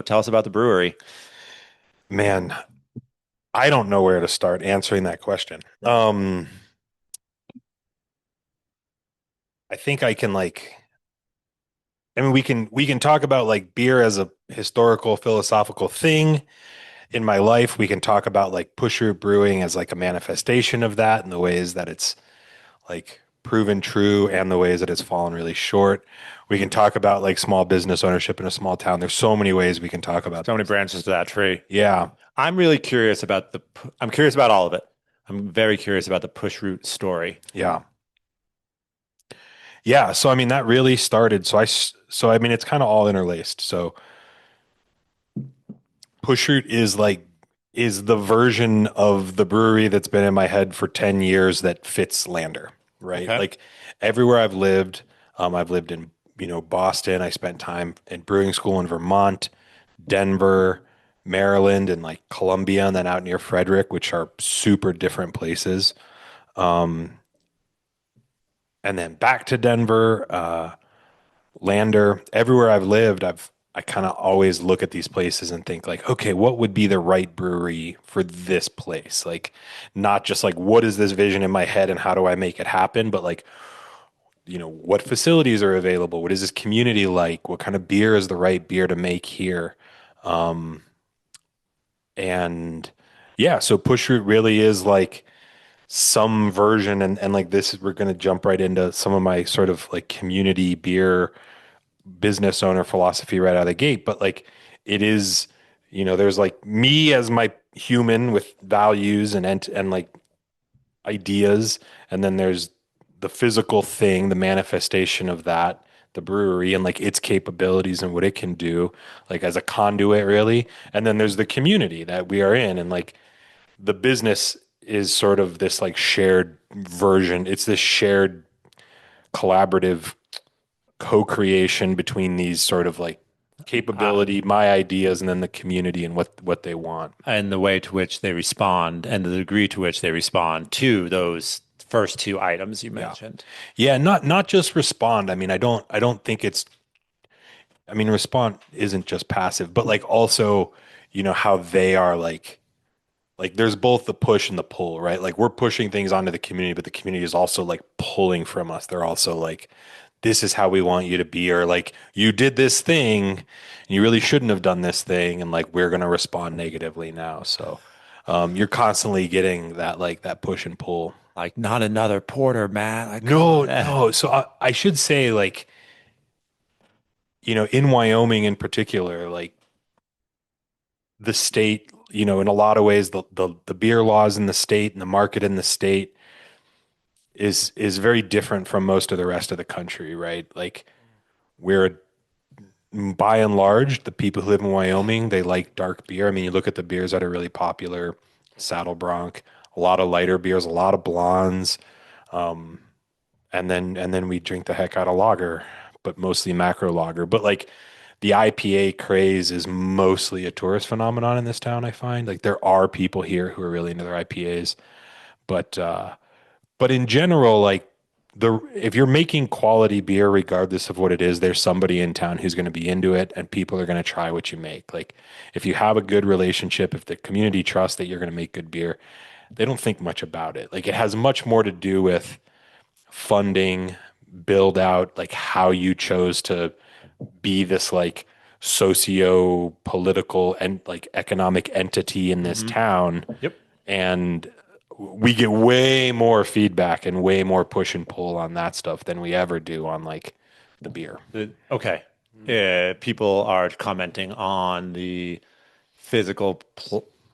tell us about the brewery. Man, I don't know where to start answering that question. I think I can we can talk about like beer as a historical philosophical thing in my life. We can talk about like PushRoot Brewing as like a manifestation of that and the ways that it's like proven true and the ways that it's fallen really short. We can talk about like small business ownership in a small town. There's so many ways we can talk about So many these things. branches to that tree. Yeah. I'm really curious about I'm curious about all of it. I'm very curious about the PushRoot story. Yeah. Yeah, so I mean that really started. So I mean it's kind of all interlaced. So PushRoot is the version of the brewery that's been in my head for 10 years that fits Lander, right? Okay. Like everywhere I've lived in, Boston. I spent time in brewing school in Vermont, Denver, Maryland, and like Columbia, and then out near Frederick, which are super different places. And then back to Denver. Lander, everywhere I've lived, I kind of always look at these places and think like, okay, what would be the right brewery for this place? Like, not just like what is this vision in my head and how do I make it happen, but like, what facilities are available? What is this community like? What kind of beer is the right beer to make here? And yeah, so Pushroot really is like some version and like this, we're going to jump right into some of my sort of like community beer business owner philosophy right out of the gate, but like it is, there's like me as my human with values and like ideas, and then there's the physical thing, the manifestation of that, the brewery and like its capabilities and what it can do, like as a conduit, really. And then there's the community that we are in, and like the business is sort of this like shared version. It's this shared collaborative co-creation between these sort of like Uh, capability, my ideas, and then the community and what they want. and the way to which they respond and the degree to which they respond to those first two items you Yeah. mentioned. Yeah, not just respond. I mean, I don't think it's I mean, respond isn't just passive, but like also, how they are like there's both the push and the pull, right? Like we're pushing things onto the community, but the community is also like pulling from us. They're also like, this is how we want you to be, or like you did this thing and you really shouldn't have done this thing, and like we're gonna respond negatively now. So you're constantly getting that like that push and pull. Like, not another porter, man. Like, come No, on. no. So I should say like, in Wyoming in particular, like the state, in a lot of ways, the beer laws in the state and the market in the state is very different from most of the rest of the country, right? Like we're by and large, the people who live in Wyoming, they like dark beer. I mean, you look at the beers that are really popular, Saddle Bronc, a lot of lighter beers, a lot of blondes, and then we drink the heck out of lager, but mostly macro lager. But like the IPA craze is mostly a tourist phenomenon in this town, I find. Like there are people here who are really into their IPAs, but but in general, like the if you're making quality beer, regardless of what it is, there's somebody in town who's going to be into it, and people are going to try what you make. Like if you have a good relationship, if the community trusts that you're going to make good beer, they don't think much about it. Like it has much more to do with funding, build out, like how you chose to be this like socio political and like economic entity in this Hmm. town, Yep. and we get way more feedback and way more push and pull on that stuff than we ever do on like the beer. Okay. People are commenting on the physical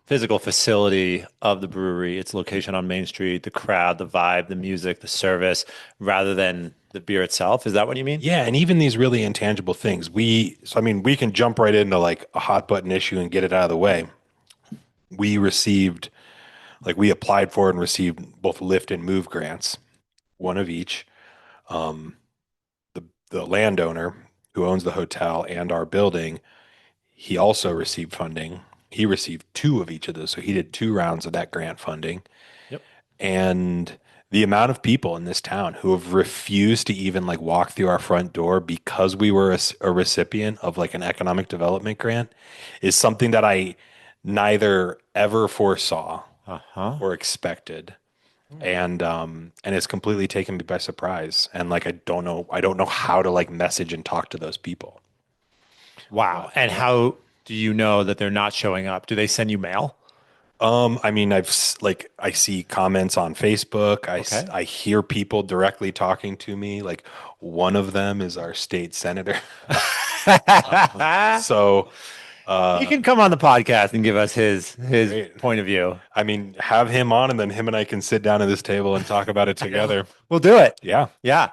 physical facility of the brewery, its location on Main Street, the crowd, the vibe, the music, the service, rather than the beer itself. Is that what you mean? Yeah, and even these really intangible things. I mean, we can jump right into like a hot button issue and get it out of the way. We received, like, we applied for and received both lift and move grants, one of each. The landowner who owns the hotel and our building, he also received funding. He received two of each of those. So he did two rounds of that grant funding. Yep. And the amount of people in this town who have refused to even like walk through our front door because we were a recipient of like an economic development grant is something that I neither ever foresaw Uh-huh. or expected. And it's completely taken me by surprise. And like I don't know how to like message and talk to those people. Wow. But And yeah. how do you know that they're not showing up? Do they send you mail? I mean, like I see comments on Facebook. Okay. I hear people directly talking to me. Like one of them is our state senator. So, He uh, can come on the podcast and give us his great. point of view. I mean, have him on, and then him and I can sit down at this table and talk about it I know. together. We'll do it. Yeah, Yeah.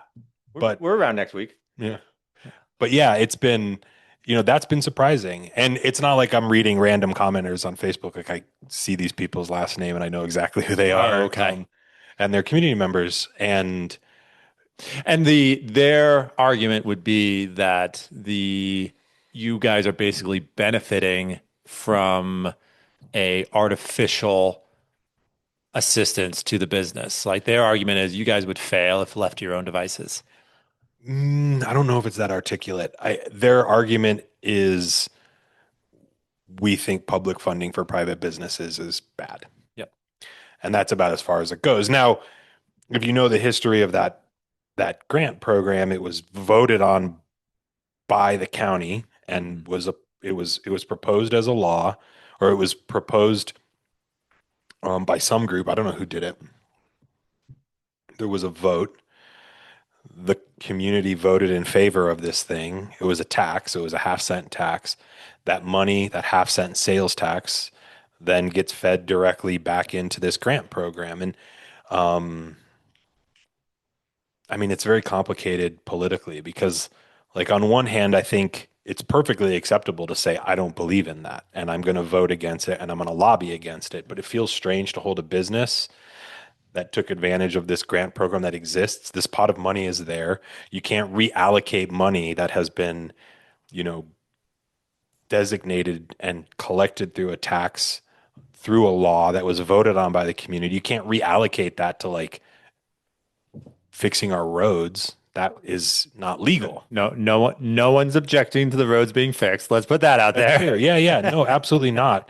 We're but we're around next week. yeah, but yeah, it's been, that's been surprising. And it's not like I'm reading random commenters on Facebook. Like I see these people's last name and I know exactly who they Oh, are. okay. And they're community members. And And their argument would be that you guys are basically benefiting from a artificial assistance to the business. Like their argument is you guys would fail if left to your own devices. I don't know if it's that articulate. Their argument is we think public funding for private businesses is bad. Yep. And that's about as far as it goes. Now, if you know the history of that grant program, it was voted on by the county and Mhm. it was proposed as a law, or it was proposed by some group. I don't know who did it. There was a vote. The community voted in favor of this thing. It was a tax. It was a half-cent tax. That money, that half-cent sales tax, then gets fed directly back into this grant program. And um, I mean, it's very complicated politically because, like, on one hand, I think it's perfectly acceptable to say, I don't believe in that, and I'm going to vote against it, and I'm going to lobby against it. But it feels strange to hold a business that took advantage of this grant program that exists. This pot of money is there. You can't reallocate money that has been, you know, designated and collected through a tax, through a law that was voted on by the community. You can't reallocate that to like fixing our roads. That is not legal. No one's objecting to the roads being fixed. Let's put that out That's there. fair. Yeah, yeah. No, absolutely not.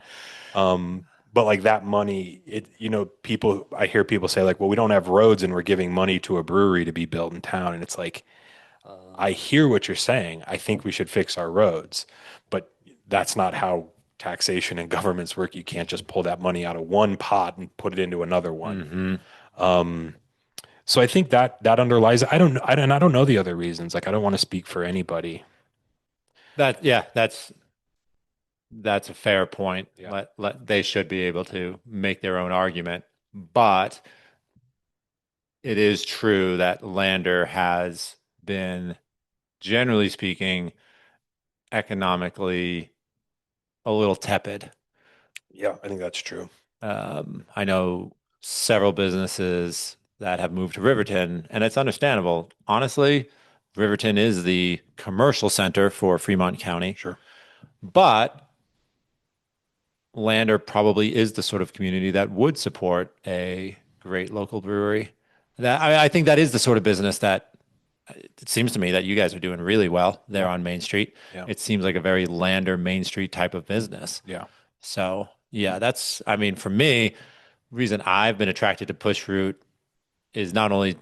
But like that money, people, I hear people say like, well, we don't have roads and we're giving money to a brewery to be built in town. And it's like, I hear what you're saying. I think we should fix our roads, but that's not how taxation and governments work. You can't just pull that money out of one pot and put it into another one. Hmm. So I think that underlies. I don't know the other reasons. Like I don't want to speak for anybody. Yeah, that's a fair point. Yeah. They should be able to make their own argument, but it is true that Lander has been, generally speaking, economically a little tepid. Yeah, I think that's true. I know several businesses that have moved to Riverton, and it's understandable. Honestly, Riverton is the commercial center for Fremont County, Sure. but Lander probably is the sort of community that would support a great local brewery. I think that is the sort of business that it seems to me that you guys are doing really well there Yeah. on Main Street. Yeah. It seems like a very Lander Main Street type of business. Yeah. So yeah, I mean, for me, reason I've been attracted to PushRoot is not only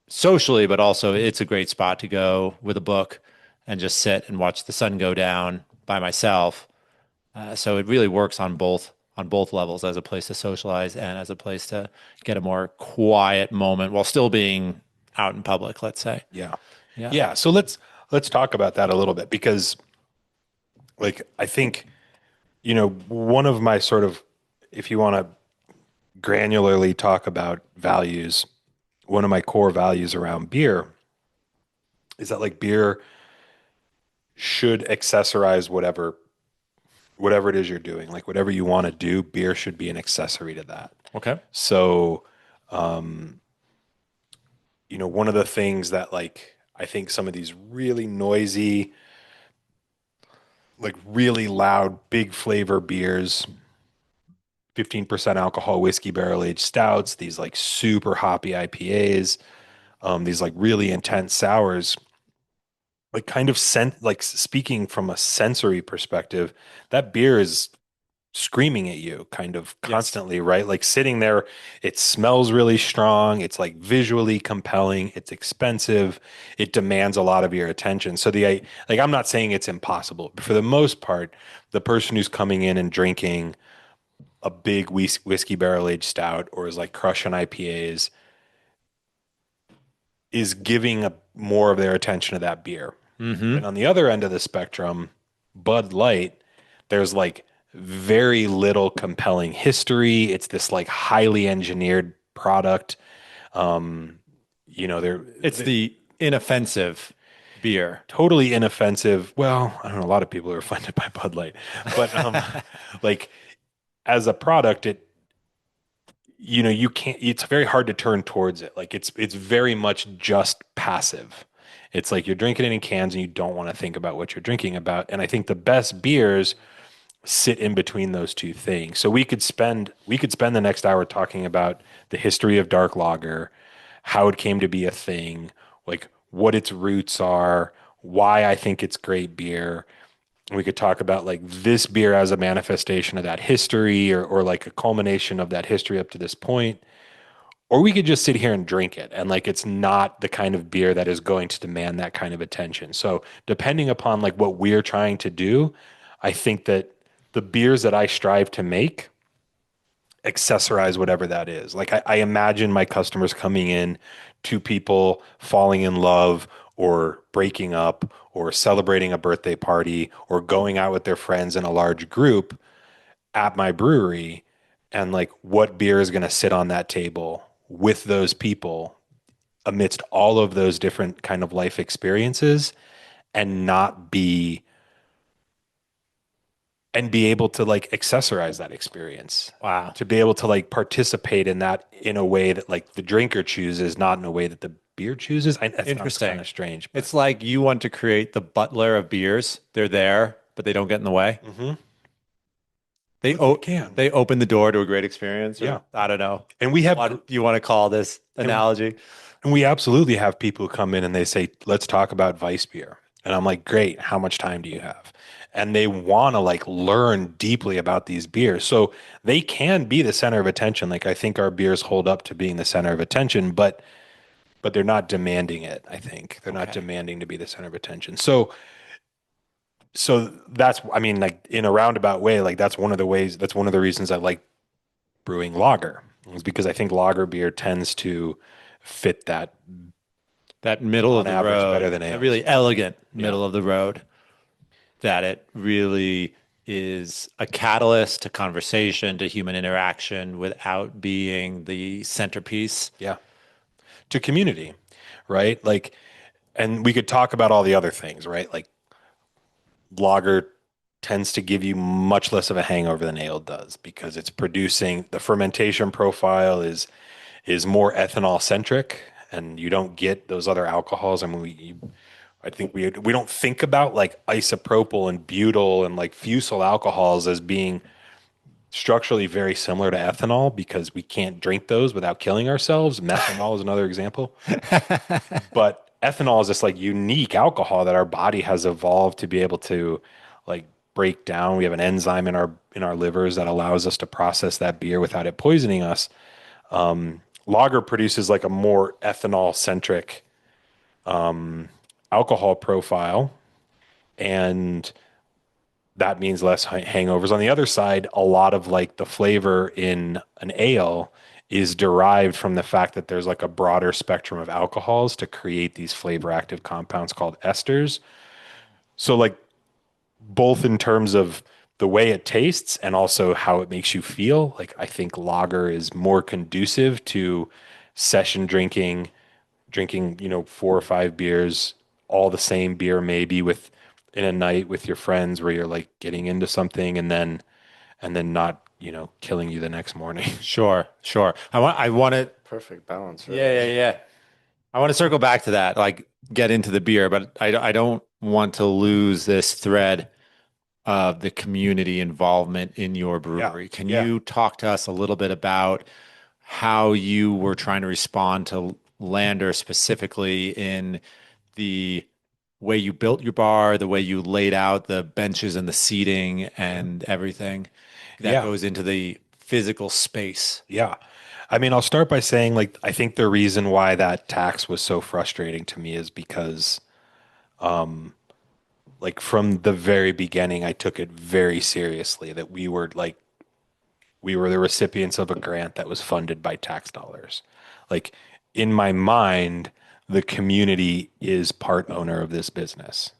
socially, but also it's a great spot to go with a book and just sit and watch the sun go down by myself. So it really works on both levels as a place to socialize and as a place to get a more quiet moment while still being out in public, let's say. Yeah. Yeah. Yeah. So let's talk about that a little bit because like I think, one of my sort of, if you want to granularly talk about values, one of my core values around beer is that like beer should accessorize whatever it is you're doing. Like whatever you want to do, beer should be an accessory to that. Okay. So, one of the things that like I think some of these really noisy, like really loud, big flavor beers 15% alcohol whiskey barrel aged stouts, these like super hoppy IPAs, these like really intense sours, like kind of like speaking from a sensory perspective, that beer is screaming at you kind of Yes. constantly, right? Like sitting there, it smells really strong. It's like visually compelling. It's expensive. It demands a lot of your attention. So like, I'm not saying it's impossible, but for the most part, the person who's coming in and drinking a big whiskey barrel aged stout or is like crushing IPAs is giving more of their attention to that beer. Mm-hmm. And on the other end of the spectrum, Bud Light, there's like very little compelling history. It's this like highly engineered product. Um, It's they're the inoffensive beer. totally inoffensive. Well, I don't know. A lot of people are offended by Bud Light, but like as a product, you can't. It's very hard to turn towards it. Like it's very much just passive. It's like you're drinking it in cans and you don't want to think about what you're drinking about. And I think the best beers sit in between those two things. So we could spend the next hour talking about the history of dark lager, how it came to be a thing, like what its roots are, why I think it's great beer. We could talk about like this beer as a manifestation of that history or like a culmination of that history up to this point. Or we could just sit here and drink it. And like it's not the kind of beer that is going to demand that kind of attention. So depending upon like what we're trying to do, I think that the beers that I strive to make accessorize whatever that is. Like I imagine my customers coming in, two people falling in love or breaking up or celebrating a birthday party or going out with their friends in a large group at my brewery, and like what beer is going to sit on that table with those people amidst all of those different kind of life experiences and not be and be able to like accessorize that experience, Wow. to be able to like participate in that in a way that like the drinker chooses, not in a way that the beer chooses. That sounds kind Interesting. of strange, but It's like you want to create the butler of beers. They're there, but they don't get in the way. Mhm. They But they o can. they open the door to a great experience, or Yeah. I don't know And we have what you want to call this and analogy. And we absolutely have people who come in and they say, let's talk about Vice beer. And I'm like, great. How much time do you have? And they want to like learn deeply about these beers. So they can be the center of attention. Like I think our beers hold up to being the center of attention, but they're not demanding it, I think. They're not Okay. demanding to be the center of attention. So that's I mean, like in a roundabout way, like that's one of the reasons I like brewing lager, is because I think lager beer tends to fit that That middle of on the average better road, than that ales. really elegant Yeah. middle of the road, that it really is a catalyst to conversation, to human interaction without being the centerpiece. Yeah. To community, right? Like, and we could talk about all the other things, right? Like, lager tends to give you much less of a hangover than ale does because it's producing the fermentation profile is more ethanol centric, and you don't get those other alcohols. I mean, I think we don't think about like isopropyl and butyl and like fusel alcohols as being structurally very similar to ethanol because we can't drink those without killing ourselves. Methanol is another example. But ethanol is this like unique alcohol that our body has evolved to be able to like break down. We have an enzyme in our livers that allows us to process that beer without it poisoning us. Lager produces like a more ethanol centric alcohol profile, and that means less hangovers. On the other side, a lot of like the flavor in an ale is derived from the fact that there's like a broader spectrum of alcohols to create these flavor active compounds called esters. So like both in terms of the way it tastes and also how it makes you feel, like I think lager is more conducive to session drinking, 4 or 5 beers, all the same beer maybe with in a night with your friends where you're like getting into something and then not, killing you the next morning. Sure, sure. I want to, Perfect balance, yeah, really. yeah, yeah. I want to circle back to that, like get into the beer, but I don't want to lose this thread of the community involvement in your Yeah. brewery. Can Yeah. you talk to us a little bit about how you were trying to respond to Lander specifically in the way you built your bar, the way you laid out the benches and the seating Yeah. and everything that Yeah. goes into the physical space? Yeah. I mean, I'll start by saying, like, I think the reason why that tax was so frustrating to me is because, like, from the very beginning, I took it very seriously that we were the recipients of a grant that was funded by tax dollars. Like, in my mind, the community is part owner of this business,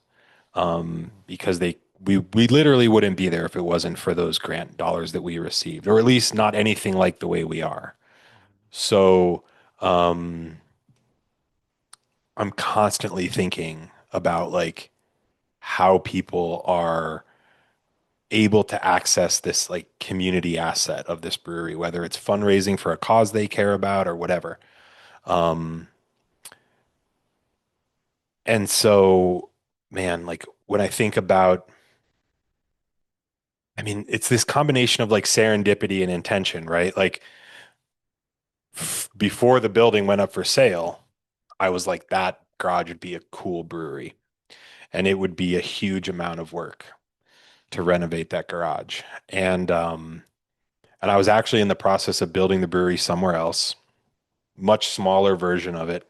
because we literally wouldn't be there if it wasn't for those grant dollars that we received, or at least not anything like the way we are. So, I'm constantly thinking about like how people are able to access this like community asset of this brewery, whether it's fundraising for a cause they care about or whatever. And so, man, like when I think about, I mean, it's this combination of like serendipity and intention, right? Like before the building went up for sale, I was like, that garage would be a cool brewery and it would be a huge amount of work to renovate that garage. And I was actually in the process of building the brewery somewhere else, much smaller version of it.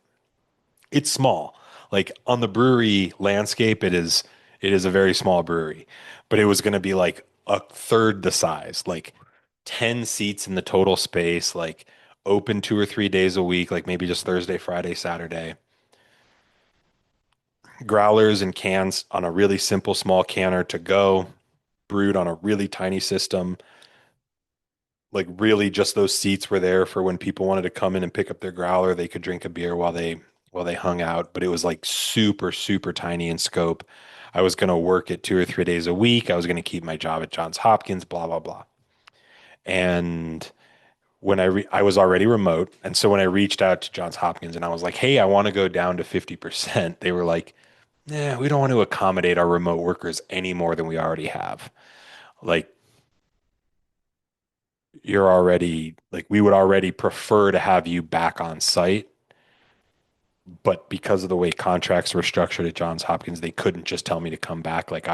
It's small. Like on the brewery landscape, it is a very small brewery, but it was going to be like a third the size, like 10 seats in the total space, like open 2 or 3 days a week, like maybe just Thursday, Friday, Saturday. Growlers and cans on a really simple small canner to go, brewed on a really tiny system. Like really just those seats were there for when people wanted to come in and pick up their growler, they could drink a beer while they hung out, but it was like super super tiny in scope. I was going to work it 2 or 3 days a week. I was going to keep my job at Johns Hopkins, blah blah blah. And when I was already remote, and so when I reached out to Johns Hopkins and I was like, "Hey, I want to go down to 50%." They were like, "Nah, we don't want to accommodate our remote workers any more than we already have. Like you're already like we would already prefer to have you back on site, but because of the way contracts were structured at Johns Hopkins, they couldn't just tell me to come back. Like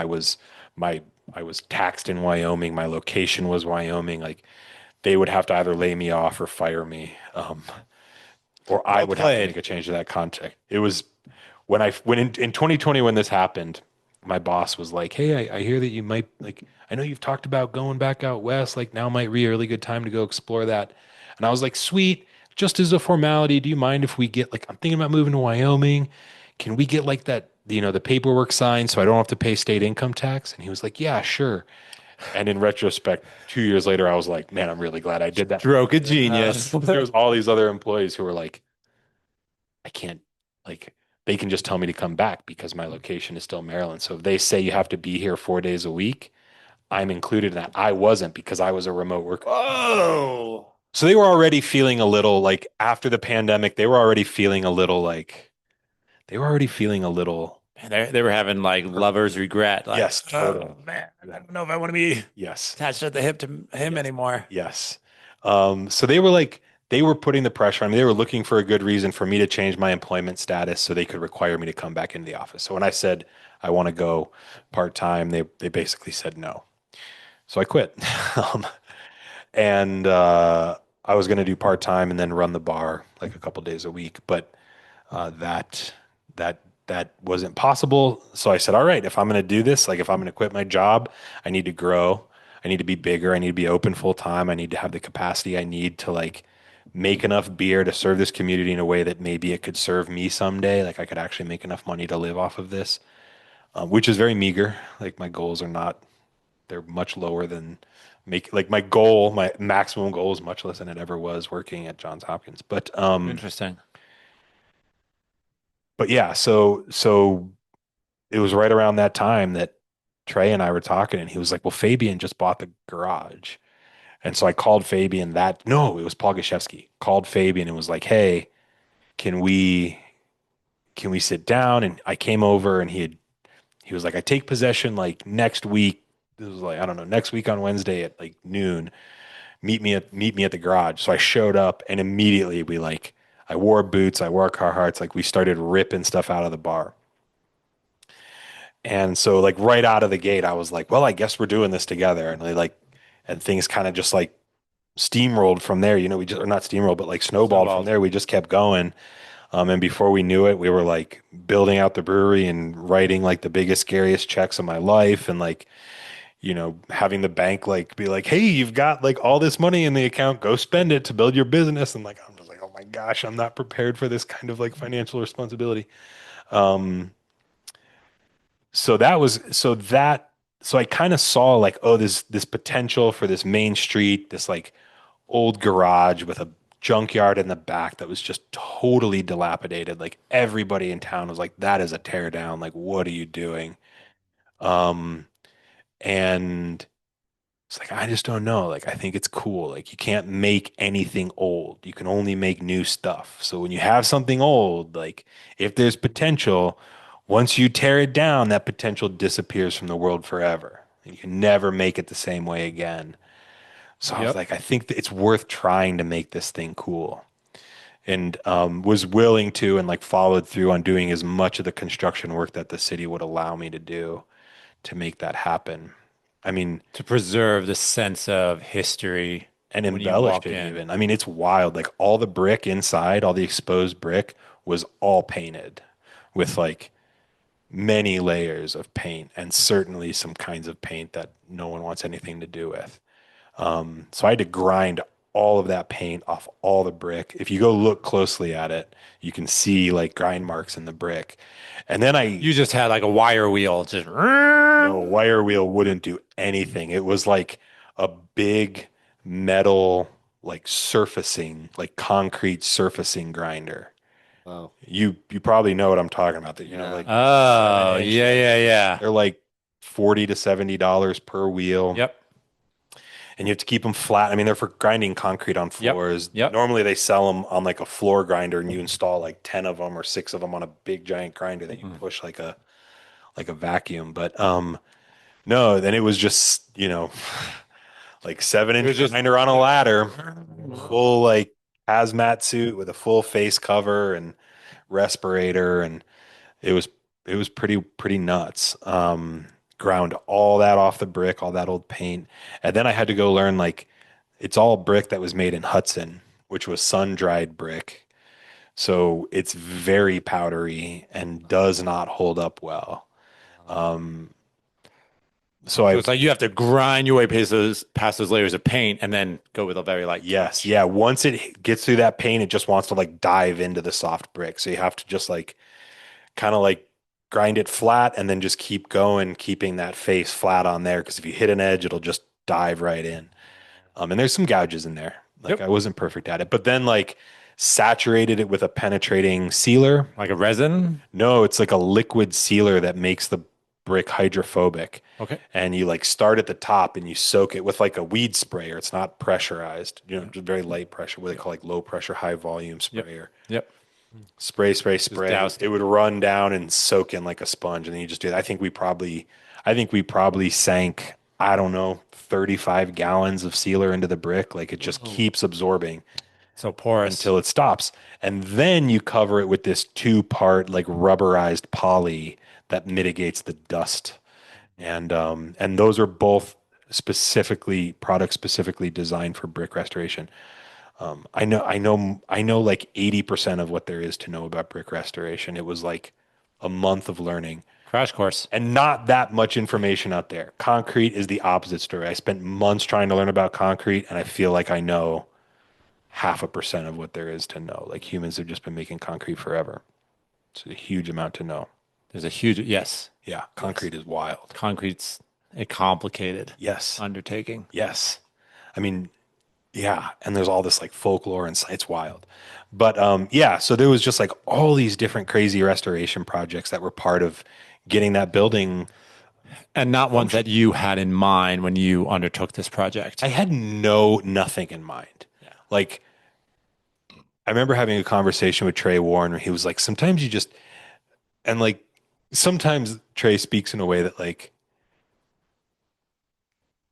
my I was taxed in Wyoming, my location was Wyoming. Like they would have to either lay me off or fire me, or I Well would have to make played. a change to that contract. It was when in 2020 when this happened, my boss was like, "Hey, I hear that you might like. I know you've talked about going back out west. Like now might be a really good time to go explore that." And I was like, "Sweet. Just as a formality, do you mind if we get like I'm thinking about moving to Wyoming? Can we get like that, the paperwork signed so I don't have to pay state income tax?" And he was like, "Yeah, sure." And in retrospect, 2 years later, I was like, "Man, I'm really glad I did that." Stroke of genius. There was all these other employees who were like, I can't like they can just tell me to come back because my location is still Maryland. So if they say you have to be here 4 days a week, I'm included in that. I wasn't because I was a remote worker. Whoa. So they were already feeling a little like after the pandemic, they were already feeling a little like they were already feeling a little And they were having like hurt. lovers regret, like, Yes, oh totally. man, I don't know if I want to be Yes. attached at the hip to him Yes. anymore. Yes. So they were like, they were putting the pressure on me. They were looking for a good reason for me to change my employment status so they could require me to come back into the office. So when I said I want to go part-time, they basically said no. So I quit. Um, and I was going to do part-time and then run the bar like a couple days a week, but that that wasn't possible. So I said, all right, if I'm going to do this, like if I'm going to quit my job, I need to grow. I need to be bigger. I need to be open full time. I need to have the capacity I need to like make enough beer to serve this community in a way that maybe it could serve me someday. Like I could actually make enough money to live off of this, which is very meager. Like my goals are not, they're much lower than make like my goal, my maximum goal is much less than it ever was working at Johns Hopkins. Interesting. But yeah, so it was right around that time that Trey and I were talking, and he was like, "Well, Fabian just bought the garage." And so I called Fabian that, no, it was Paul Gashevsky, called Fabian and was like, "Hey, can we can we sit down?" And I came over and he was like, "I take possession like next week. this was like, I don't know, next week on Wednesday at like noon, meet me at the garage. So I showed up and immediately I wore boots, I wore Carhartts, like we started ripping stuff out of the bar. And so like right out of the gate, I was like, well, I guess we're doing this together. And and things kind of just like steamrolled from there. We just, or not steamrolled, but like snowballed from Snowballed. there. We just kept going. And before we knew it, we were like building out the brewery and writing like the biggest, scariest checks of my life. And like, having the bank like be like, hey, you've got like all this money in the account, go spend it to build your business. And like, I'm just like, oh my gosh, I'm not prepared for this kind of like financial responsibility. Um, so that was, so that, so I kind of saw like, oh, this potential for this main street, this like old garage with a junkyard in the back that was just totally dilapidated. Like everybody in town was like, that is a tear down. Like, what are you doing? Um, and it's like, I just don't know. Like, I think it's cool. Like, you can't make anything old. You can only make new stuff. So when you have something old, like if there's potential, once you tear it down, that potential disappears from the world forever. And you can never make it the same way again. So I was Yep. like, I think that it's worth trying to make this thing cool. And was willing to and like followed through on doing as much of the construction work that the city would allow me to do to make that happen. I mean, To preserve the sense of history and when you embellished walk it in. even. I mean, it's wild. Like all the brick inside, all the exposed brick was all painted with like many layers of paint and certainly some kinds of paint that no one wants anything to do with. So I had to grind all of that paint off all the brick. If you go look closely at it, you can see like grind marks in the brick. And then You just had like a wire wheel, just no, wire wheel wouldn't do anything. It was like a big metal, like surfacing, like concrete surfacing grinder. Wow. You probably know what I'm talking about. That Yeah. like seven oh, inch, yeah, like yeah, yeah. they're like $40 to $70 per wheel. Yep. And you have to keep them flat. I mean, they're for grinding concrete on Yep. floors. Yep. Normally, they sell them on like a floor grinder, and you install like 10 of them or six of them on a big giant grinder that you Mm. push like a vacuum. But no, then it was just like seven It inch was just grinder on a ladder, full like hazmat suit with a full face cover and respirator, and it was it was pretty nuts. Ground all that off the brick, all that old paint, and then I had to go learn like it's all brick that was made in Hudson, which was sun dried brick. So it's very powdery and does not hold up well. Um, so so I it's like you have to grind your way past those layers of paint and then go with a very light yes, touch. yeah. Once it gets through that paint, it just wants to like dive into the soft brick. So you have to just like kind of like grind it flat and then just keep going, keeping that face flat on there. Because if you hit an edge, it'll just dive right in. And there's some gouges in there. Like I Yep. wasn't perfect at it, but then like saturated it with a penetrating sealer. Like a resin. No, it's like a liquid sealer that makes the brick hydrophobic. Okay. And you like start at the top and you soak it with like a weed sprayer. It's not pressurized, just very light pressure, what they call like low pressure, high volume Yep. sprayer. Yep. Spray, spray, Just spray. doused It it. would run down and soak in like a sponge, and then you just do that. I think we probably sank, I don't know, 35 gallons of sealer into the brick. Like it just Oh, keeps absorbing So porous. until it stops. And then you cover it with this two-part like rubberized poly that mitigates the dust. And those are both products specifically designed for brick restoration. I know like 80% of what there is to know about brick restoration. It was like a month of learning Crash course. and not that much information out there. Concrete is the opposite story. I spent months trying to learn about concrete and I feel like I know 0.5% of what there is to know. Like humans have just been making concrete forever. It's a huge amount to know. There's a huge, yes, Yeah, yes. concrete is wild. Concrete's a complicated Yes. undertaking. Yes. I mean, yeah, and there's all this like folklore and it's wild. But yeah, so there was just like all these different crazy restoration projects that were part of getting that building And not ones that functioning. you had in mind when you undertook this project. I had nothing in mind. Yeah. Like I remember having a conversation with Trey Warren where he was like, sometimes you just and like sometimes Trey speaks in a way that like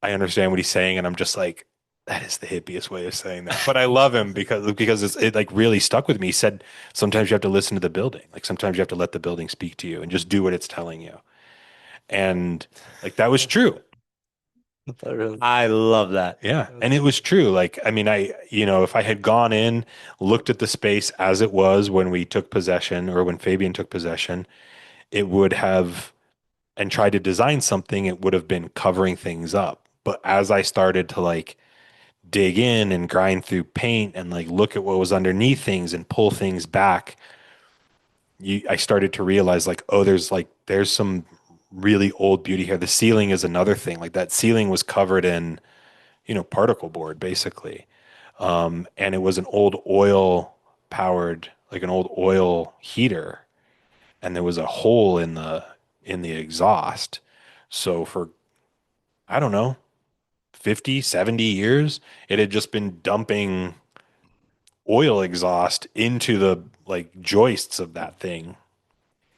I understand what he's saying, and I'm just like, that is the hippiest way of saying that. But I love him because it like really stuck with me. He said sometimes you have to listen to the building. Like sometimes you have to let the building speak to you and just do what it's telling you. And like that was true. I love that. Yeah. And it was true. Like, I mean, if I had gone in, looked at the space as it was when we took possession or when Fabian took possession, it would have, and tried to design something, it would have been covering things up. But as I started to like dig in and grind through paint and like look at what was underneath things and pull things back, I started to realize like, oh, there's some really old beauty here. The ceiling is another thing. Like that ceiling was covered in, particle board basically. And it was an old oil powered, like an old oil heater, and there was a hole in the exhaust. So for, I don't know, 50, 70 years, it had just been dumping oil exhaust into the like joists of that thing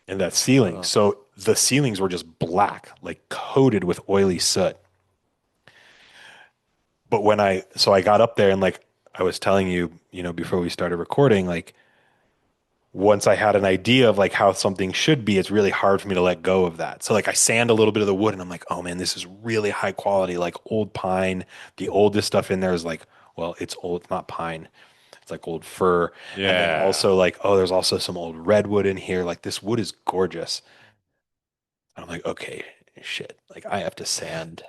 and that ceiling. Oh, So the ceilings were just black, like coated with oily soot. But so I got up there and like I was telling you, before we started recording, like once I had an idea of like how something should be, it's really hard for me to let go of that. So like I sand a little bit of the wood and I'm like, oh man, this is really high quality, like old pine. The oldest stuff in there is like, well, it's old, it's not pine. It's like old fir. And then yeah. also like, oh, there's also some old redwood in here. Like this wood is gorgeous. And I'm like, okay, shit. Like I have to sand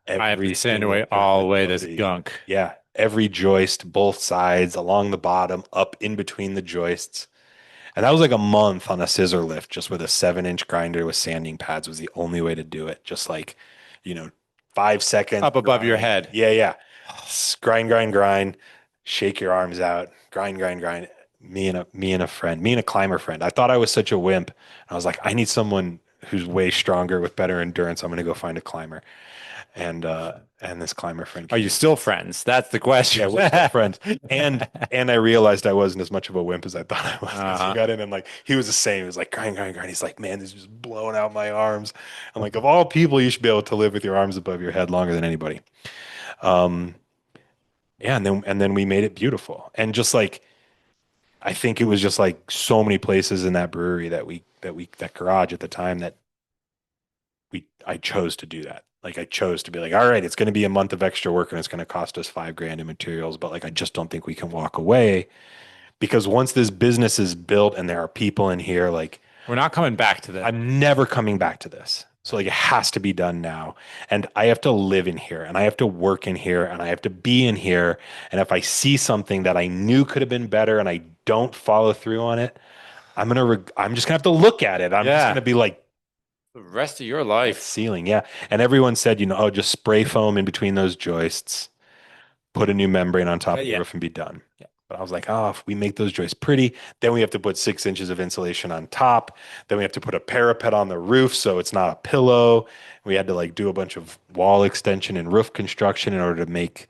I have to every sand single away all the portion way of this the, gunk. yeah, every joist, both sides, along the bottom, up in between the joists. And that was like a month on a scissor lift, just with a 7-inch grinder with sanding pads was the only way to do it. Just like, you know, 5 seconds, Up above your grind. head. Yeah, yeah. Grind, grind, grind. Shake your arms out. Grind, grind, grind. Me and a climber friend. I thought I was such a wimp. I was like, I need someone who's way stronger with better endurance. I'm gonna go find a climber. And this climber friend Are you came. still friends? That's the Yeah, question. we're still friends. And I realized I wasn't as much of a wimp as I thought I was because he Uh-huh. got in and like he was the same. He was like grind, grind, grind. He's like, man, this is just blowing out my arms. I'm like, of all people, you should be able to live with your arms above your head longer than anybody. Um, yeah, and then we made it beautiful. And just like I think it was just like so many places in that brewery that garage at the time that I chose to do that. Like I chose to be like, all right, it's going to be a month of extra work and it's going to cost us $5,000 in materials, but like I just don't think we can walk away because once this business is built and there are people in here, like We're not coming back to this. I'm never coming back to this. So like it has to be done now. And I have to live in here and I have to work in here and I have to be in here. And if I see something that I knew could have been better and I don't follow through on it, I'm just gonna have to look at it. I'm just Yeah. gonna be like, The rest of your that life. ceiling, yeah. And everyone said, oh, just spray foam in between those joists, put a new membrane on top of the Yeah. roof and be done. Yeah. But I was like, oh, if we make those joists pretty, then we have to put 6 inches of insulation on top. Then we have to put a parapet on the roof so it's not a pillow. We had to like do a bunch of wall extension and roof construction in order to make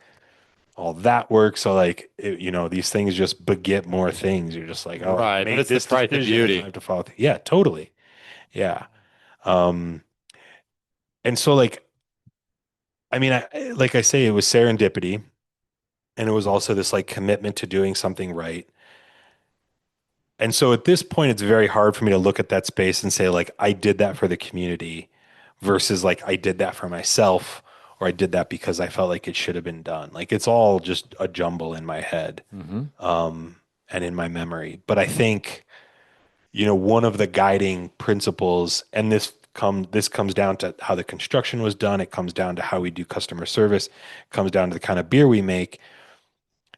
all that work. So like, these things just beget more things. You're just like, oh, I Right. But made it's the this price of decision and now I beauty. have to follow through. Yeah, totally. Yeah. Um, and so like, I mean, like I say, it was serendipity and it was also this like commitment to doing something right. And so at this point, it's very hard for me to look at that space and say, like, I did that for the community versus like I did that for myself or I did that because I felt like it should have been done. Like it's all just a jumble in my head Hmm. and in my memory. But I think, one of the guiding principles, and this comes down to how the construction was done. It comes down to how we do customer service. It comes down to the kind of beer we make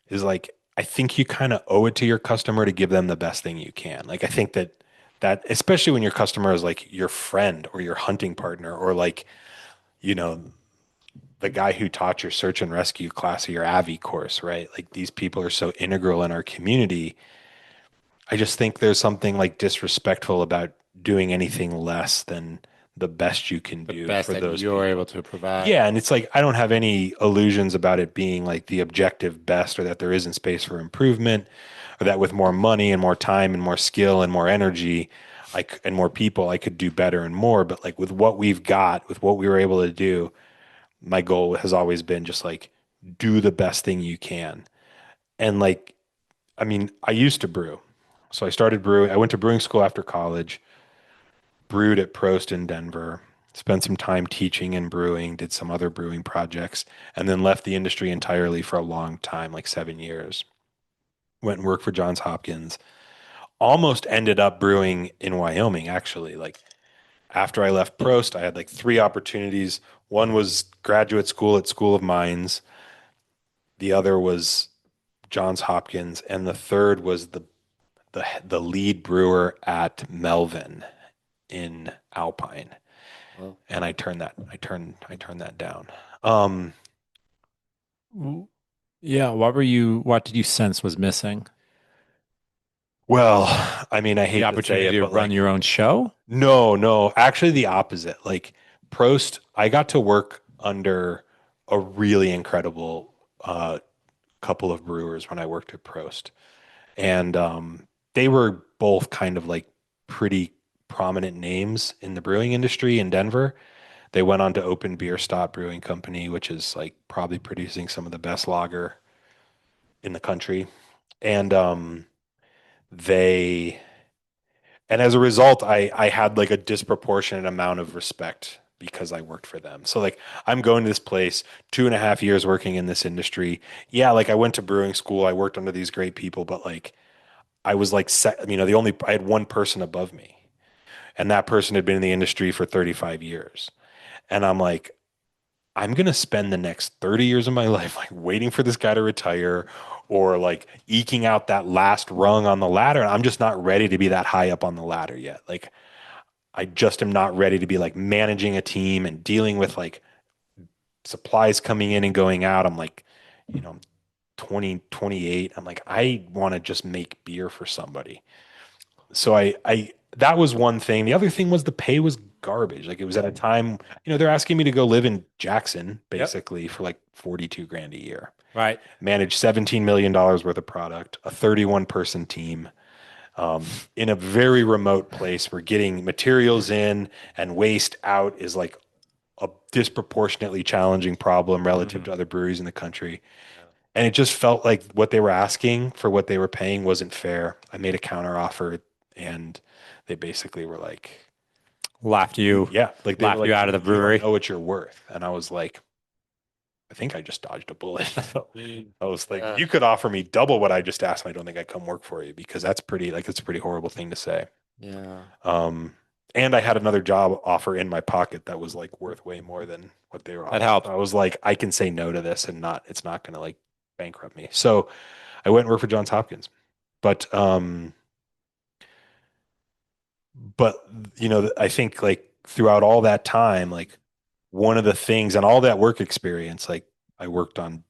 is like I think you kind of owe it to your customer to give them the best thing you can. Like I think that especially when your customer is like your friend or your hunting partner or like, you know, the guy who taught your search and rescue class or your AVI course, right? Like these people are so integral in our community. I just think there's something like disrespectful about doing anything less than the best you can The do best for that those you're able people. to provide. Yeah, and it's like I don't have any illusions about it being like the objective best or that there isn't space for improvement or that with more money and more time and more skill and more energy and more people I could do better and more, but like with what we've got, with what we were able to do, my goal has always been just like do the best thing you can. And like, I mean, I used to brew. So I started brewing. I went to brewing school after college, brewed at Prost in Denver, spent some time teaching and brewing, did some other brewing projects, and then left the industry entirely for a long time, like 7 years. Went and worked for Johns Hopkins. Almost ended up brewing in Wyoming, actually. Like after I left Prost, I had like three opportunities. One was graduate school at School of Mines. The other was Johns Hopkins, and the third was the lead brewer at Melvin in Alpine. Well, And I turned that down. Um, yeah. What did you sense was missing? well, I mean, I The hate to say opportunity it, to but run like, your own show? no, actually the opposite. Like Prost, I got to work under a really incredible couple of brewers when I worked at Prost. And they were both kind of like pretty prominent names in the brewing industry in Denver. They went on to open Beer Stop Brewing Company, which is like probably producing some of the best lager in the country. And they and as a result, I had like a disproportionate amount of respect because I worked for them. So like I'm going to this place, 2.5 years working in this industry. Yeah, like I went to brewing school, I worked under these great people, but like I was like the only I had one person above me, and that person had been in the industry for 35 years. And I'm like, I'm gonna spend the next 30 years of my life like waiting for this guy to retire or like eking out that last rung on the ladder. And I'm just not ready to be that high up on the ladder yet. Like I just am not ready to be like managing a team and dealing with like supplies coming in and going out. I'm like, you know, 20, 28. I'm like, I want to just make beer for somebody. So that was one thing. The other thing was the pay was garbage. Like it was at a time, they're asking me to go live in Jackson Yep. basically for like 42 grand a year. Right. Manage $17 million worth of product, a 31 person team, in a very remote place where getting materials in and waste out is like a disproportionately challenging problem relative Mhm. to other breweries in the country. And it just felt like what they were asking for what they were paying wasn't fair. I made a counter offer and they basically were like, Laughed you, yeah, like they were laughed you like, out of the you don't brewery. know what you're worth. And I was like, I think I just dodged a bullet. So I was like, Yeah. you could offer me double what I just asked. And I don't think I'd come work for you because it's a pretty horrible thing to say. Yeah. Um, and I had another job offer in my pocket that was like worth way more than what they were That offering. So helped. I was like, I can say no to this and it's not going to like bankrupt me. So I went and worked for Johns Hopkins. But but I think like throughout all that time, like one of the things and all that work experience, like I worked on,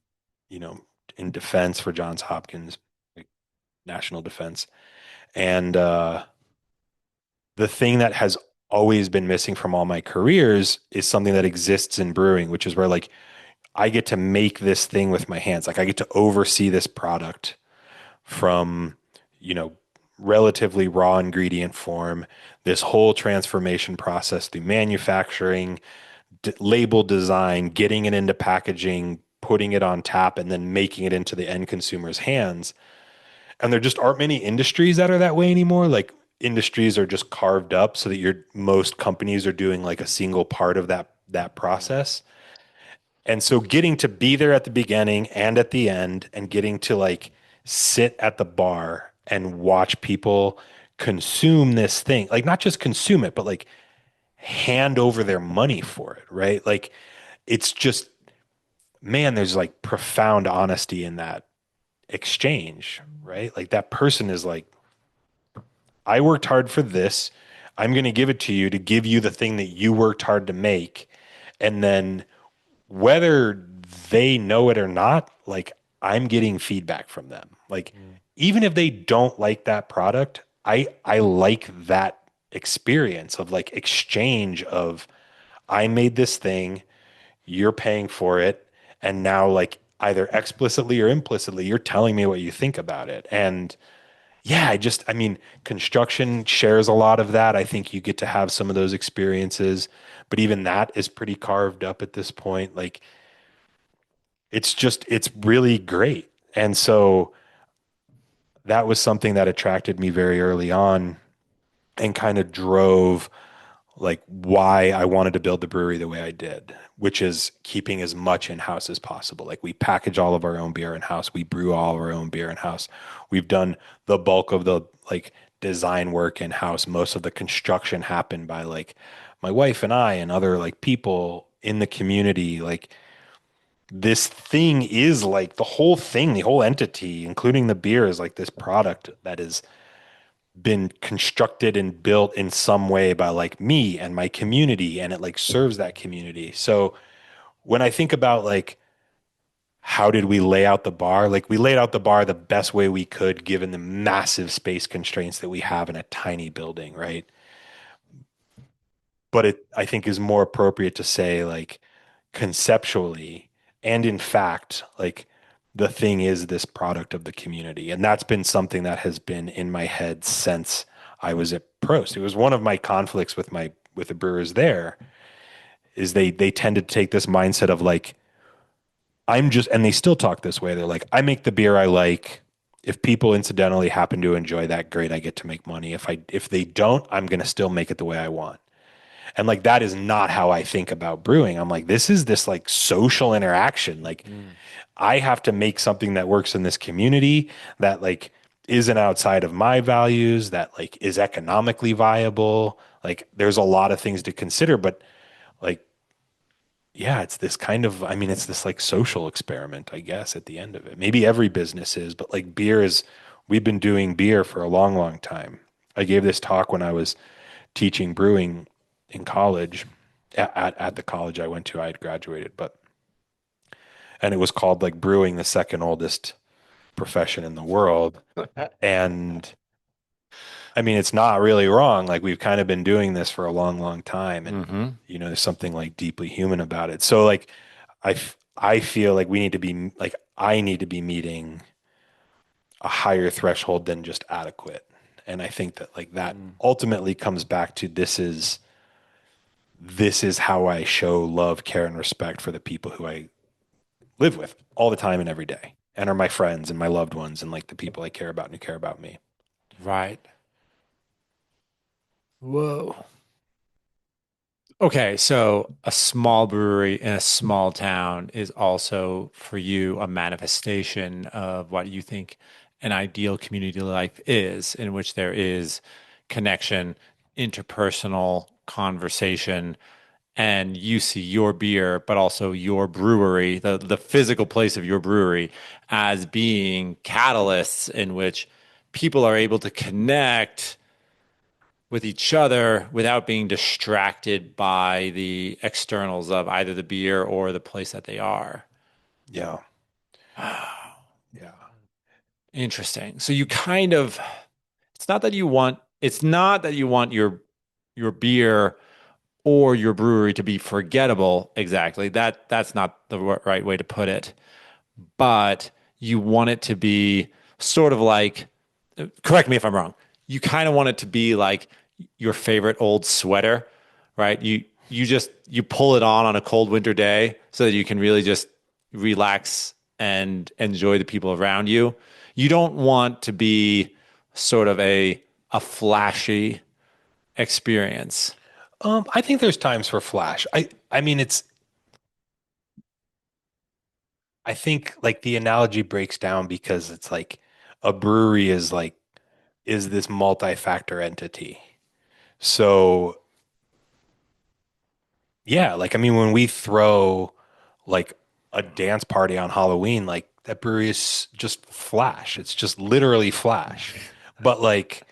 you know, in defense for Johns Hopkins, like national defense. And the thing that has always been missing from all my careers is something that exists in brewing, which is where like I get to make this thing with my hands. Like I get to oversee this product from, you know, relatively raw ingredient form, this whole transformation process through manufacturing, label design, getting it into packaging, putting it on tap, and then making it into the end consumer's hands. And there just aren't many industries that are that way anymore. Like industries are just carved up so that most companies are doing like a single part of that Mm. process. And so getting to be there at the beginning and at the end and getting to like sit at the bar and watch people consume this thing, like not just consume it, but like hand over their money for it, right? Like it's just, man, there's like profound honesty in that exchange, right? Like that person is like, I worked hard for this. I'm going to give it to you to give you the thing that you worked hard to make. And then whether they know it or not, like I'm getting feedback from them. Like Mm. even if they don't like that product, I like that experience of like exchange of I made this thing, you're paying for it, and now like either explicitly or implicitly you're telling me what you think about it. And yeah, I mean, construction shares a lot of that. I think you get to have some of those experiences, but even that is pretty carved up at this point. Like it's really great. And so that was something that attracted me very early on and kind of drove like why I wanted to build the brewery the way I did, which is keeping as much in-house as possible. Like we package all of our own beer in-house, we brew all of our own beer in-house. We've done the bulk of the like design work in-house. Most of the construction happened by like my wife and I and other like people in the community. Like this thing is like the whole thing, the whole entity, including the beer, is like this product that has been constructed and built in some way by like me and my community, and it like serves that community. So when I think about like how did we lay out the bar, like we laid out the bar the best way we could given the massive space constraints that we have in a tiny building, right? But it I think is more appropriate to say like conceptually and in fact like the thing is this product of the community, and that's been something that has been in my head since I was at Prost. It was one of my conflicts with my with the brewers there is they tend to take this mindset of like I'm just, and they still talk this way, they're like I make the beer I like. If people incidentally happen to enjoy that, great, I get to make money. If they don't, I'm going to still make it the way I want. And like that is not how I think about brewing. I'm like, this is this like social interaction. Like Mm. I have to make something that works in this community that like isn't outside of my values, that like is economically viable. Like there's a lot of things to consider, but like, yeah, it's this kind of, I mean, it's this like social experiment, I guess, at the end of it. Maybe every business is, but like beer is, we've been doing beer for a long, long time. I gave this talk when I was teaching brewing in college at the college I went to. I had graduated, but and it was called like brewing the second oldest profession in the world. And I mean, it's not really wrong. Like we've kind of been doing this for a long, long time, and Hmm. you know, there's something like deeply human about it. So like, I feel like we need to be like I need to be meeting a higher threshold than just adequate. And I think that like that Mm. ultimately comes back to this is how I show love, care, and respect for the people who I live with all the time and every day, and are my friends and my loved ones and like the people I care about and who care about me. Right. Whoa. Okay, so a small brewery in a small town is also for you a manifestation of what you think an ideal community life is, in which there is connection, interpersonal conversation, and you see your beer, but also your brewery, the physical place of your brewery, as being catalysts in which people are able to connect with each other without being distracted by the externals of either the beer or the place that they are. Yeah. Yeah. Interesting. So you kind of, it's not that you want your beer or your brewery to be forgettable exactly. That's not the right way to put it. But you want it to be sort of like, correct me if I'm wrong. You kind of want it to be like your favorite old sweater, right? You pull it on a cold winter day so that you can really just relax and enjoy the people around you. You don't want to be sort of a flashy experience. I think there's times for flash. I mean I think like the analogy breaks down because it's like a brewery is like is this multi-factor entity. So yeah, like I mean when we throw like a dance party on Halloween, like that brewery is just flash. It's just literally flash. But like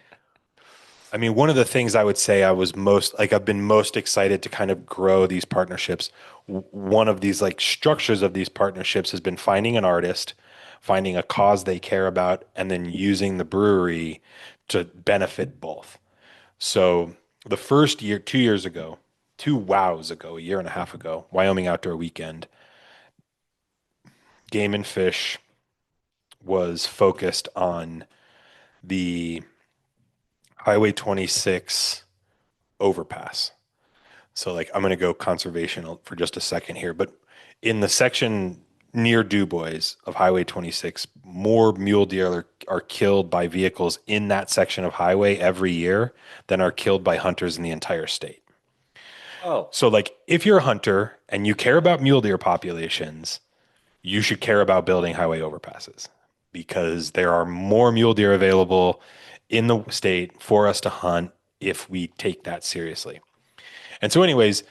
I mean, one of the things I would say I was most like I've been most excited to kind of grow these partnerships. One of these like structures of these partnerships has been finding an artist, finding a cause they care about, and then using the brewery to benefit both. So the first year, 2 years ago, two wows ago, a year and a half ago, Wyoming Outdoor Weekend, Game and Fish was focused on the Highway 26 overpass. So like I'm going to go conservational for just a second here, but in the section near Du Bois of Highway 26, more mule deer are killed by vehicles in that section of highway every year than are killed by hunters in the entire state. Oh, So like if you're a hunter and you care about mule deer populations, you should care about building highway overpasses because there are more mule deer available in the state for us to hunt if we take that seriously. And so anyways,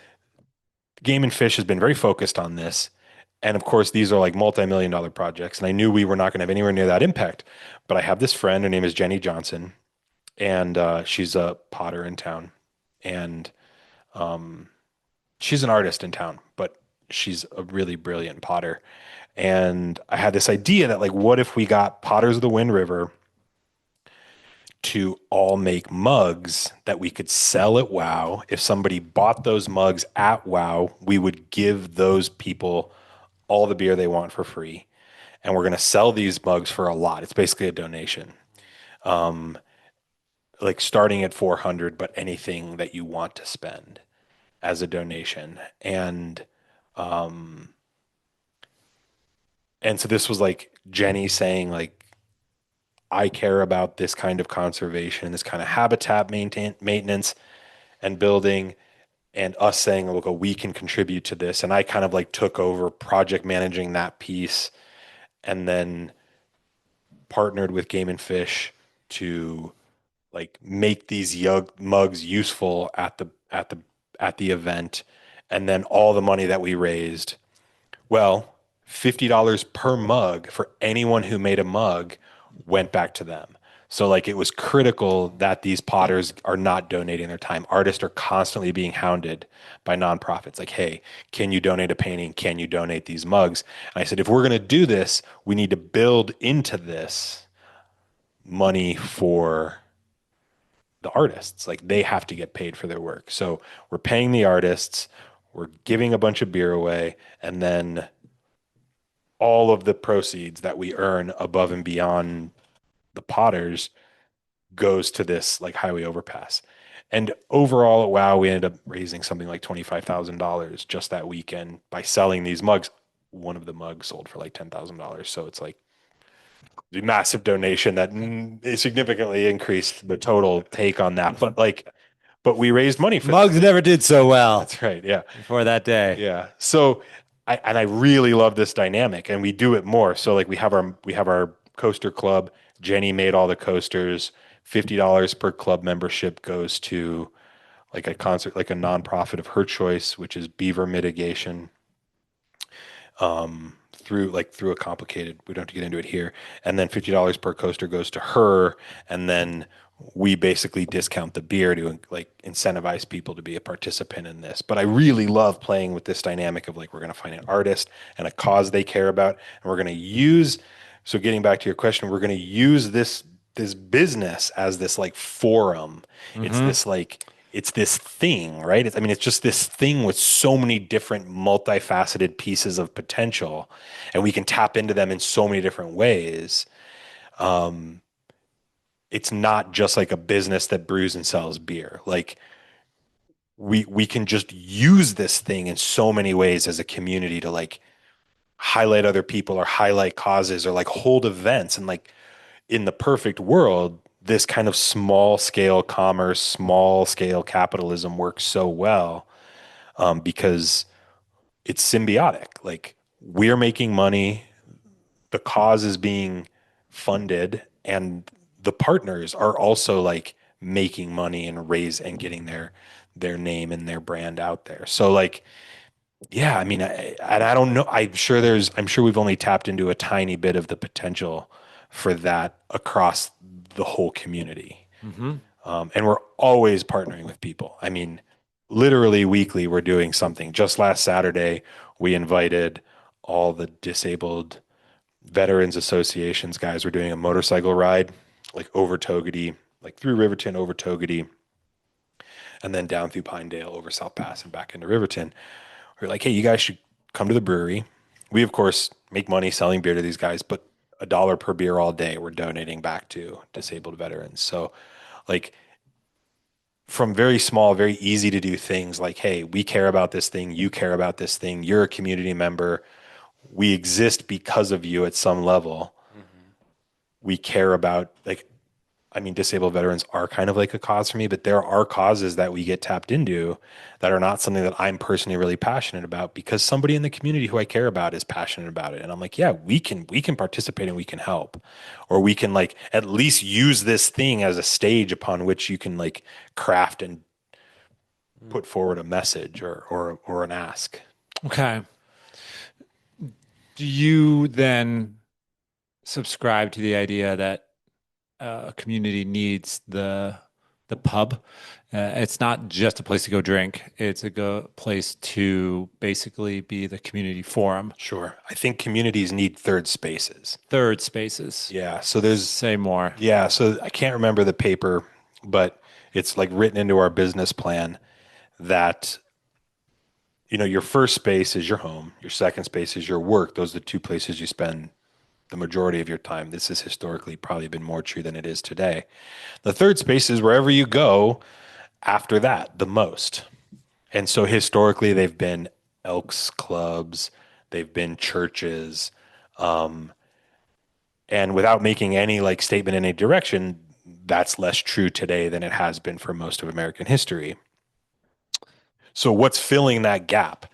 Game and Fish has been very focused on this. And of course, these are like multi-million dollar projects. And I knew we were not going to have anywhere near that impact. But I have this friend, her name is Jenny Johnson, and she's a potter in town. And um, she's an artist in town, but she's a really brilliant potter. And I had this idea that, like, what if we got Potters of the Wind River to all make mugs that we could sell at WoW? If somebody bought those mugs at WoW, we would give those people all the beer they want for free. And we're going to sell these mugs for a lot. It's basically a donation, like starting at 400, but anything that you want to spend as a donation. And so this was like Jenny saying, like, I care about this kind of conservation, this kind of habitat maintenance and building, and us saying, look, we can contribute to this. And I kind of like took over project managing that piece and then partnered with Game and Fish to like make these mugs useful at the event. And then all the money that we raised, well, $50 per mug for anyone who made a mug went back to them. So like it was critical that these potters are not donating their time. Artists are constantly being hounded by nonprofits like, hey, can you donate a painting? Can you donate these mugs? And I said, if we're going to do this, we need to build into this money for the artists. Like they have to get paid for their work. So we're paying the artists, we're giving a bunch of beer away, and then all of the proceeds that we earn above and beyond the potters goes to this like highway overpass. And overall at WoW, we ended up raising something like $25,000 just that weekend by selling these mugs. One of the mugs sold for like $10,000. So it's like the massive donation that significantly increased the total take on that. But like, but we raised money for mugs that. never did so well That's right. Yeah. before that day. Yeah. So I really love this dynamic and we do it more. So like we have our coaster club. Jenny made all the coasters. $50 per club membership goes to like a concert, like a nonprofit of her choice, which is beaver mitigation. Through a complicated, we don't have to get into it here. And then $50 per coaster goes to her. And then we basically discount the beer to like incentivize people to be a participant in this. But I really love playing with this dynamic of like, we're going to find an artist and a cause they care about. And we're going to use, so getting back to your question, we're going to use this business as this like forum. It's this like, it's this thing, right? I mean, it's just this thing with so many different multifaceted pieces of potential, and we can tap into them in so many different ways. It's not just like a business that brews and sells beer. Like we can just use this thing in so many ways as a community to like highlight other people or highlight causes or like hold events. And like in the perfect world, this kind of small scale commerce, small scale capitalism works so well because it's symbiotic. Like we're making money, the cause is being funded, and the partners are also like making money and getting their name and their brand out there. So like, yeah, I mean, and I don't know. I'm sure we've only tapped into a tiny bit of the potential for that across the whole community. And we're always partnering with people. I mean, literally weekly, we're doing something. Just last Saturday, we invited all the disabled veterans associations guys. We're doing a motorcycle ride, like over Togety, like through Riverton, over Togety, and then down through Pinedale, over South Pass, and back into Riverton. We're like, hey, you guys should come to the brewery. We, of course, make money selling beer to these guys, but $1 per beer all day we're donating back to disabled veterans. So like from very small, very easy to do things like, hey, we care about this thing, you care about this thing, you're a community member, we exist because of you at some level. Mhm. We care about like I mean, disabled veterans are kind of like a cause for me, but there are causes that we get tapped into that are not something that I'm personally really passionate about because somebody in the community who I care about is passionate about it. And I'm like, yeah, we can participate and we can help. Or we can like at least use this thing as a stage upon which you can like craft and put forward a message or an ask. Okay. Do you then subscribe to the idea that a community needs the pub? It's not just a place to go drink. It's a place to basically be the community forum. Sure. I think communities need third spaces. Third spaces. Yeah. So there's Say more. Yeah, so I can't remember the paper, but it's like written into our business plan that your first space is your home, your second space is your work. Those are the two places you spend the majority of your time. This has historically probably been more true than it is today. The third space is wherever you go after that, the most. And so historically, they've been Elks clubs, they've been churches, and without making any like statement in any direction, that's less true today than it has been for most of American history. So what's filling that gap?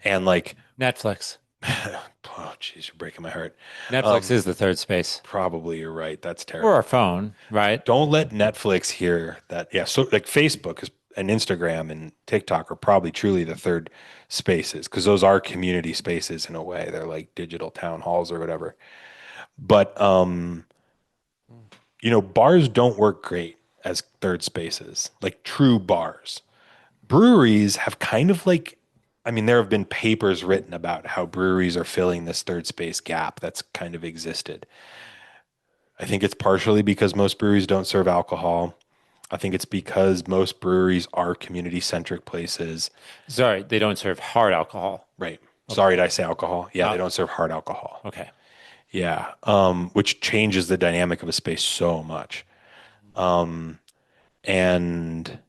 And like, Netflix. oh, geez, you're breaking my heart. Netflix is the third space. Probably you're right. That's Or our terrible. phone, right? Don't let Netflix hear that. Yeah. So like Facebook and Instagram and TikTok are probably truly the third spaces because those are community spaces in a way. They're like digital town halls or whatever. But bars don't work great as third spaces, like true bars. Breweries have kind of like, I mean, there have been papers written about how breweries are filling this third space gap that's kind of existed. I think it's partially because most breweries don't serve alcohol. I think it's because most breweries are community centric places. Sorry, they don't serve hard alcohol. Right. Okay. Sorry, did I say alcohol? Yeah, they Uh, don't serve hard alcohol. okay. Yeah. Which changes the dynamic of a space so much. And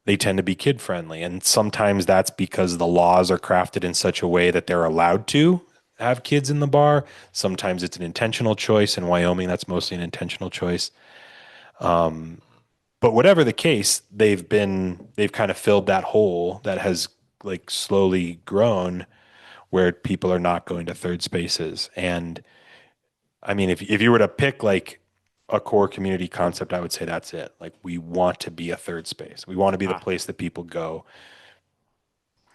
they tend to be kid friendly. And sometimes that's because the laws are crafted in such a way that they're allowed to have kids in the bar. Sometimes it's an intentional choice. In Wyoming, that's mostly an intentional choice. But whatever the case, they've kind of filled that hole that has like slowly grown where people are not going to third spaces. And I mean, if you were to pick like a core community concept, I would say that's it. Like we want to be a third space. We want to be the Ah, place that people go,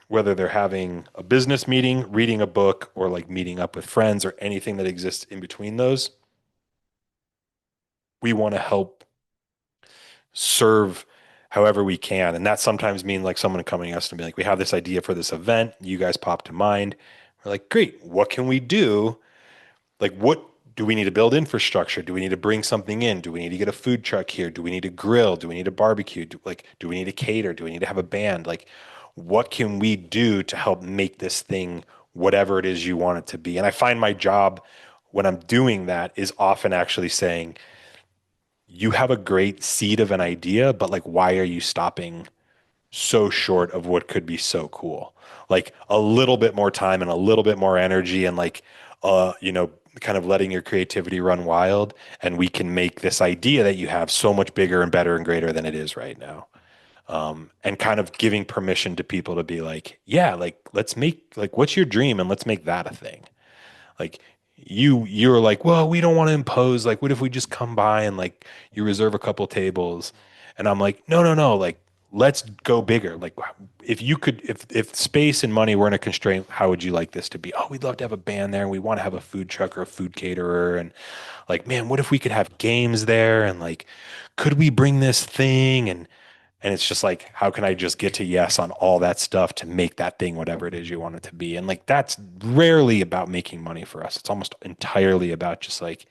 whether they're having a business meeting, reading a book, or like meeting up with friends or anything that exists in between those. We want to help serve however we can. And that sometimes means like someone coming to us and be like, we have this idea for this event. You guys pop to mind. We're like, great. What can we do? Like, what do we need to build infrastructure? Do we need to bring something in? Do we need to get a food truck here? Do we need to grill? Do we need a barbecue? Do we need to cater? Do we need to have a band? Like, what can we do to help make this thing whatever it is you want it to be? And I find my job when I'm doing that is often actually saying, you have a great seed of an idea, but like, why are you stopping so short of what could be so cool? Like a little bit more time and a little bit more energy and like, kind of letting your creativity run wild. And we can make this idea that you have so much bigger and better and greater than it is right now. And kind of giving permission to people to be like, yeah, like, let's make, like, what's your dream? And let's make that a thing. Like you're like, well, we don't want to impose. Like, what if we just come by and like you reserve a couple tables? And I'm like, no, no, no. Like, let's go bigger. Like, if you could, if space and money weren't a constraint, how would you like this to be? Oh, we'd love to have a band there, and we want to have a food truck or a food caterer, and like, man, what if we could have games there? And like, could we bring this thing? And it's just like, how can I just get to yes on all that stuff to make that thing whatever it is you want it to be? And like, that's rarely about making money for us. It's almost entirely about just like,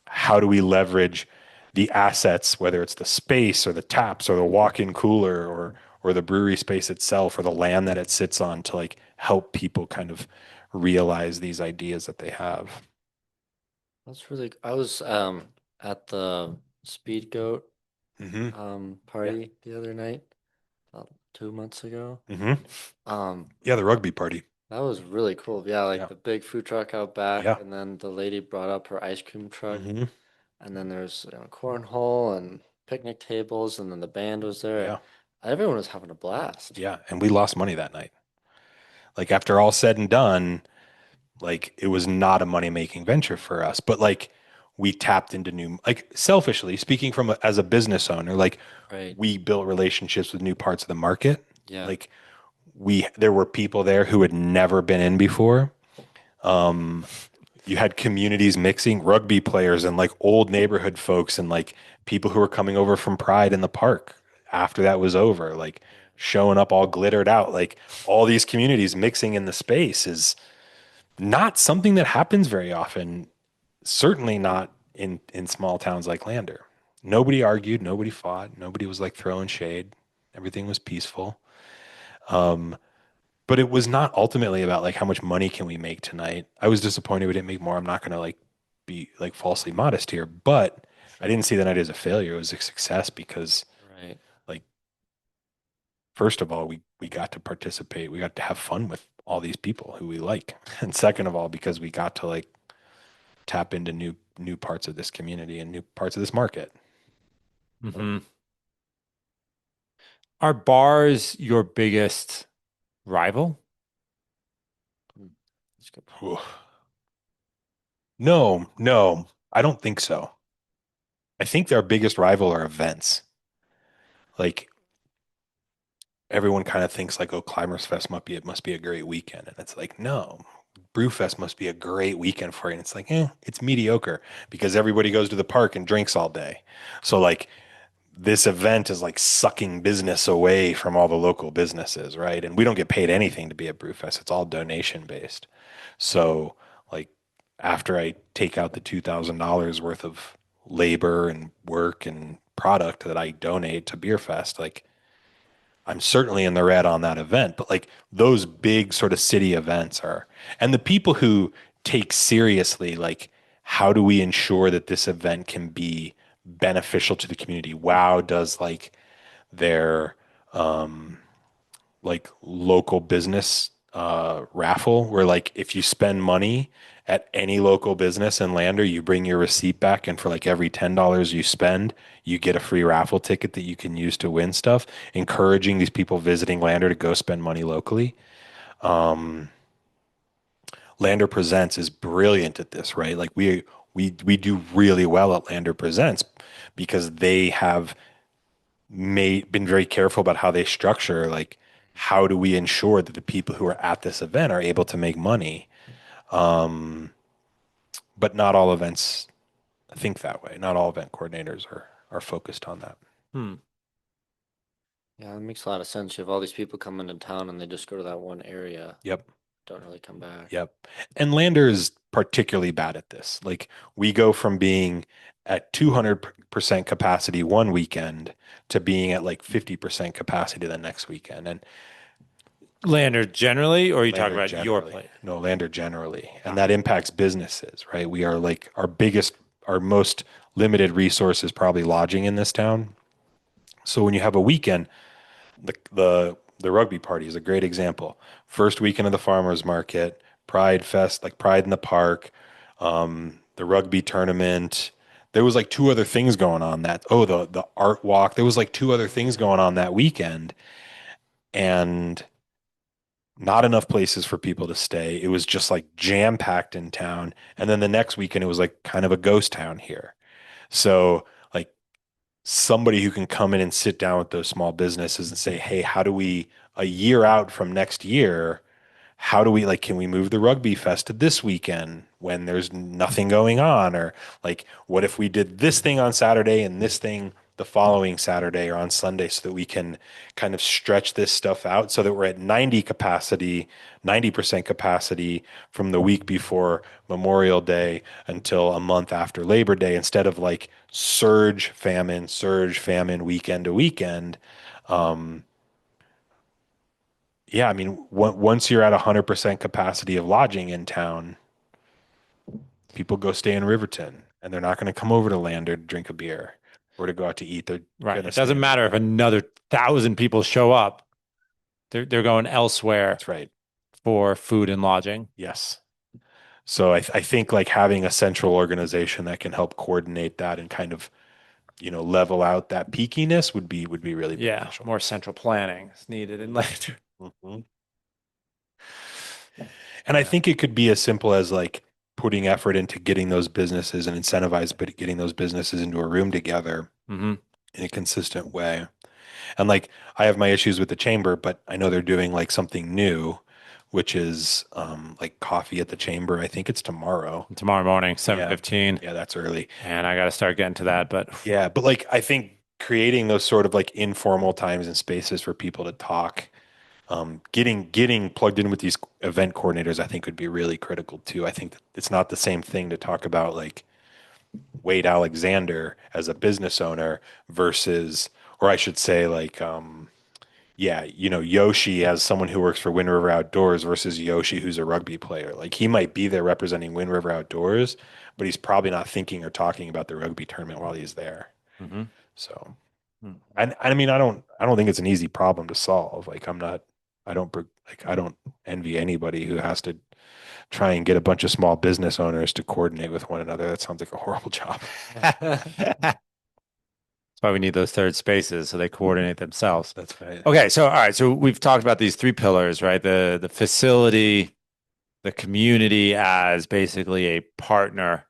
how do we leverage the assets, whether it's the space or the taps or the walk-in cooler or the brewery space itself or the land that it sits on to like help people kind of realize these ideas that they have. That's really. I was at the Speed Goat Hmm. Yeah. party the other night, about 2 months ago. Hmm. Um, Yeah, the rugby party. that was really cool. Yeah, like Yeah. the big food truck out back, Yeah. and then the lady brought up her ice cream truck, Hmm. and then there's cornhole and picnic tables, and then the band was there, and Yeah. everyone was having a blast. Yeah. And we lost money that night. Like after all said and done, like it was not a money making venture for us, but like we tapped into new, like selfishly speaking as a business owner, like Right. we built relationships with new parts of the market. Yeah. Like there were people there who had never been in before. You had communities mixing rugby players and like old neighborhood folks and like people who were coming over from Pride in the park after that was over, like showing up all glittered out. Like all these communities mixing in the space is not something that happens very often, certainly not in small towns like Lander. Nobody argued, nobody fought, nobody was like throwing shade. Everything was peaceful. But it was not ultimately about like how much money can we make tonight. I was disappointed we didn't make more. I'm not going to like be like falsely modest here, but I Sure. didn't see the night as a failure. It was a success because Right. like first of all, we got to participate. We got to have fun with all these people who we like. And second of all, because we got to like tap into new parts of this community and new parts of this market. Hmm. Are bars your biggest rival? Hmm. That's a good point. Whew. No, no, I don't think so. I think their biggest rival are events. Like everyone kind of thinks like, oh, Climbers Fest must be a great weekend. And it's like, no, Brewfest must be a great weekend for you. And it's like, it's mediocre because everybody goes to the park and drinks all day. So like this event is like sucking business away from all the local businesses, right? And we don't get paid anything to be at Brewfest. It's all donation based. So like after I take out the $2,000 worth of labor and work and product that I donate to Beer Fest, like I'm certainly in the red on that event, but like those big sort of city events are, and the people who take seriously, like, how do we ensure that this event can be beneficial to the community? Wow, does like their like local business raffle where like if you spend money at any local business in Lander, you bring your receipt back and for like every $10 you spend, you get a free raffle ticket that you can use to win stuff, encouraging these people visiting Lander to go spend money locally. Lander Presents is brilliant at this, right? Like we do really well at Lander Presents because they have been very careful about how they structure like how do we ensure that the people who are at this event are able to make money, but not all events think that way. Not all event coordinators are focused on that. Hmm. Yeah, that makes a lot of sense. You have all these people coming to town and they just go to that one area, Yep. don't really come back. Yep. And Lander is particularly bad at this. Like we go from being at 200% capacity one weekend to being at like 50% capacity the next weekend. And Lander generally, or are you talking Lander about your generally. place? No, Lander generally. And Gotcha. that impacts businesses, right? We are like our most limited resource is probably lodging in this town. So when you have a weekend, the rugby party is a great example. First weekend of the farmers market, Pride Fest, like Pride in the Park, the rugby tournament. There was like two other things going on the art walk. There was like two other Oh things yeah. going on that weekend. And not enough places for people to stay. It was just like jam packed in town. And then the next weekend, it was like kind of a ghost town here. So, like, somebody who can come in and sit down with those small businesses and say, hey, how do we, a year out from next year, how do we like can we move the rugby fest to this weekend when there's nothing going on, or like what if we did this thing on Saturday and this thing the following Saturday or on Sunday so that we can kind of stretch this stuff out so that we're at 90% capacity from the week before Memorial Day until a month after Labor Day instead of like surge famine weekend to weekend. Yeah, I mean, once you're at 100% capacity of lodging in town, People go stay in Riverton and they're not going to come over to Lander to drink a beer or to go out to eat. They're Right. going to It stay doesn't in matter if Riverton. another 1,000 people show up. They're going elsewhere That's right. for food and lodging. Yes. So I think like having a central organization that can help coordinate that and kind of, level out that peakiness would be really Yeah, beneficial. more central planning is needed in later. Mhm. And I think it could be as simple as like putting effort into getting those businesses and incentivize, but getting those businesses into a room together Hmm. in a consistent way. And like I have my issues with the chamber, but I know they're doing like something new, which is like coffee at the chamber. I think it's tomorrow. Tomorrow morning, Yeah. 7:15. Yeah, that's early. And I got to start getting to that. But Yeah, but like I think creating those sort of like informal times and spaces for people to talk, getting plugged in with these event coordinators, I think would be really critical too. I think that it's not the same thing to talk about like Wade Alexander as a business owner versus, or I should say like, yeah, Yoshi as someone who works for Wind River Outdoors versus Yoshi who's a rugby player. Like he might be there representing Wind River Outdoors, but he's probably not thinking or talking about the rugby tournament while he's there. Mhm. So, Hmm. and I mean, I don't think it's an easy problem to solve. Like I don't envy anybody who has to try and get a bunch of small business owners to coordinate with one another. That sounds like a horrible job. That's why we need those third spaces so they coordinate themselves. That's right. Okay, so all right, so we've talked about these three pillars, right? The facility, the community as basically a partner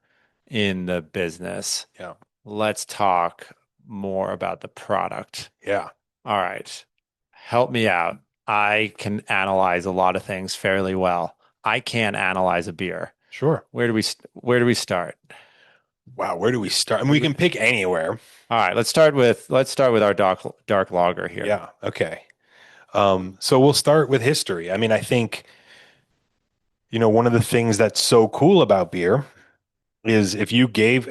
in the business. Yeah. Let's talk more about the product. Yeah. All right. Help me out. I can analyze a lot of things fairly well. I can't analyze a beer. Sure. Where do we start? Wow. Where do we start? And Where we do can we- pick anywhere. All right, let's start with our dark lager here. Yeah. Okay. So we'll start with history. I mean, I think, one of the things that's so cool about beer is if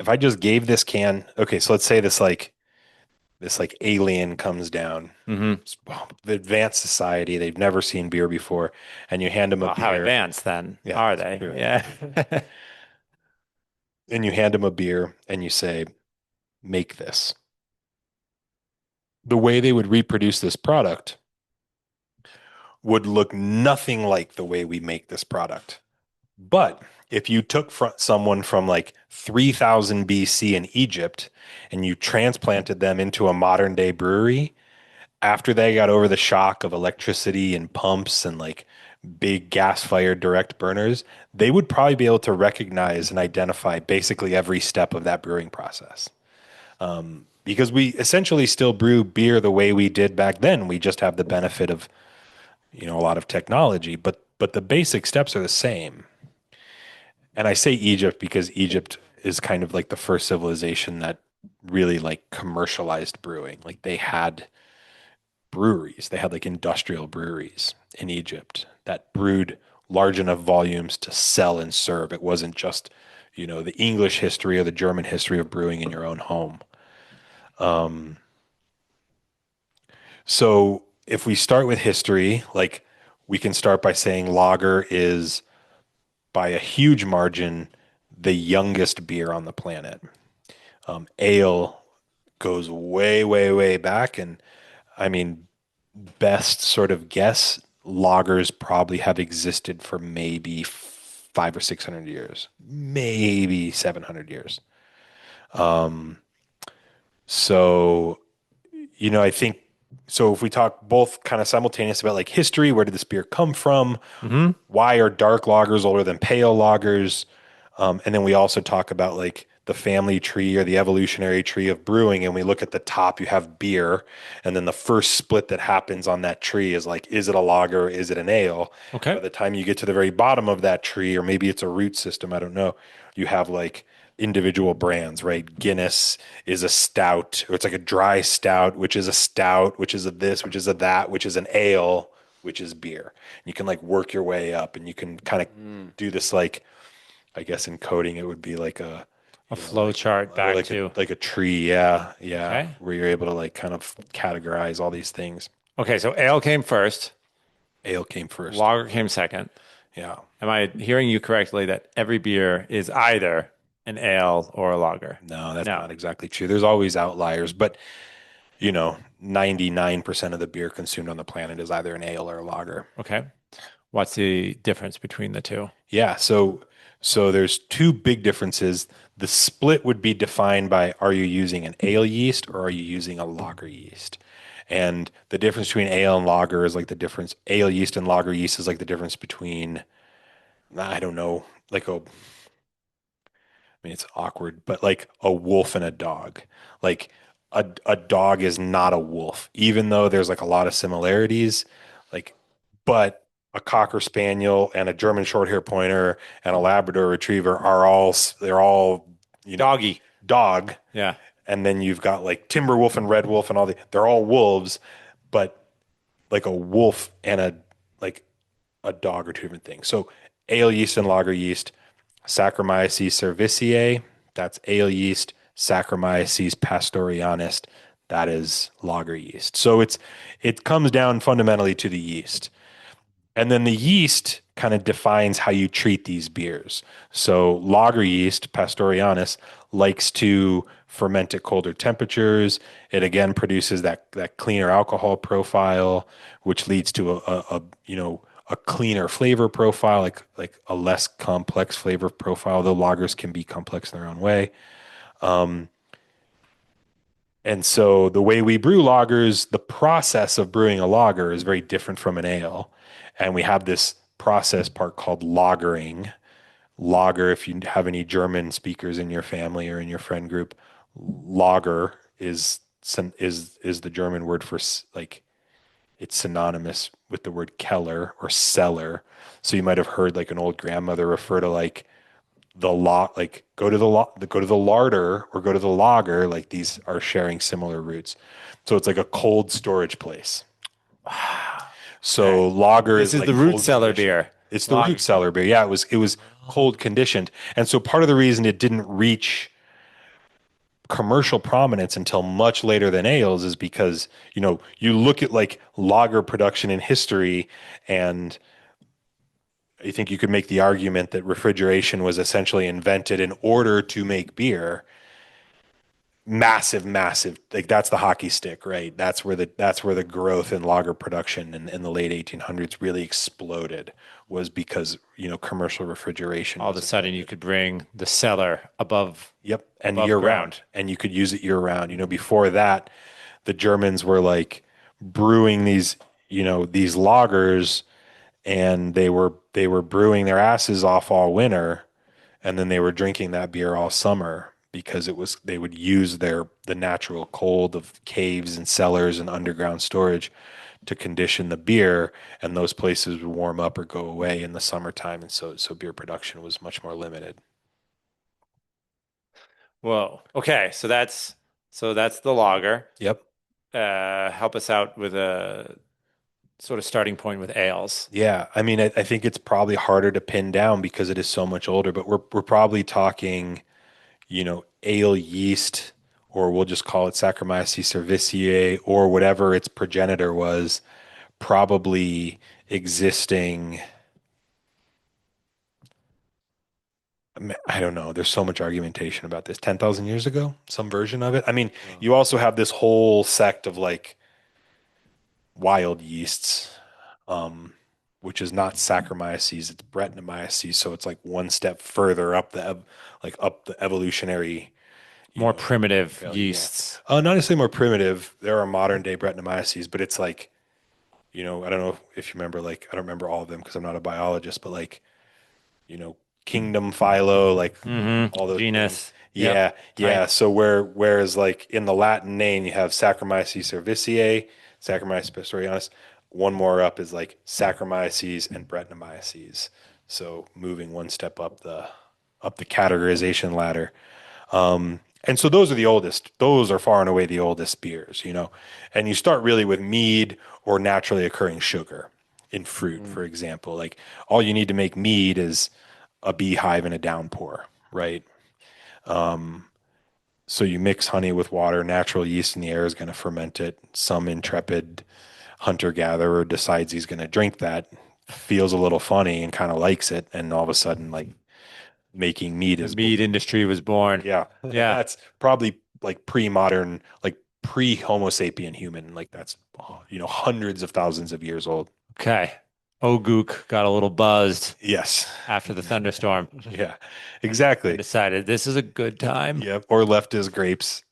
I just gave this can, okay, so let's say this like alien comes down, Hmm. the advanced society, they've never seen beer before, and you hand them a Well, how beer. advanced then Yeah, are that's they? true. Yeah. And you hand them a beer and you say, make this. The way they would reproduce this product would look nothing like the way we make this product. But if you took someone from like 3000 BC in Egypt and you transplanted them into a modern day brewery, after they got over the shock of electricity and pumps and like big gas fired direct burners, they would probably be able to recognize and identify basically every step of that brewing process. Because we essentially still brew beer the way we did back then. We just have the benefit of, a lot of technology, but the basic steps are the same. And I say Egypt because Egypt is kind of like the first civilization that really like commercialized brewing. Like they had breweries, they had like industrial breweries in Egypt that brewed large enough volumes to sell and serve. It wasn't just, the English history or the German history of brewing in your own home. So if we start with history, like we can start by saying lager is by a huge margin the youngest beer on the planet. Ale goes way, way, way back. And I mean, best sort of guess, lagers probably have existed for maybe 500 or 600 years, maybe 700 years. So, I think so. If we talk both kind of simultaneous about like history, where did this beer come from? Hmm. Why are dark lagers older than pale lagers? And then we also talk about like the family tree or the evolutionary tree of brewing. And we look at the top, you have beer. And then the first split that happens on that tree is like, is it a lager? Or is it an ale? Okay. By the time you get to the very bottom of that tree, or maybe it's a root system, I don't know, you have like individual brands, right? Guinness is a stout, or it's like a dry stout, which is a stout, which is a this, which is a that, which is an ale, which is beer. You can like work your way up and you can kind of do this like, I guess in coding it would be like A flow chart back to. like a tree, yeah, yeah, Okay. where you're able to like kind of categorize all these things. Okay, so ale came first, Ale came first. lager came second. Yeah. Am I hearing you correctly that every beer is either an ale or a lager? No, that's No. not exactly true. There's always outliers, but 99% of the beer consumed on the planet is either an ale or a lager. Okay. What's the difference between the two? Yeah, so there's two big differences. The split would be defined by, are you using an ale yeast or are you using a lager yeast? And the difference between ale and lager is like the difference, ale yeast and lager yeast is like the difference between, I don't know, like it's awkward, but like a wolf and a dog. Like a dog is not a wolf, even though there's like a lot of similarities. Like, but a Cocker Spaniel and a German Shorthair Pointer and a Labrador Retriever they're all, Doggy. dog. Yeah. And then you've got like Timber Wolf and Red Wolf and they're all wolves, but like a wolf and like a dog are two different things. So ale yeast and lager yeast, Saccharomyces cerevisiae, that's ale yeast. Saccharomyces pastorianus, that is lager yeast. So it comes down fundamentally to the yeast. And then the yeast kind of defines how you treat these beers. So lager yeast, pastorianus, likes to ferment at colder temperatures. It again produces that cleaner alcohol profile, which leads to a cleaner flavor profile, like a less complex flavor profile. Though lagers can be complex in their own way. And so the way we brew lagers, the process of brewing a lager is very different from an ale. And we have this process part called lagering. Lager, if you have any German speakers in your family or in your friend group, lager is the German word for like it's synonymous with the word Keller or cellar. So you might have heard like an old grandmother refer to like like go to the larder or go to the lager, like these are sharing similar roots. So it's like a cold storage place. Okay. So lager This is is the like root cold cellar conditioned. beer. It's the Lager. root cellar beer. Yeah, it was cold conditioned. And so part of the reason it didn't reach commercial prominence until much later than ales is because, you look at like lager production in history, and I think you could make the argument that refrigeration was essentially invented in order to make beer. Massive, like that's the hockey stick, right? That's where the growth in lager production in the late 1800s really exploded, was because commercial refrigeration All of was a sudden, you invented. could bring the cellar Yep, and above year ground. round, and you could use it year round. Before that, the Germans were like brewing these lagers, and they were brewing their asses off all winter, and then they were drinking that beer all summer because they would use the natural cold of caves and cellars and underground storage to condition the beer, and those places would warm up or go away in the summertime, and so beer production was much more limited. Whoa. Okay, so that's the lager. Yep. Help us out with a sort of starting point with ales. Yeah, I mean, I think it's probably harder to pin down because it is so much older, but we're probably talking, ale yeast, or we'll just call it Saccharomyces cerevisiae, or whatever its progenitor was, probably existing. I don't know. There's so much argumentation about this. 10,000 years ago, some version of it. I mean, Wow. you also have this whole sect of like wild yeasts, um, which is not Saccharomyces, it's Brettanomyces. So it's like one step further up the evolutionary, More primitive trail. Yeah. yeasts. Not necessarily more primitive. There are modern day Brettanomyces, but it's like, I don't know if you remember, like, I don't remember all of them because I'm not a biologist, but like, kingdom, philo, like all those things. Genus. Yep. Yeah, yeah. Type. So whereas like in the Latin name you have Saccharomyces cerevisiae, Saccharomyces pastorianus. One more up is like Saccharomyces and Brettanomyces. So moving one step up the categorization ladder. And so those are the oldest. Those are far and away the oldest beers. And you start really with mead or naturally occurring sugar in fruit, Mm. for example. Like all you need to make mead is a beehive and a downpour, right? So you mix honey with water, natural yeast in the air is going to ferment it. Some intrepid hunter gatherer decides he's going to drink that, feels a little funny and kind of likes it, and all of a sudden, like making meat The is meat industry was born. yeah, and Yeah. that's probably like pre-modern, like pre-Homo sapien human, like that's hundreds of thousands of years old. Okay. Oguk got a little buzzed Yes, after the thunderstorm yeah, and exactly. decided this is a good time. Yep, or left his grapes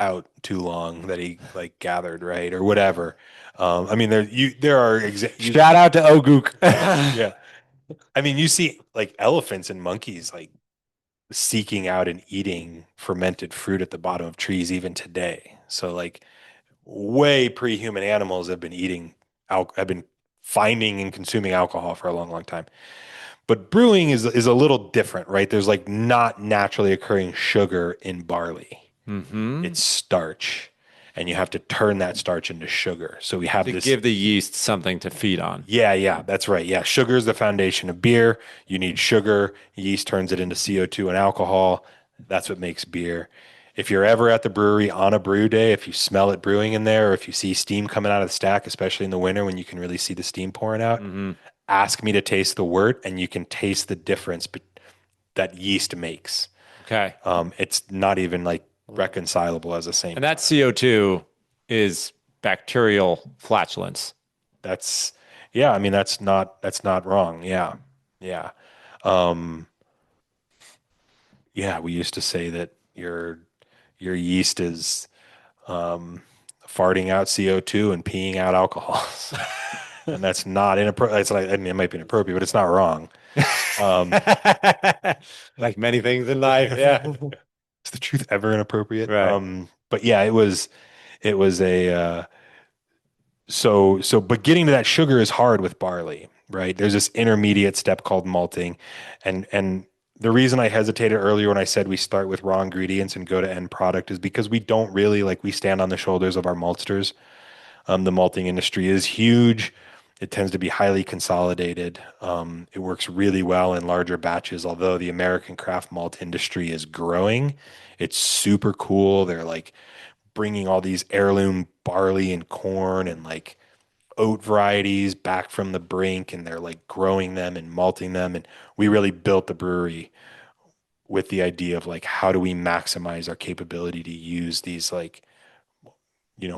out too long that he like gathered, right, or whatever. I mean, there are Shout out to Oguk. yeah. I mean, you see like elephants and monkeys like seeking out and eating fermented fruit at the bottom of trees even today. So like way pre-human animals have been have been finding and consuming alcohol for a long, long time. But brewing is a little different, right? There's like not naturally occurring sugar in barley. Mm-hmm. It's starch, and you have to turn that starch into sugar. So we have To this. give the yeast something to feed on. Yeah, that's right. Yeah, sugar is the foundation of beer. You need sugar. Yeast turns it into CO2 and alcohol. That's what makes beer. If you're ever at the brewery on a brew day, if you smell it brewing in there, or if you see steam coming out of the stack, especially in the winter when you can really see the steam pouring out, Mm-hmm. ask me to taste the wort, and you can taste the difference that yeast makes. Okay. It's not even like reconcilable as a same. And that CO2 is bacterial flatulence. That's yeah. I mean, that's not wrong. Yeah, yeah. Um, yeah, we used to say that your yeast is um, farting out CO2 and peeing out alcohol. And that's not inappropriate. It's like, I mean, it might be inappropriate, but it's not wrong. Um, Like many things in life. Yeah. is the truth ever inappropriate? Right. But yeah, it was a but getting to that sugar is hard with barley, right? There's this intermediate step called malting, and the reason I hesitated earlier when I said we start with raw ingredients and go to end product is because we don't really like we stand on the shoulders of our maltsters. The malting industry is huge. It tends to be highly consolidated. It works really well in larger batches, although the American craft malt industry is growing. It's super cool. They're like bringing all these heirloom barley and corn and like oat varieties back from the brink, and they're like growing them and malting them. And we really built the brewery with the idea of like, how do we maximize our capability to use these like,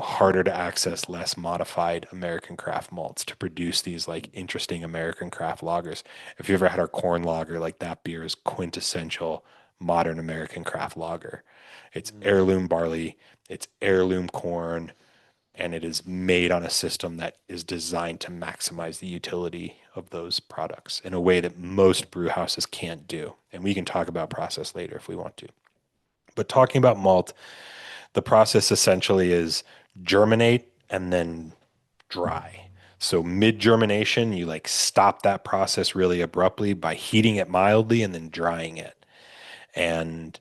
harder to access, less modified American craft malts to produce these like interesting American craft lagers. If you ever had our corn lager, like that beer is quintessential modern American craft lager. It's heirloom barley, it's heirloom corn, and it is made on a system that is designed to maximize the utility of those products in a way that most brew houses can't do. And we can talk about process later if we want to. But talking about malt, the process essentially is germinate and then dry. So mid germination, you like stop that process really abruptly by heating it mildly and then drying it. And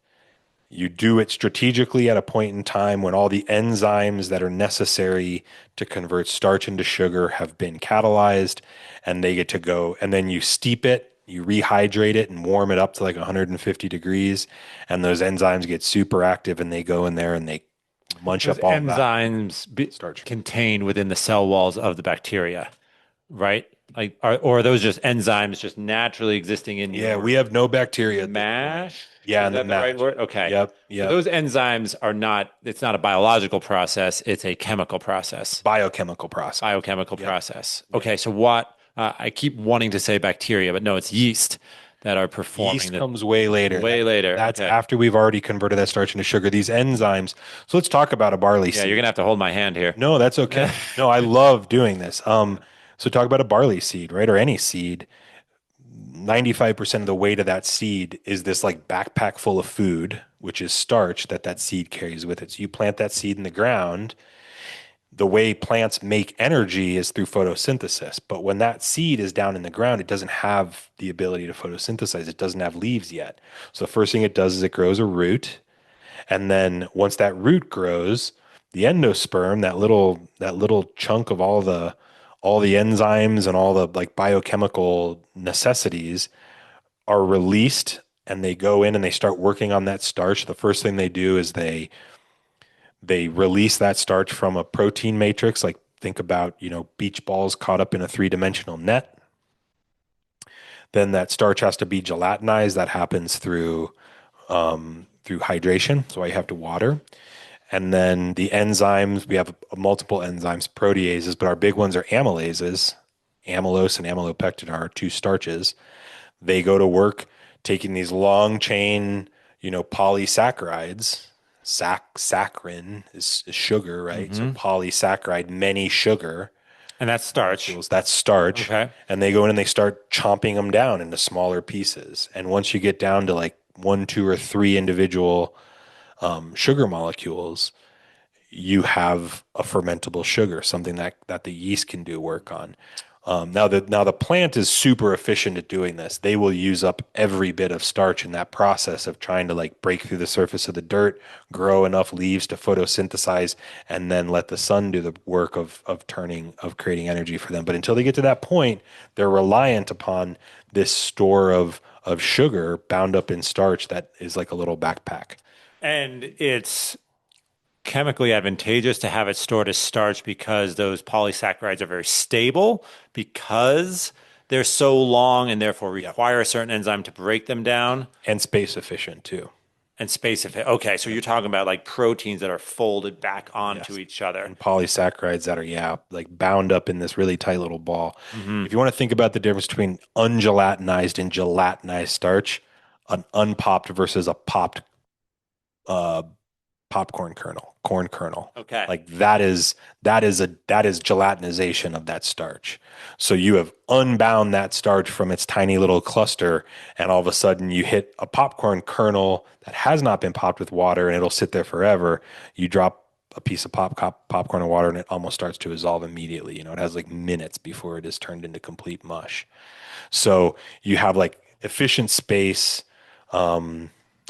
you do it strategically at a point in time when all the enzymes that are necessary to convert starch into sugar have been catalyzed and they get to go. And then you steep it, you rehydrate it and warm it up to like 150 degrees. And those enzymes get super active and they go in there and they munch Those up all that enzymes starch. contained within the cell walls of the bacteria, right? Like, or are those just enzymes just naturally existing in Yeah, your we have no bacteria at this point. mash? Yeah, Is and the that the right mash. word? Okay. Yep, So yep. those enzymes are not, it's not a biological process, it's a chemical process, Biochemical process. biochemical Yep. process. Okay, so what, I keep wanting to say bacteria, but no, it's yeast that are performing Yeast the comes way later. way later. That's Okay. after we've already converted that starch into sugar. These enzymes. So let's talk about a barley Yeah, seed. you're gonna have to hold my hand here. No, that's okay. No, I love doing this. So talk about a barley seed, right? Or any seed. 95% of the weight of that seed is this like backpack full of food, which is starch that seed carries with it. So you plant that seed in the ground. The way plants make energy is through photosynthesis. But when that seed is down in the ground, it doesn't have the ability to photosynthesize. It doesn't have leaves yet. So the first thing it does is it grows a root. And then once that root grows, the endosperm, that little chunk of all the enzymes and all the like biochemical necessities are released and they go in and they start working on that starch. The first thing they do is they release that starch from a protein matrix. Like think about, beach balls caught up in a three-dimensional net. Then that starch has to be gelatinized. That happens through hydration. So I have to water. And then the enzymes, we have multiple enzymes, proteases, but our big ones are amylases. Amylose and amylopectin are two starches. They go to work taking these long chain, polysaccharides. Saccharin is sugar, right? So polysaccharide, many sugar And that's starch. molecules. That's starch. Okay. And they go in and they start chomping them down into smaller pieces. And once you get down to like one, two, or three individual sugar molecules, you have a fermentable sugar, something that the yeast can do work on. Now the plant is super efficient at doing this. They will use up every bit of starch in that process of trying to like break through the surface of the dirt, grow enough leaves to photosynthesize, and then let the sun do the work of creating energy for them. But until they get to that point, they're reliant upon this store of sugar bound up in starch that is like a little backpack. And it's chemically advantageous to have it stored as starch because those polysaccharides are very stable because they're so long and therefore require a certain enzyme to break them down And space efficient too. and space efficient. Okay, so you're talking about like proteins that are folded back onto each other. And polysaccharides that are like bound up in this really tight little ball. Mm-hmm. If you want to think about the difference between ungelatinized and gelatinized starch, an unpopped versus a popped uh, popcorn kernel, corn kernel. Okay. Like that is gelatinization of that starch. So you have unbound that starch from its tiny little cluster, and all of a sudden you hit a popcorn kernel that has not been popped with water, and it'll sit there forever. You drop a piece of popcorn in water, and it almost starts to dissolve immediately. It has like minutes before it is turned into complete mush. So you have like efficient space.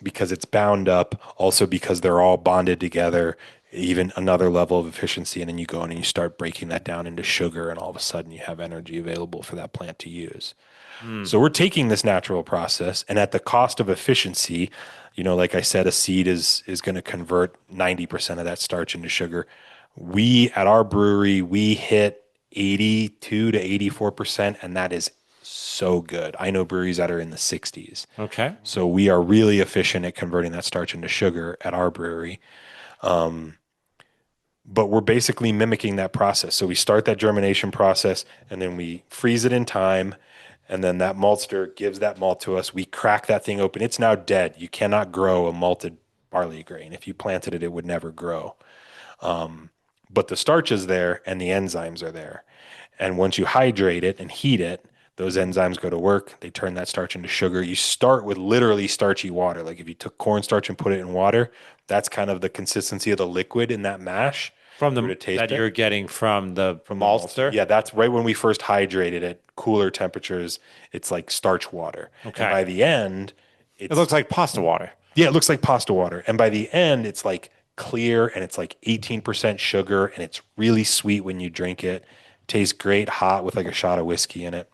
Because it's bound up, also because they're all bonded together, even another level of efficiency. And then you go in and you start breaking that down into sugar, and all of a sudden you have energy available for that plant to use. So we're taking this natural process, and at the cost of efficiency, like I said, a seed is going to convert 90% of that starch into sugar. We at our brewery, we hit 82 to 84%, and that is so good. I know breweries that are in the 60s. Okay. So we are really efficient at converting that starch into sugar at our brewery. But we're basically mimicking that process. So we start that germination process, and then we freeze it in time, and then that maltster gives that malt to us. We crack that thing open. It's now dead. You cannot grow a malted barley grain. If you planted it, it would never grow. But the starch is there and the enzymes are there. And once you hydrate it and heat it, those enzymes go to work. They turn that starch into sugar. You start with literally starchy water. Like if you took cornstarch and put it in water, that's kind of the consistency of the liquid in that mash. From If you were the to taste that it you're getting from the from the maltster. Yeah, that's right when we first hydrated it. Cooler temperatures, it's like starch water. And Okay. by the end, It looks like pasta water. yeah, it looks like pasta water. And by the end, it's like clear and it's like 18% sugar and it's really sweet when you drink it. Tastes great hot with like a shot of whiskey in it.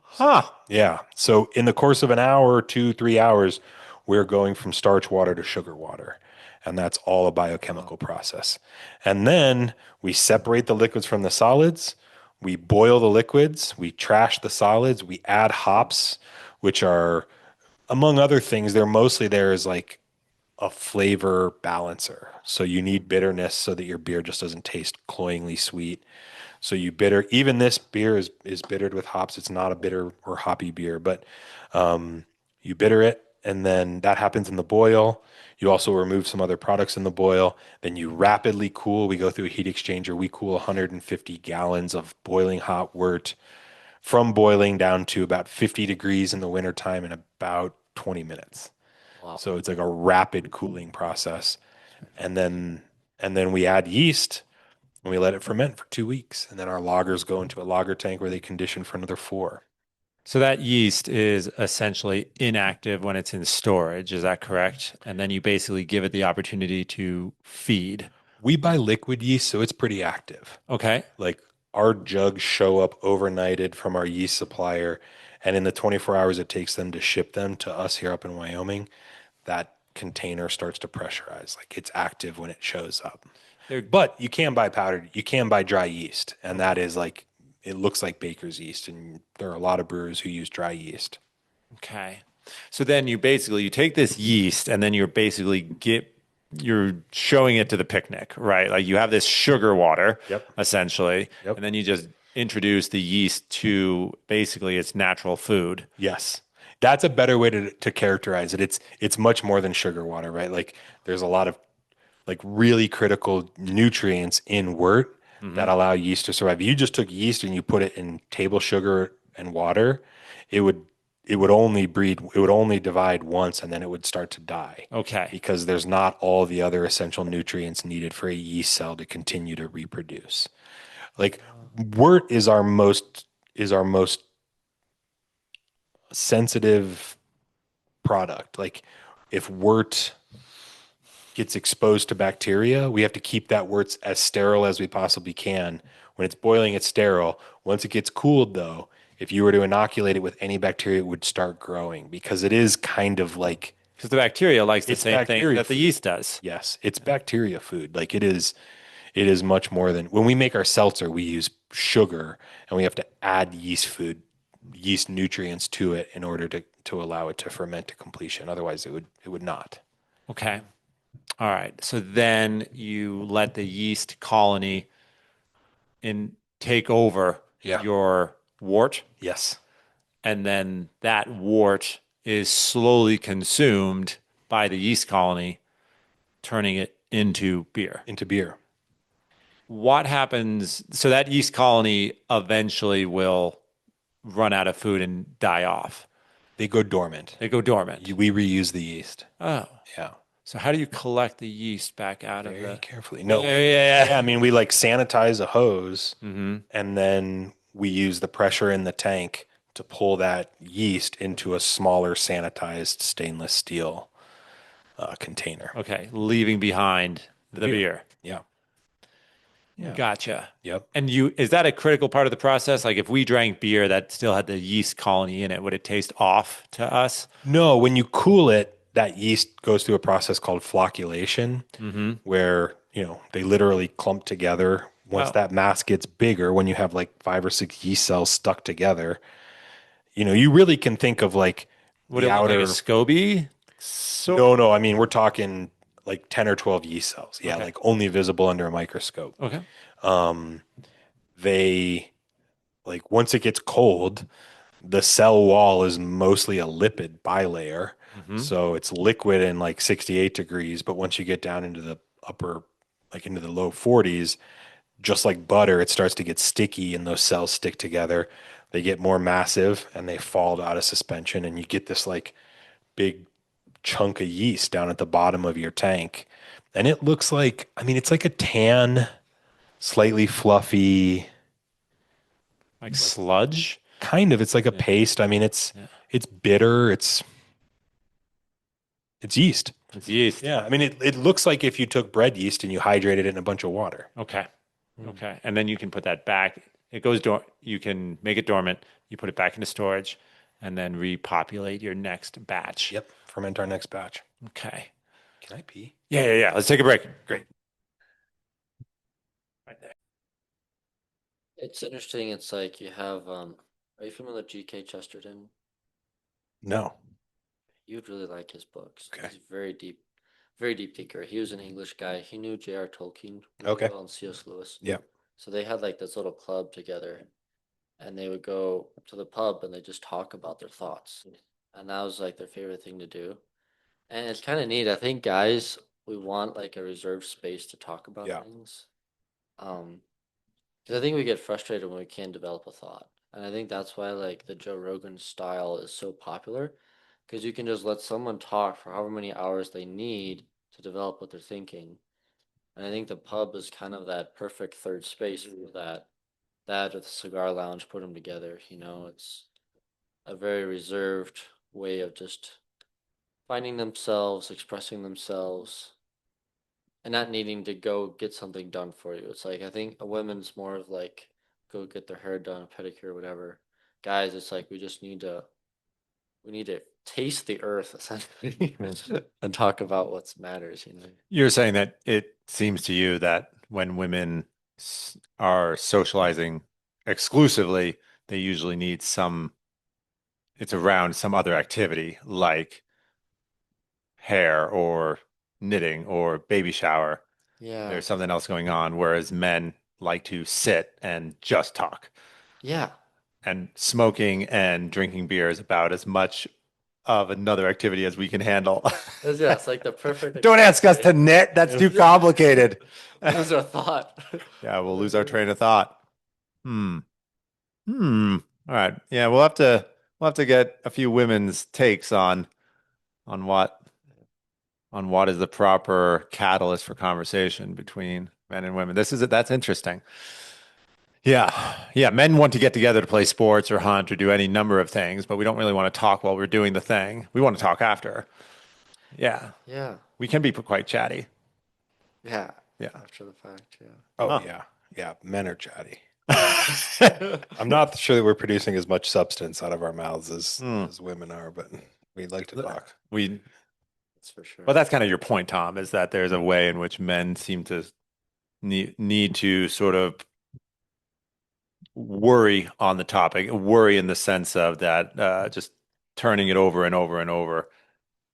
Huh. Yeah. So in the course of an hour, 2, 3 hours, we're going from starch water to sugar water. And that's all a biochemical process. And then we separate the liquids from the solids. We boil the liquids. We trash the solids. We add hops, which are, among other things, they're mostly there as like a flavor balancer. So you need bitterness so that your beer just doesn't taste cloyingly sweet. So you bitter, even this beer is bittered with hops. It's not a bitter or hoppy beer, but you bitter it, and then that happens in the boil. You also remove some other products in the boil. Then you rapidly cool. We go through a heat exchanger. We cool 150 gallons of boiling hot wort from boiling down to about 50 degrees in the wintertime in about 20 minutes. Wow. So it's like a rapid cooling process. And then we add yeast and we let it ferment for 2 weeks. And then our lagers go into a lager tank where they condition for another 4. So that yeast is essentially inactive when it's in storage. Is that correct? And then you basically give it the opportunity to feed. We buy liquid yeast, so it's pretty active. Okay. Like our jugs show up overnighted from our yeast supplier. And in the 24 hours it takes them to ship them to us here up in Wyoming, that container starts to pressurize. Like it's active when it shows up. They're But you can buy powdered, you can buy dry yeast. And that is like it looks like baker's yeast, and there are a lot of brewers who use dry yeast. Okay. So then you take this yeast and then you're showing it to the picnic, right? Like you have this sugar water Yep. essentially, Yep. and then you just introduce the yeast to basically its natural food. Yes. That's a better way to characterize it. It's much more than sugar water, right? Like there's a lot of like really critical nutrients in wort that Hmm. allow yeast to survive. If you just took yeast and you put it in table sugar and water, it would it would only divide once and then it would start to die Okay. because there's not all the other essential nutrients needed for a yeast cell to continue to reproduce. Like wort is our most sensitive product. Like if wort gets exposed to bacteria, we have to keep that wort as sterile as we possibly can. When it's boiling, it's sterile. Once it gets cooled, though, if you were to inoculate it with any bacteria, it would start growing because it is kind of like Because the bacteria likes the it's same thing bacteria that the food. yeast does. Yes, it's bacteria food. Like it is much more than when we make our seltzer, we use sugar and we have to add yeast nutrients to it in order to allow it to ferment to completion. Otherwise, it would not. Okay. All right. So then you let the yeast colony take over Yeah. your wort, Yes. and then that wart is slowly consumed by the yeast colony, turning it into beer. Into beer. What happens? So that yeast colony eventually will run out of food and die off. They go dormant. They go dormant. We reuse the yeast. Oh, Yeah. so how do you collect the yeast back out of Very the? carefully. Yeah, No. yeah, Yeah, I mean, we like sanitize a hose Mm-hmm. and then we use the pressure in the tank to pull that yeast into a smaller sanitized stainless steel container. Okay, leaving behind The the beer. beer. Yeah. Yeah. Gotcha. Yep. And is that a critical part of the process? Like if we drank beer that still had the yeast colony in it, would it taste off to us? No, when you cool it, that yeast goes through a process called flocculation, Mm-hmm. where, they literally clump together. Once Oh, that mass gets bigger, when you have like 5 or 6 yeast cells stuck together, you really can think of like would the it look like a outer. SCOBY? No, no, I mean, we're talking like 10 or 12 yeast cells. Yeah, Okay. like only visible under a microscope. Okay. They, like, once it gets cold, the cell wall is mostly a lipid bilayer. Mm-hmm. So it's liquid in like 68 degrees, but once you get down into the into the low 40s, just like butter, it starts to get sticky and those cells stick together. They get more massive and they fall out of suspension, and you get this like big chunk of yeast down at the bottom of your tank. And it looks like, I mean, it's like a tan, slightly fluffy, Like sludge? kind of, it's like a Yeah. paste. I mean, Yeah. it's bitter, it's yeast. It's yeast. Yeah, I mean, it looks like if you took bread yeast and you hydrated it in a bunch of water. Okay. Okay. And then you can put that back. It goes you can make it dormant. You put it back into storage and then repopulate your next batch. Yep, ferment our next batch. Okay. Can I pee? Yeah, yeah, yeah. Let's take a break. Great. Right there. It's interesting. It's like you have, are you familiar with G.K. Chesterton? No. You'd really like his books. Okay. He's very deep thinker. He was an English guy. He knew J.R. Tolkien really Okay. well and C.S. Lewis. Yeah. So they had like this little club together, and they would go to the pub and they just talk about their thoughts. And that was like their favorite thing to do. And it's kind of neat. I think guys, we want like a reserved space to talk about Yeah. things. Because I think we get frustrated when we can't develop a thought. And I think that's why like the Joe Rogan style is so popular. Because you can just let someone talk for however many hours they need to develop what they're thinking. And I think the pub is kind of that perfect third space for that. That or the cigar lounge put them together. It's a very reserved way of just finding themselves, expressing themselves, and not needing to go get something done for you. It's like I think a women's more of like go get their hair done, a pedicure, whatever. Guys, it's like we need to taste the earth essentially and talk about what matters. You're saying that it seems to you that when women are socializing exclusively, they usually need it's around some other activity like hair or knitting or baby shower. Yeah. There's something else going on, whereas men like to sit and just talk. Yeah. And smoking and drinking beer is about as much of another activity as we can handle. Yeah, it's like the perfect Don't ask us to example. knit. That's too complicated. Lose our thought. Yeah, we'll lose our train of thought. Hmm. Hmm. All right. Yeah, we'll have to get a few women's takes on what on what is the proper catalyst for conversation between men and women. That's interesting. Yeah. Yeah, men want to get together to play sports or hunt or do any number of things, but we don't really want to talk while we're doing the thing. We want to talk after. Yeah. Yeah. We can be quite chatty. Yeah. Yeah. After the fact, Oh Huh. yeah, yeah. Men are chatty. yeah. I'm not sure that we're producing as much substance out of our mouths Hmm. as women are, but we like to talk. We, That's for sure. but that's kind of your point, Tom, is that there's a way in which men seem to need to sort of worry on the topic, worry in the sense of that just turning it over and over and over,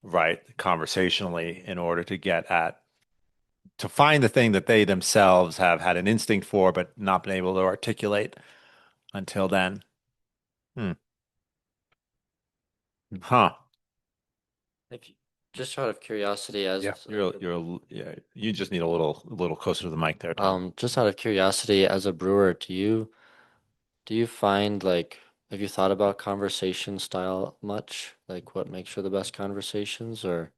right, conversationally in order to get at to find the thing that they themselves have had an instinct for but not been able to articulate until then. Hmm. Huh. If you, just out of curiosity, Yeah. Yeah, you just need a little closer to the mic there, Tom. just out of curiosity, as a brewer, do you find like have you thought about conversation style much? Like what makes for the best conversations or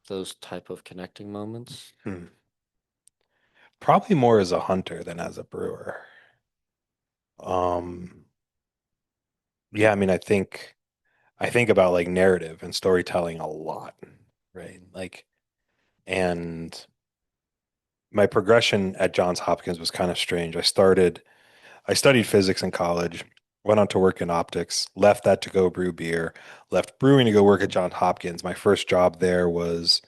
those type of connecting moments? Hmm. Probably more as a hunter than as a brewer. Um, yeah, I mean, I think about like narrative and storytelling a lot, right? Like, and my progression at Johns Hopkins was kind of strange. I studied physics in college, went on to work in optics, left that to go brew beer, left brewing to go work at Johns Hopkins. My first job there was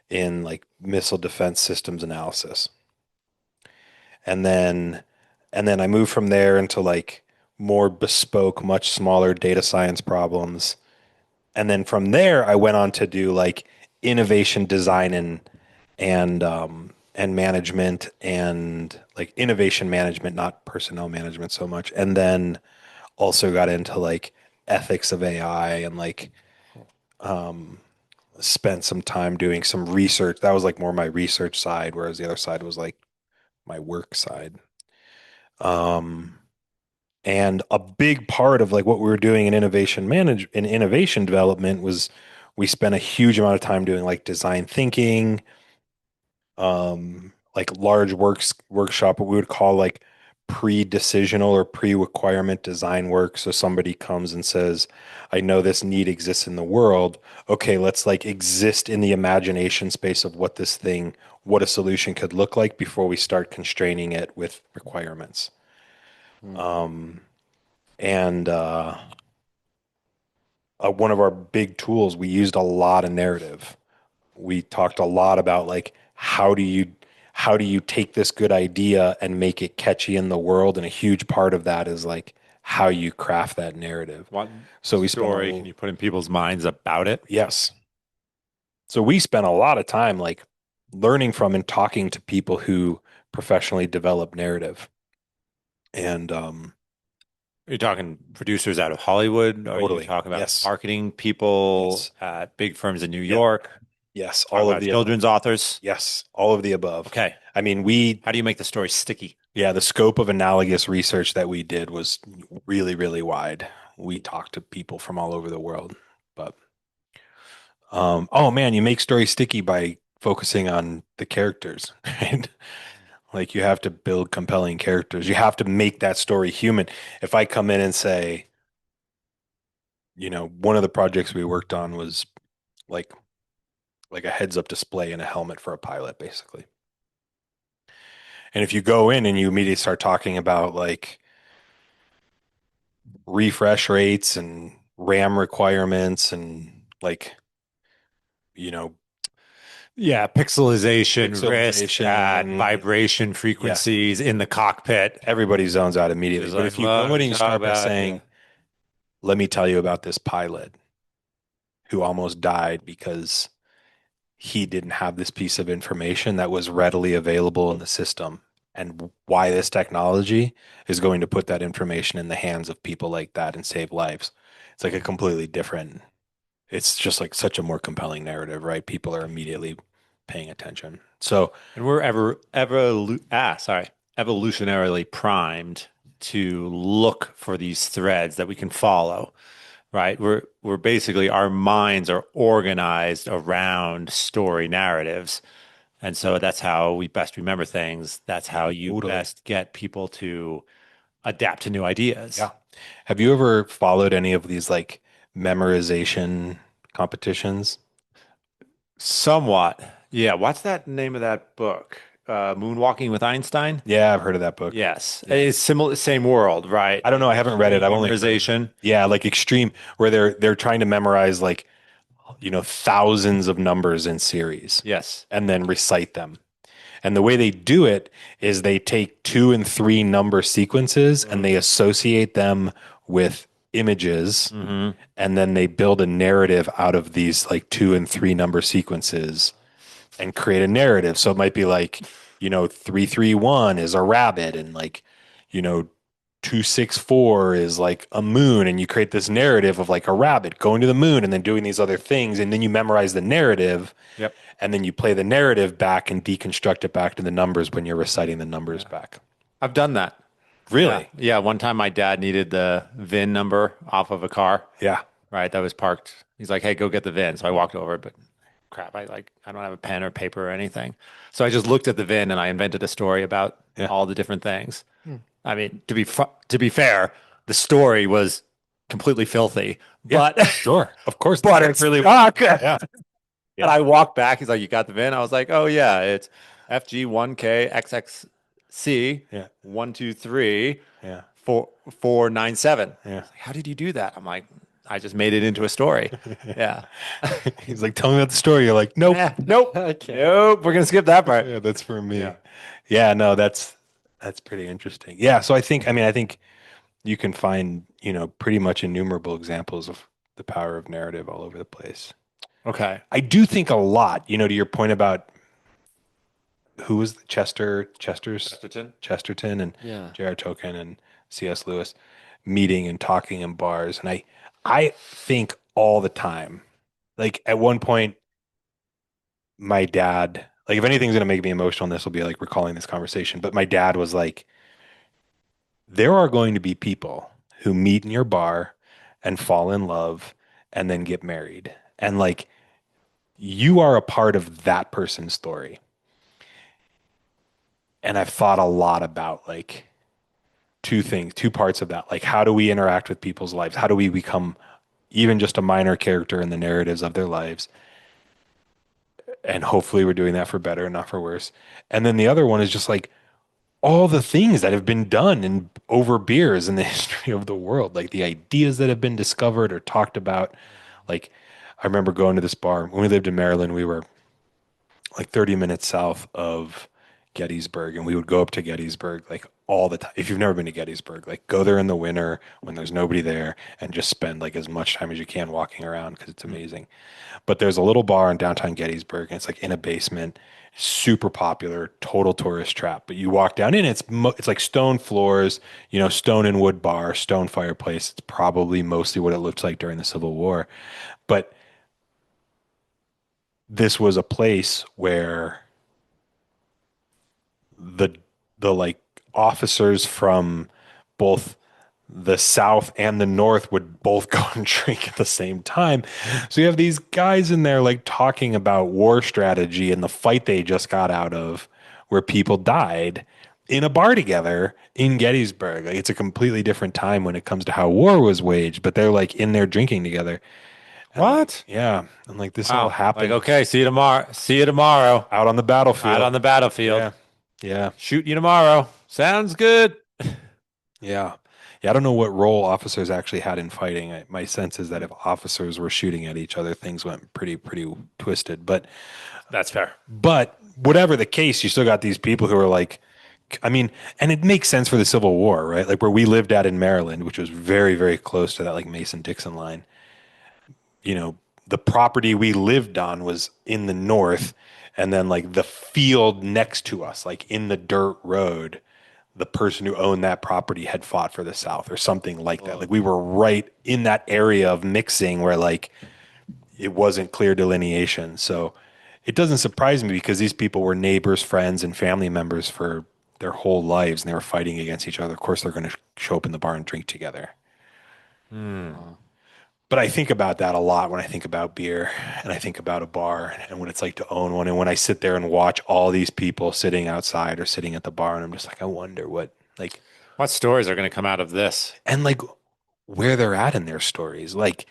in like missile defense systems analysis. And then I moved from there into like more bespoke, much smaller data science problems. And then from there I went on to do like innovation design and management and like innovation management, not personnel management so much. And then also got into like ethics of AI and like spent some time doing some research. That was like more my research side, whereas the other side was like my work side. Um, and a big part of like what we were doing in innovation development was we spent a huge amount of time doing like design thinking, like large workshop, what we would call like pre-decisional or pre-requirement design work. So somebody comes and says, I know this need exists in the world. Okay, let's like exist in the imagination space of what a solution could look like before we start constraining it with requirements. Hmm. And one of our big tools, we used a lot of narrative. We talked a lot about like how do you take this good idea and make it catchy in the world, and a huge part of that is like how you craft that narrative. What So we spent story can you put in people's minds about it? yes. So we spent a lot of time like learning from and talking to people who professionally develop narrative. And Are you talking producers out of Hollywood? Are you totally. talking about Yes. marketing people Yes. at big firms in New Yep. York? Yes. Talking All of about the above. children's authors? Yes. All of the above. Okay. I mean, we How do you make the story sticky? yeah, the scope of analogous research that we did was really, really wide. We talked to people from all over the world. But oh man, you make stories sticky by focusing on the characters, right? Like you have to build compelling characters. You have to make that story human. If I come in and say, one of the projects we worked on was like a heads up display and a helmet for a pilot, basically. And if you go in and you immediately start talking about like refresh rates and RAM requirements and like, you know, Yeah, pixelization, risk, that Pixelization. vibration Yeah. frequencies in the cockpit. Everybody zones out immediately. It's But like, if you go what are in we and you talking start by about? Yeah. saying, let me tell you about this pilot who almost died because he didn't have this piece of information that was readily available in the system, and why this technology is going to put that information in the hands of people like that and save lives. It's like a completely different, it's just like such a more compelling narrative, right? People are immediately paying attention. So, And we're evolutionarily primed to look for these threads that we can follow, right? We're basically our minds are organized around story narratives. And so that's how we best remember things. That's how you totally. best get people to adapt to new ideas. Yeah. Have you ever followed any of these like memorization competitions? Somewhat. Yeah. What's that name of that book? Moonwalking with Einstein? Yeah, I've heard of that book. Yes. Yeah. It's similar, same world, right? I don't know. I haven't read it. Extreme I've only heard of it. memorization. Yeah, like extreme, where they're trying to memorize like, thousands of numbers in series Yes. and then recite them. And the way they do it is they take 2 and 3 number sequences and they associate them with images, Mm-hmm. and then they build a narrative out of these like 2 and 3 number sequences and create a narrative. So it might be like, 331 is a rabbit, and like, you know, 264 is like a moon, and you create this narrative of like a rabbit going to the moon and then doing these other things, and then you memorize the narrative, Yep. and then you play the narrative back and deconstruct it back to the numbers when you're reciting the numbers back. I've done that. Yeah. Really? Yeah. One time my dad needed the VIN number off of a car, Yeah. right? That was parked. He's like, hey, go get the VIN. So I walked over, but crap, I don't have a pen or paper or anything. So I just looked at the VIN and I invented a story about Yeah. all the different things. I mean, to be fair, the story was completely filthy, Yeah. but Sure. Of course. but That's it's really. stuck. Yeah. And I walked back. He's like, "You got the VIN?" I was like, "Oh yeah, it's FG1KXXC Yeah. 123 Yeah. 4497." Yeah. How did you do that? I'm like, I just made it into a story. Yeah. He's like, tell me about the story. You're like, nope. Nope. Okay. Nope. We're gonna skip that part. Yeah, that's for me. Yeah. Yeah, no, that's pretty interesting. Yeah, so I think you can find, pretty much innumerable examples of the power of narrative all over the place. Okay. I do think a lot, to your point about who was Chesterton and Yeah. J.R. Tolkien and C.S. Lewis meeting and talking in bars. And I think all the time, like at one point, my dad, like if anything's going to make me emotional, this will be like recalling this conversation. But my dad was like, there are going to be people who meet in your bar and fall in love and then get married. And like, you are a part of that person's story. And I've thought a lot about like two parts of that. Like, how do we interact with people's lives? How do we become even just a minor character in the narratives of their lives? And hopefully we're doing that for better and not for worse. And then the other one is just like all the things that have been done in over beers in the history of the world, like the ideas that have been discovered or talked about. Like, I remember going to this bar when we lived in Maryland. We were like 30 minutes south of Gettysburg, and we would go up to Gettysburg like all the time. If you've never been to Gettysburg, like go there in the winter when there's nobody there and just spend like as much time as you can walking around because it's amazing. But there's a little bar in downtown Gettysburg, and it's like in a basement, super popular, total tourist trap. But you walk down in, it's like stone floors, stone and wood bar, stone fireplace. It's probably mostly what it looked like during the Civil War. But this was a place where the the like officers from both the South and the North would both go and drink at the same time. So you have these guys in there like talking about war strategy and the fight they just got out of where people died in a bar together in Gettysburg. Like it's a completely different time when it comes to how war was waged, but they're like in there drinking together. And What? yeah. And like this all Wow. happened Like, okay, see you tomorrow. See you tomorrow. out on the battlefield. Out on the battlefield. Yeah. Yeah. Shoot you tomorrow. Sounds good. Yeah. Yeah, I don't know what role officers actually had in fighting. My sense is that if officers were shooting at each other, things went pretty twisted. That's fair. But whatever the case, you still got these people who are like, I mean, and it makes sense for the Civil War, right? Like where we lived at in Maryland, which was very close to that like Mason-Dixon line. You know, the property we lived on was in the north, and then like the field next to us, like in the dirt road, the person who owned that property had fought for the South or something like that. Well, Like we were right in that area of mixing where like it wasn't clear delineation. So it doesn't surprise me because these people were neighbors, friends, and family members for their whole lives, and they were fighting against each other. Of course, they're going to show up in the bar and drink together. Hmm. But I think about that a lot when I think about beer and I think about a bar and what it's like to own one. And when I sit there and watch all these people sitting outside or sitting at the bar, and I'm just like, I wonder what, like, What stories are going to come out of this? and like where they're at in their stories. Like,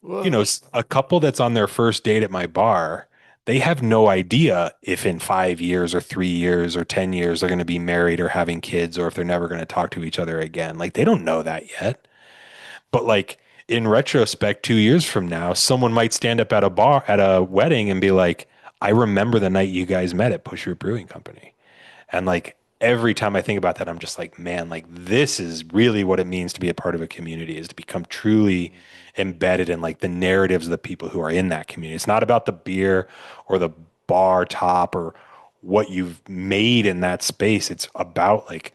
well, a couple that's on their first date at my bar, they have no idea if in 5 years or 3 years or 10 years they're going to be married or having kids or if they're never going to talk to each other again. Like, they don't know that yet. But like in retrospect, 2 years from now, someone might stand up at a bar at a wedding and be like, I remember the night you guys met at PushRoot Brewing Company. And like every time I think about that, I'm just like, man, like this is really what it means to be a part of a community is to become truly embedded in like the narratives of the people who are in that community. It's not about the beer or the bar top or what you've made in that space. It's about like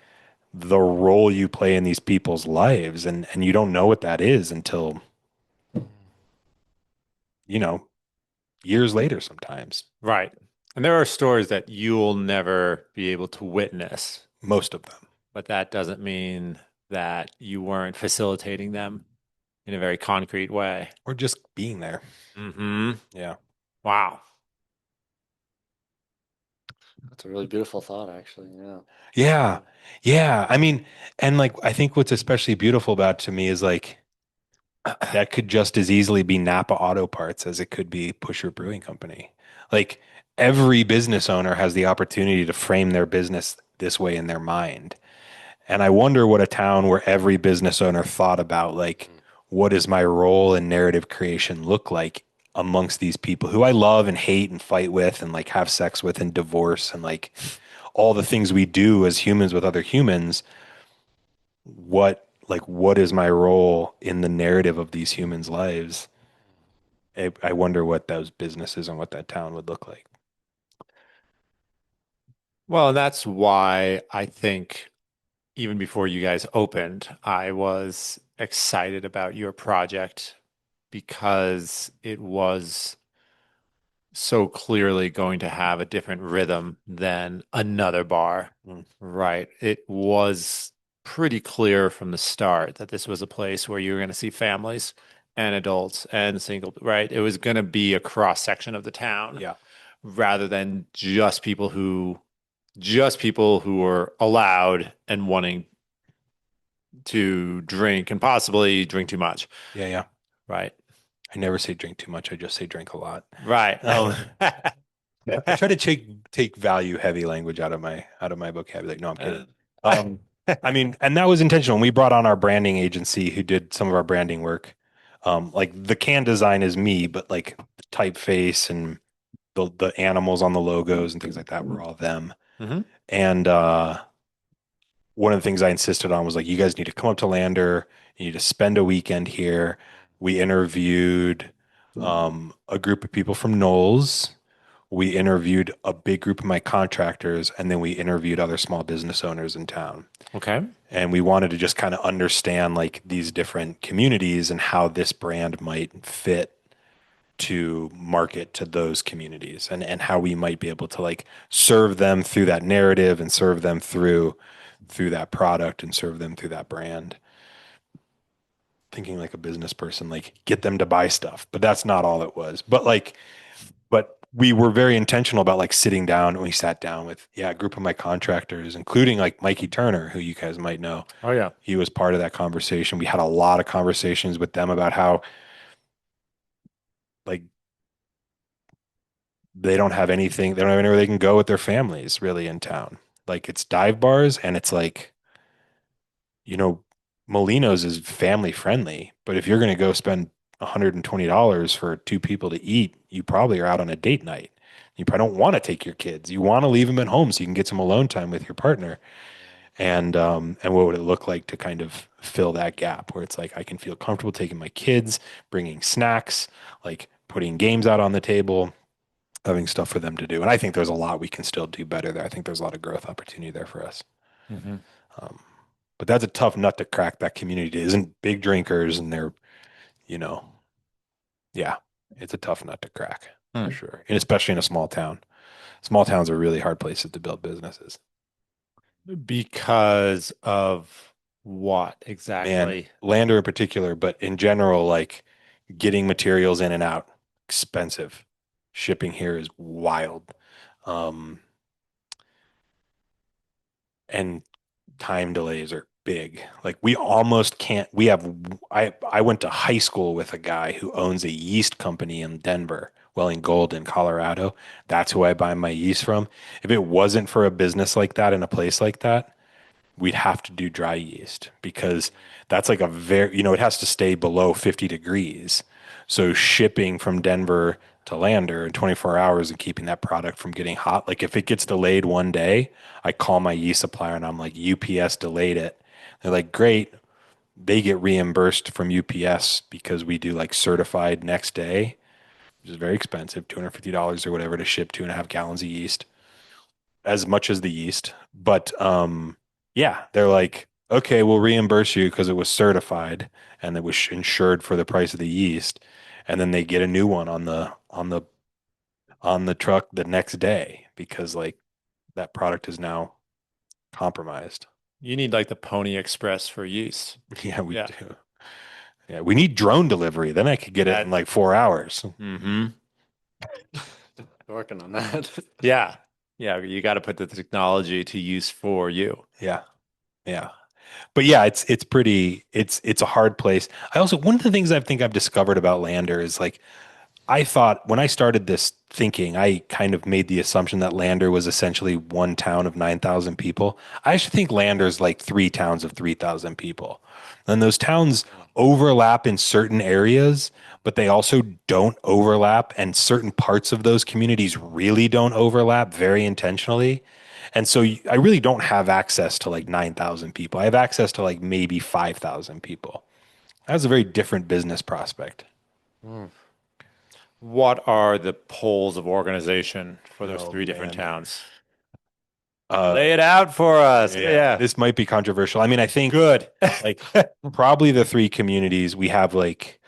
the role you play in these people's lives. And you don't know what that is until, you know, years later sometimes. Right. And there are stories that you'll never be able to witness, Most of them. but that doesn't mean that you weren't facilitating them in a very concrete way. Or just being there. Hmm. Yeah. Wow. that's a really beautiful thought, actually. Yeah. Yeah. Yeah. I mean, and like I think what's especially beautiful about it to me is like that could just as easily be Napa Auto Parts as it could be Pusher Brewing Company. Like every business owner has the opportunity to frame their business this way in their mind. And I wonder what a town where every business owner thought about like what does my role in narrative creation look like amongst these people who I love and hate and fight with and like have sex with and divorce and like all the things we do as humans with other humans. What is my role in the narrative of these humans' lives? I wonder what those businesses and what that town would look like. Well, and that's why I think even before you guys opened, I was excited about your project because it was so clearly going to have a different rhythm than another bar, Mm. right? It was pretty clear from the start that this was a place where you were going to see families and adults and single, right? It was going to be a cross section of the town Yeah. rather than just people who were allowed and wanting to drink and possibly drink too much, Yeah. Yeah. right? I never say drink too much. I just say drink a lot. Right. Oh. I try to take value heavy language out of my vocabulary. No, I'm kidding. Um, I mean, and that was intentional. We brought on our branding agency who did some of our branding work. Like the can design is me, but like the typeface and the animals on the logos and things like that were all them. Mhm. And one of the things I insisted on was like, you guys need to come up to Lander. You need to spend a weekend here. We interviewed a group of people from Knowles. We interviewed a big group of my contractors, and then we interviewed other small business owners in town. Okay. And we wanted to just kind of understand like these different communities and how this brand might fit to market to those communities and how we might be able to like serve them through that narrative and serve them through that product and serve them through that brand. Thinking like a business person, like get them to buy stuff, but that's not all it was. But we were very intentional about like sitting down and we sat down with, a group of my contractors, including like Mikey Turner, who you guys might know. Oh yeah. He was part of that conversation. We had a lot of conversations with them about how like they don't have anything, they don't have anywhere they can go with their families really in town. Like it's dive bars and it's like, you know, Molino's is family friendly, but if you're going to go spend $120 for two people to eat, you probably are out on a date night. You probably don't want to take your kids. You want to leave them at home so you can get some alone time with your partner. And what would it look like to kind of fill that gap where it's like I can feel comfortable taking my kids, bringing snacks, like putting games out on the table, having stuff for them to do. And I think there's a lot we can still do better there. I think there's a lot of growth opportunity there for us. Mm-hmm. Um, but that's a tough nut to crack. That community isn't big drinkers, and they're, you know, yeah, it's a tough nut to crack for sure, and especially in a small town. Small towns are really hard places to build businesses. Because of what Man, exactly? Lander in particular, but in general, like getting materials in and out, expensive. Shipping here is wild. Um, and time delays are big. Like we almost can't. I went to high school with a guy who owns a yeast company in Denver, Welling Gold in Colorado. That's who I buy my yeast from. If it wasn't for a business like that in a place like that, we'd have to do dry yeast because that's like a very, it has to stay below 50 degrees. So shipping from Denver to Lander in 24 hours and keeping that product from getting hot. Like if it gets delayed one day, I call my yeast supplier and I'm like, UPS delayed it. They're like, great. They get reimbursed from UPS because we do like certified next day, which is very expensive, $250 or whatever to ship 2.5 gallons of yeast, as much as the yeast. But yeah, they're like, okay, we'll reimburse you because it was certified and it was insured for the price of the yeast. And then they get a new one on the truck the next day because like that product is now compromised. You need like the Pony Express for yeast. Yeah, we Yeah. do. Yeah, we need drone delivery. Then I could get it in like 4 hours. Mm-hmm. Working on that. Yeah. Yeah. You got to put the technology to use for you. Yeah. Yeah. But yeah, it's a hard place. I also one of the things I think I've discovered about Lander is like I thought when I started this thinking, I kind of made the assumption that Lander was essentially one town of 9,000 people. I actually think Lander's like three towns of 3,000 people. And those towns overlap in certain areas, but they also don't overlap. And certain parts of those communities really don't overlap very intentionally. And so I really don't have access to like 9,000 people. I have access to like maybe 5,000 people. That's a very different business prospect. What are the poles of organization for those Oh, three different man. towns? Uh, Lay it out for us. yeah, Yeah. this might be controversial. I mean, I think Good. like probably the three communities we have like,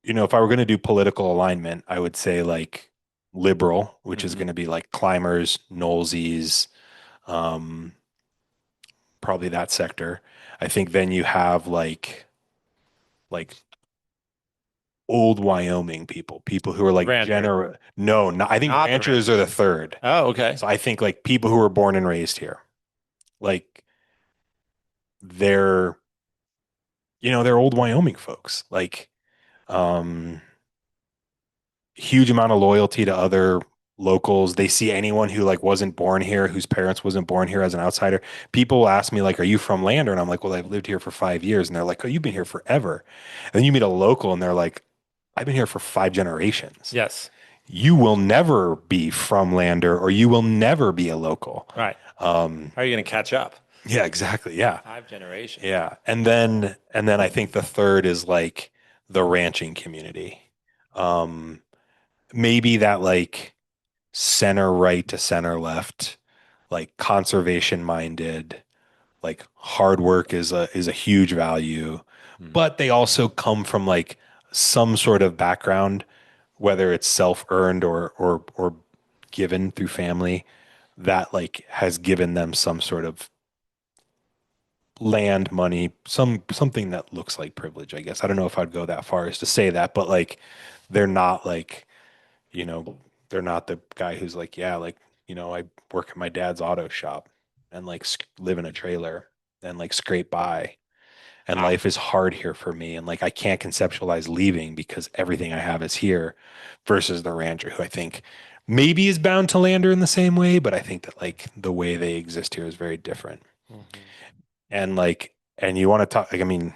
if I were going to do political alignment, I would say like liberal, which is Mhm. going to be like climbers, Knowlesies, um, probably that sector. I think then you have like old Wyoming people who are like Rancher. no, not, I think Not the ranchers are the third. Oh, okay. So I think like people who were born and raised here, like they're they're old Wyoming folks. Like um huge amount of loyalty to other locals. They see anyone who like wasn't born here, whose parents wasn't born here as an outsider. People ask me like, "Are you from Lander?" And I'm like, "Well, I've lived here for 5 years." And they're like, "Oh, you've been here forever." And then you meet a local, and they're like, "I've been here for 5 generations." Yes. You will never be from Lander, or you will never be a local. Right. Um, How are you going to catch up? yeah, exactly. Yeah. 5 generations. Yeah. And then I think the third is like the ranching community. Um, maybe that like center right to center left, like conservation minded, like hard work is a huge value, Hmm. but they also come from like some sort of background, whether it's self-earned or given through family, that like has given them some sort of land, money, something that looks like privilege, I guess. I don't know if I'd go that far as to say that, but like they're not like, you know, they're not the guy who's like, yeah, like, I work at my dad's auto shop and like live in a trailer and like scrape by. And Wow. life is hard here for me. And like, I can't conceptualize leaving because everything I have is here versus the rancher who I think maybe is bound to Lander in the same way, but I think that like the way they exist here is very different. Mhm. And like, and you want to talk, like, I mean,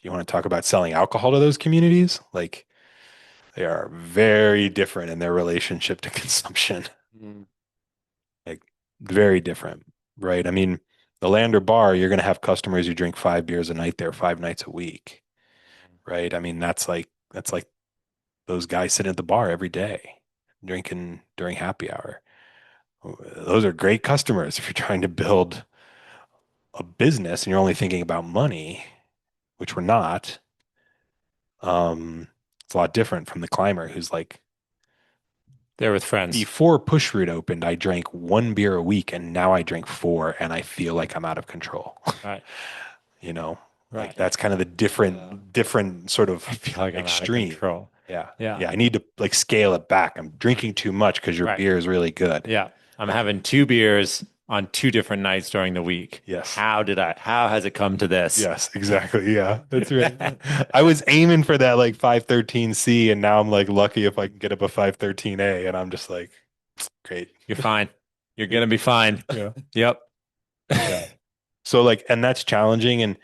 you want to talk about selling alcohol to those communities? Like, they are very different in their relationship to consumption. Mm. Like, very different, right? I mean, the Lander bar, you're going to have customers who drink 5 beers a night there 5 nights a week, right? I mean, that's like those guys sitting at the bar every day drinking during happy hour. Those are great customers if you're trying to build a business and you're only thinking about money, which we're not. It's a lot different from the climber who's like, There with friends. before PushRoot opened, I drank 1 beer a week and now I drink four and I feel like I'm out of control. Right. You know, like Right. that's kind of the different sort of I feel like I'm out of extreme. control. Yeah. Yeah. Yeah. I need to like scale it back. I'm drinking too much because your Right. beer is really good. Yeah. I'm having 2 beers on 2 different nights during the week. Yes. How has it come to this? Yes, exactly. Yeah, that's right. I was aiming for that like 513C, and now I'm like lucky if I can get up a 513A, and I'm just like, great. You're fine. You're gonna be fine. Yeah. Yep. Yeah. So like, and that's challenging. And,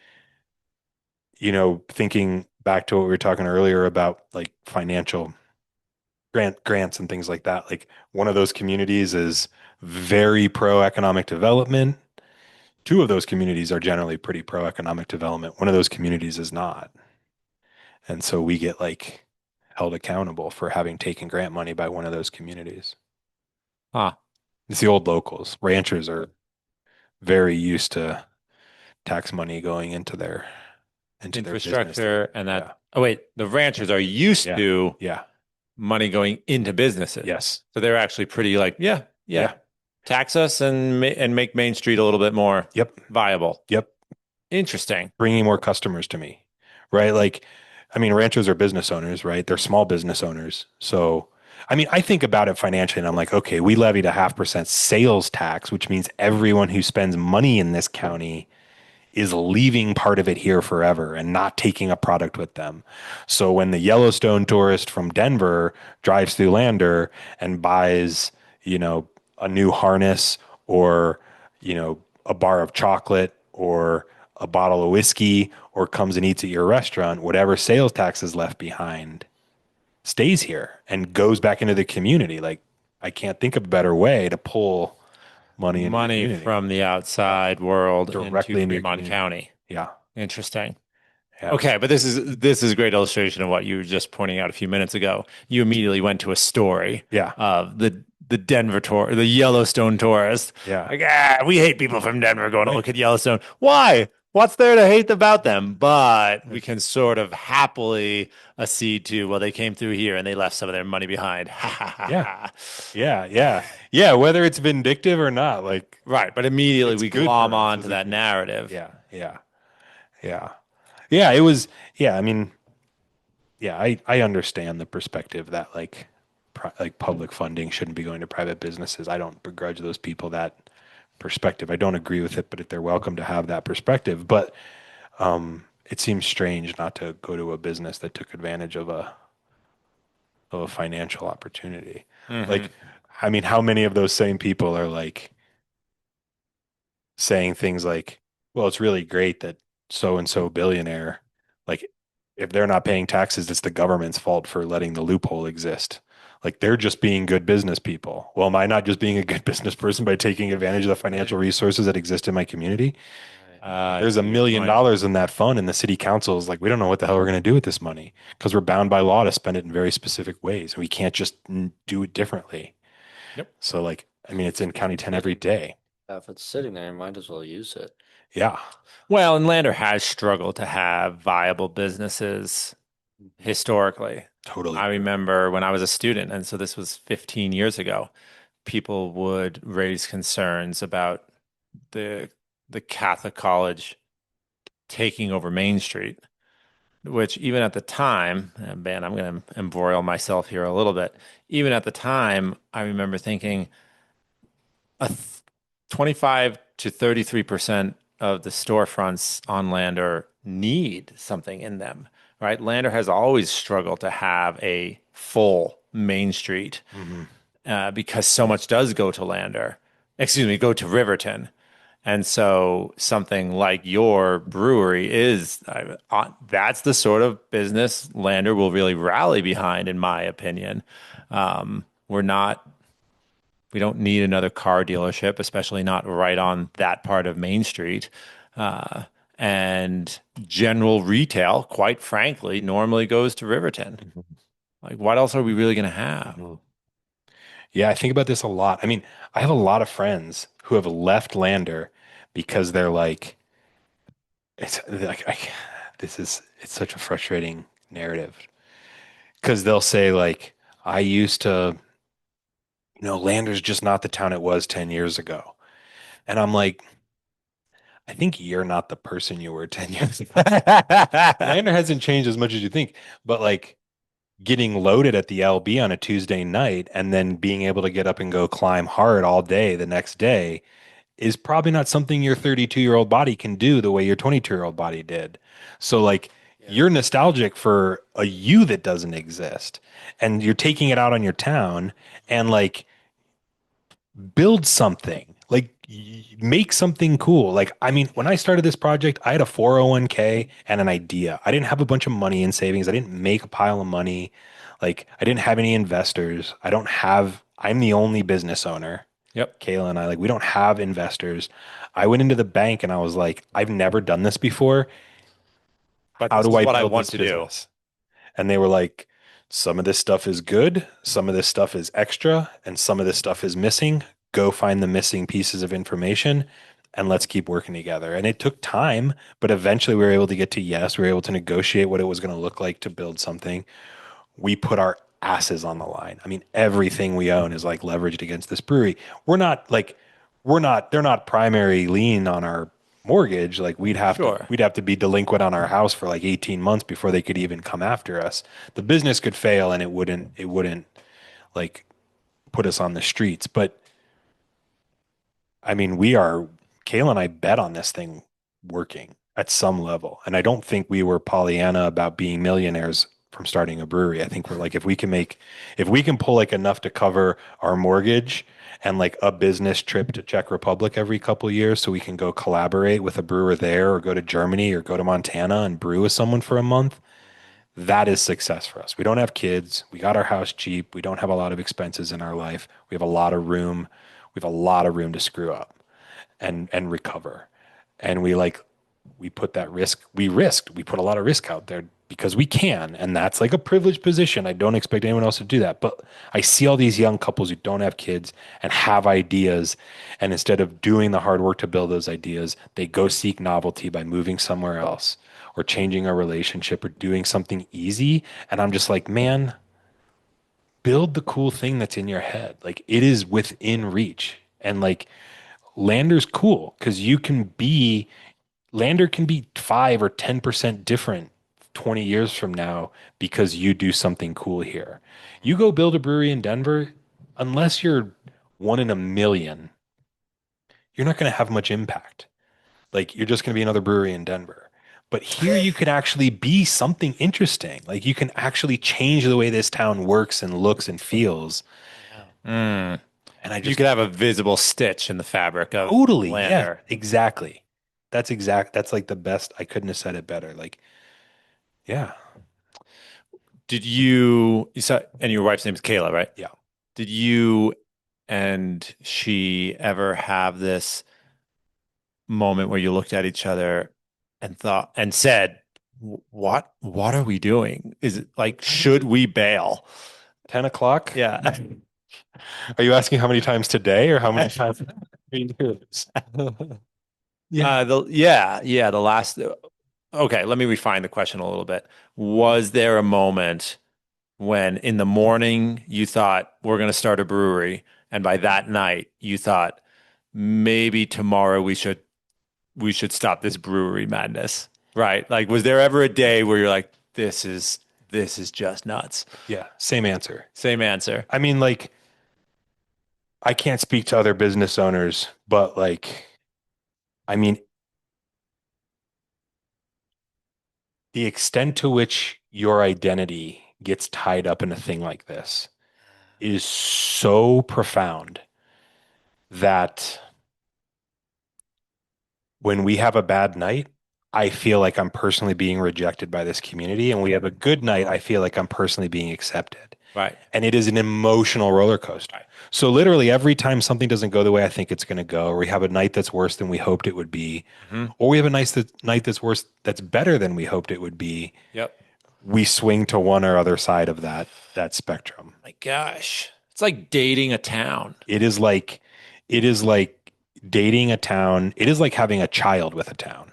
thinking back to what we were talking earlier about like financial grants and things like that, like one of those communities is very pro economic development. Two of those communities are generally pretty pro economic development. One of those communities is not. And so we get like held accountable for having taken grant money by one of those communities. Huh. It's the old locals. Ranchers are very used to tax money going into their business. Infrastructure and Yeah. that. Oh wait, the ranchers are used Yeah. to Yeah. money going into businesses. Yes. So they're actually pretty like, yeah. Yeah. Tax us and make Main Street a little bit more Yep. viable. Yep. Interesting. Bringing more customers to me. Right. Like, I mean, ranchers are business owners, right? They're small business owners. So, I mean, I think about it financially and I'm like, okay, we levied a 0.5% sales tax, which means everyone who spends money in this county is leaving part of it here forever and not taking a product with them. So when the Yellowstone tourist from Denver drives through Lander and buys, a new harness or, a bar of chocolate or a bottle of whiskey or comes and eats at your restaurant, whatever sales tax is left behind stays here and goes back into the community. Like, I can't think of a better way to pull money into your Money community. from the Yeah. outside world Directly into into your Fremont community. County. Yeah. Interesting. Yeah. Okay, but this is a great illustration of what you were just pointing out a few minutes ago. You immediately went to a story Yeah. of the Denver tour, the Yellowstone tourist. Yeah. Like, we hate people from Denver going to look at Yellowstone. Why? What's there to hate about them? But we can sort of happily accede to, well, they came through here and they left some of their money behind. Ha ha ha Yeah. ha. Yeah. Yeah. Yeah. Whether it's vindictive or not, like, Right, but immediately it's we good glom for us on as to a that community. narrative. Yeah. Yeah. Yeah. Yeah. It was, yeah. I mean, yeah, I understand the perspective that like public funding shouldn't be going to private businesses. I don't begrudge those people that perspective. I don't agree with it, but they're welcome to have that perspective. But it seems strange not to go to a business that took advantage of a financial opportunity. Like, I mean, how many of those same people are like saying things like, well, it's really great that so and so billionaire, like, if they're not paying taxes, it's the government's fault for letting the loophole exist. Like, they're just being good business people. Well, am I not just being a good business person by taking advantage of the financial resources that exist in my community? I There's see $1 your million point. in that fund, and the city council is like, we don't know what the hell we're going to do with this money because we're bound by law to spend it in very specific ways. We can't just do it differently. Yep. So, like, I mean, it's in County 10 every day. Yeah, if it's sitting there, you might as well use it. Yeah, Well, and Lander has struggled to have viable businesses historically. totally. I remember when I was a student, and so this was 15 years ago, people would raise concerns about the the Catholic college taking over Main Street, which even at the time, and man, I'm going to embroil myself here a little bit. Even at the time, I remember thinking a 25 to 33% of the storefronts on Lander need something in them, right? Lander has always struggled to have a full Main Street Mm-hmm. because so much does go to Lander, excuse me, go to Riverton. And so something like your brewery is that's the sort of business Lander will really rally behind, in my opinion. We're not we don't need another car dealership, especially not right on that part of Main Street. Uh, and general retail, quite frankly, normally goes to Riverton. Like, what else are we really going to have? Mhm. Yeah, I think about this a lot. I mean, I have a lot of friends who have left Lander because they're like, it's like, it's such a frustrating narrative because they'll say like, I used to, Lander's just not the town it was 10 years ago. And I'm like, I think you're not the person you were 10 years ago. Lander hasn't changed as much as you think, but like getting loaded at the LB on a Tuesday night and then being able to get up and go climb hard all day the next day is probably not something your 32-year-old body can do the way your 22-year-old body did. So like Yeah. you're nostalgic for a you that doesn't exist and you're taking it out on your town and like build something. Like make something cool. Like I mean, when I started this project, I had a 401k and an idea. I didn't have a bunch of money in savings. I didn't make a pile of money. Like I didn't have any investors. I'm the only business owner. Yep. Kayla and I, like, we don't have investors. I went into the bank and I was like, I've never done this before. But How this do is I what I build want this to do. business? And they were like, some of this stuff is good, some of this stuff is extra, and some of this stuff is missing. Go find the missing pieces of information and let's keep working together. And it took time, but eventually we were able to get to yes. We were able to negotiate what it was going to look like to build something. We put our asses on the line. I mean, everything we own is like leveraged against this brewery. They're not primary lien on our mortgage. Like Sure. we'd have to be delinquent on our house for like 18 months before they could even come after us. The business could fail and it wouldn't like put us on the streets. But I mean, Kayla and I bet on this thing working at some level. And I don't think we were Pollyanna about being millionaires from starting a brewery. I think we're like, if we can pull like enough to cover our mortgage and like a business trip to Czech Republic every couple of years so we can go collaborate with a brewer there or go to Germany or go to Montana and brew with someone for a month, Mhm. that is success for us. We don't have kids. We got our house cheap. We don't have a lot of expenses in our life. We have a lot of room. We have a lot of room to screw up and recover. And we put that risk, we put a lot of risk out there because we can. And that's like a privileged position. I don't expect anyone else to do that. But I see all these young couples who don't have kids and have ideas. And instead of doing the hard work to build those ideas, they go seek novelty by moving somewhere else or changing a relationship or doing something easy. And I'm just like, man, build the cool thing that's in your head. Like it is within reach. And like Lander's cool because Lander can be 5 or 10% different 20 years from now because you do something cool here. You go build a brewery in Denver, unless you're one in a million, you're not going to have much impact. Like you're just going to be another brewery in Denver. But here you could actually be something interesting. Like you can actually change the way this town works and looks and feels. Yeah. Mm. And I You just could have a visible stitch in the fabric of totally, yeah, Lander. exactly. That's like the best. I couldn't have said it better. Like, yeah, Did you said, and your wife's name is Kayla, right? yeah. Did you and she ever have this moment where you looked at each other and thought and said, what are we doing? Is it like, should we bail? 10 o'clock. Yeah. Are you asking how many times today or how many times in years? Yeah. The last okay, let me refine the question a little bit. Was there a moment when in the morning you thought we're going to start a brewery, and by that night you thought maybe tomorrow we should stop this brewery madness, right? Like, was there ever a day where you're like, this is just nuts? Yeah. Same answer. Same answer. I mean, like, I can't speak to other business owners, but like, I mean, the extent to which your identity gets tied up in a thing like this is so profound that when we have a bad night, I feel like I'm personally being rejected by this community. And we have a good night, I feel like I'm personally being accepted. Right. And it is an emotional roller coaster. Right. So literally every time something doesn't go the way I think it's going to go, or we have a night that's worse than we hoped it would be, Hmm. or we have a night that's worse, that's better than we hoped it would be, Yep. we swing to one or other side of that spectrum. My gosh. It's like dating a town. It is like it is like dating a town. It is like having a child with a town.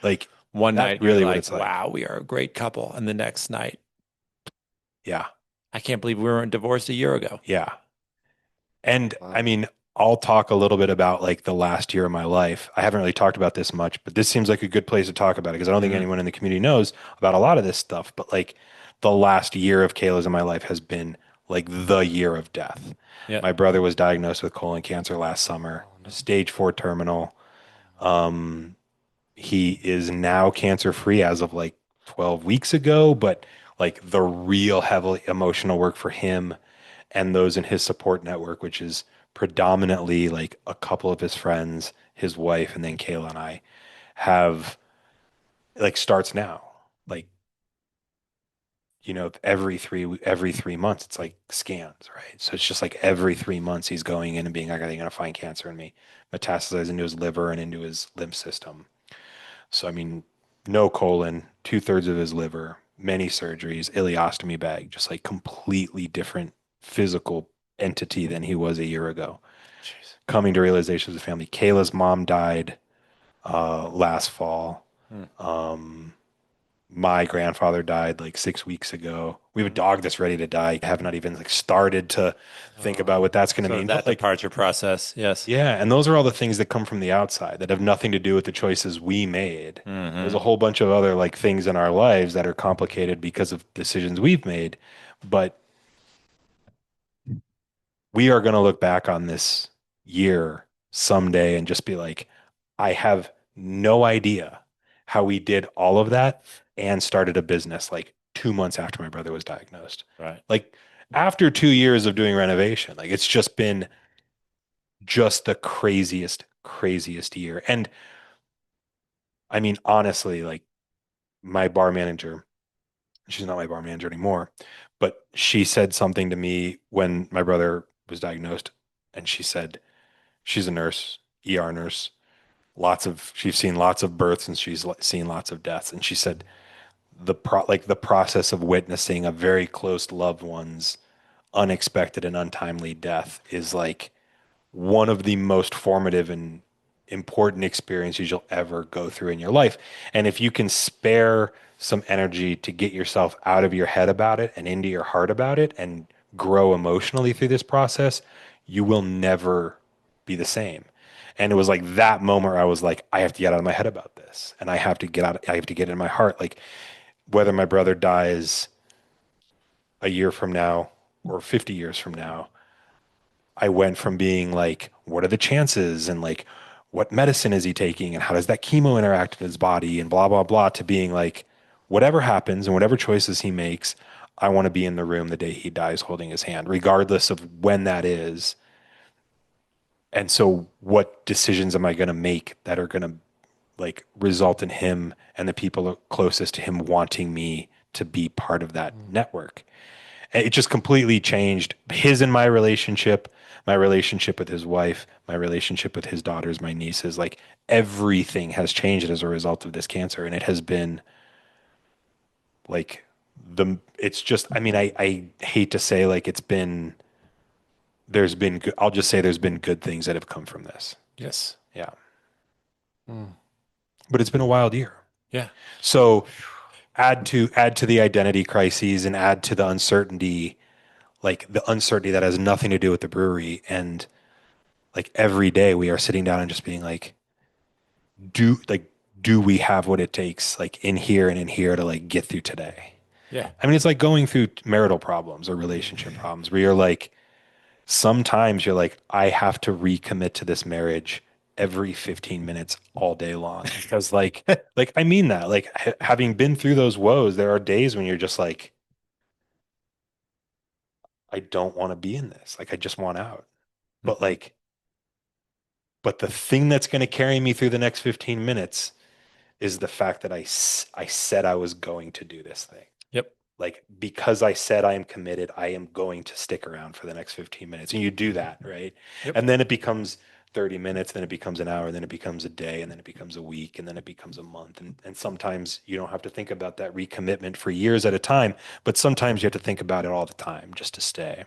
Like One that's night you're really what like, it's like. wow, we are a great couple. And the next night, Yeah. I can't believe we weren't divorced a year ago. Yeah. And I Wow. mean, I'll talk a little bit about like the last year of my life. I haven't really talked about this much, but this seems like a good place to talk about it because I don't think Hmm. anyone in the community knows about a lot of this stuff. But like the last year of Kayla's in my life has been like the year of death. Yeah. My brother was diagnosed with colon cancer last summer, Oh no. stage 4 terminal. Um, he is now cancer free as of like 12 weeks ago, but like the real heavily emotional work for him and those in his support network, which is predominantly like a couple of his friends, his wife, and then Kayla and I have like starts now. Like, you know, every 3 months, it's like scans, right? So it's just like every 3 months he's going in and being like, are they going to find cancer in me? Metastasize into his liver and into his lymph system. So I mean, no colon, 2/3 of his liver, many surgeries, ileostomy bag, just like completely different physical entity than he was a year ago. Jeez. Coming to realization as a family. Kayla's mom died last fall. Hmm. My grandfather died like 6 weeks ago. We have a Hmm. dog that's ready to die. I have not even like started to think about Oh, what that's going to Sort of mean. that But like, departure process. Yes. yeah, and those are all the things that come from the outside that have nothing to do with the choices we made. There's Hmm. a whole bunch of other like things in our lives that are complicated because of decisions we've made, but we are going to look back on this year someday and just be like, I have no idea how we did all of that and started a business like 2 months after my brother was diagnosed. Right. Like after 2 years of doing renovation, like it's just been just the craziest year. And I mean, honestly, like my bar manager, she's not my bar manager anymore, but she said something to me when my brother was diagnosed. And she said, she's a nurse, ER nurse, she's seen lots of births and she's seen lots of deaths. And she said, the process of witnessing a very close loved one's unexpected and untimely death is like one of the most formative and important experiences you'll ever go through in your life. And if you can spare some energy to get yourself out of your head about it and into your heart about it and grow emotionally through this process, you will never be the same. And it was like that moment where I was like, I have to get out of my head about this. And I have to get in my heart. Like whether my brother dies a year from now or 50 years from now, I went from being like, what are the chances? And like, what medicine is he taking? And how does that chemo interact in his body? And blah, blah, blah, to being like, whatever happens and whatever choices he makes, I want to be in the room the day he dies holding his hand, regardless of when that is. And so, what decisions am I going to make that are going to like result in him and the people closest to him wanting me to be part of that mm, network? It just completely changed his and my relationship with his wife, my relationship with his daughters, my nieces. Like everything has changed as a result of this cancer. And it has been like it's just, I mean, I hate to say like I'll just say there's been good things that have come from this. Yes. Yeah. mm. But it's been a wild year. Yeah. So add to the identity crises and add to the uncertainty, like the uncertainty that has nothing to do with the brewery. And like every day we are sitting down and just being like, do like do we have what it takes like in here and in here to like get through today? Yeah. I mean, it's like going through marital problems or relationship problems where you're like, sometimes you're like, I have to recommit to this marriage every 15 minutes all day long because like I mean that like having been through those woes, there are days when you're just like, I don't want to be in this. Like I just want out. But Mhm. like But the thing that's going to carry me through the next 15 minutes is the fact that I said I was going to do this thing. Yep. Like, because I said I am committed, I am going to stick around for the next 15 minutes. And you do that, right? Yep. And then it becomes 30 minutes, then it becomes an hour, then it becomes a day, and then it becomes a week, and then it becomes a month. And sometimes you don't have to think about that recommitment for years at a time, but sometimes you have to think about it all the time just to stay.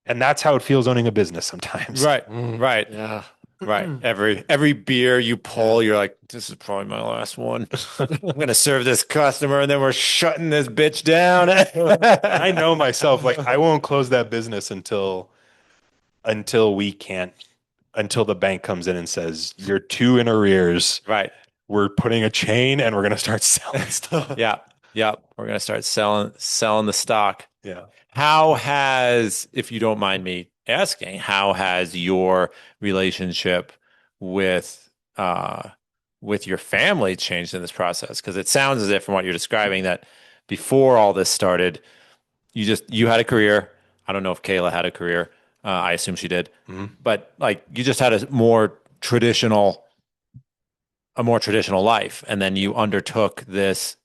And that's how it feels owning a business sometimes. Right. Right. Yeah. Right. Every beer you pull, you're like, this is probably my last one. I'm gonna serve this customer, and then we're shutting this bitch down. I know myself, like I won't close that business until we can't, until the bank comes in and says, you're 2 in arrears. Right. We're putting a chain and we're gonna start selling stuff. Yeah. Yeah. We're gonna start selling the stock. Yeah. How has, if you don't mind me asking, how has your relationship with your family changed in this process? Because it sounds as if, from what you're describing, that before all this started, you had a career. I don't know if Kayla had a career. I assume she did, but like you just had a more traditional life, and then you undertook this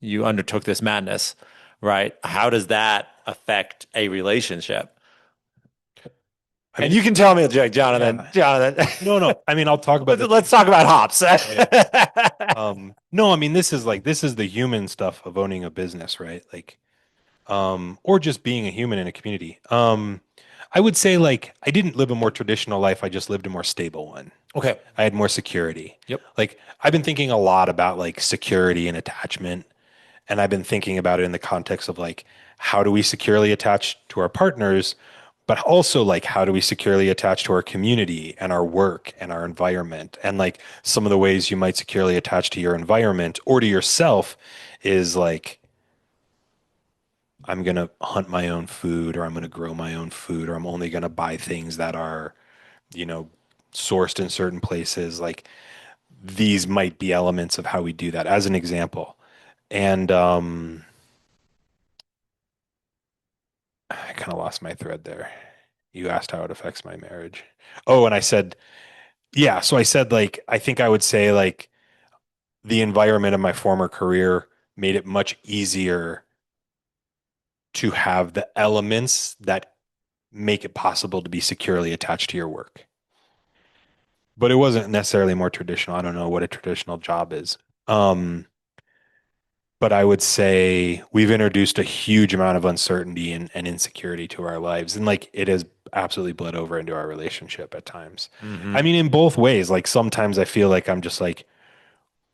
madness, right? How does that affect a relationship? And you can tell me, Jonathan. No. I mean, I'll talk about Let's talk about hops. No, I mean, this is the human stuff of owning a business, right? Like, or just being a human in a community. I would say, like, I didn't live a more traditional life. I just lived a more stable one. Okay. I had more security. Yep. Like, I've been thinking a lot about like security and attachment. And I've been thinking about it in the context of like, how do we securely attach to our partners, but also like, how do we securely attach to our community and our work and our environment? And like some of the ways you might securely attach to your environment or to yourself is like, I'm going to hunt my own food, or I'm going to grow my own food, or I'm only going to buy things that are, sourced in certain places. Like, these might be elements of how we do that as an example. And I kind of lost my thread there. You asked how it affects my marriage. Oh, and I said, yeah. So I said, like, I think I would say, like, the environment of my former career made it much easier to have the elements that make it possible to be securely attached to your work. But it wasn't necessarily more traditional. I don't know what a traditional job is. But I would say we've introduced a huge amount of uncertainty and insecurity to our lives. And like it has absolutely bled over into our relationship at times. I mean, in both ways. Like sometimes I feel like I'm just like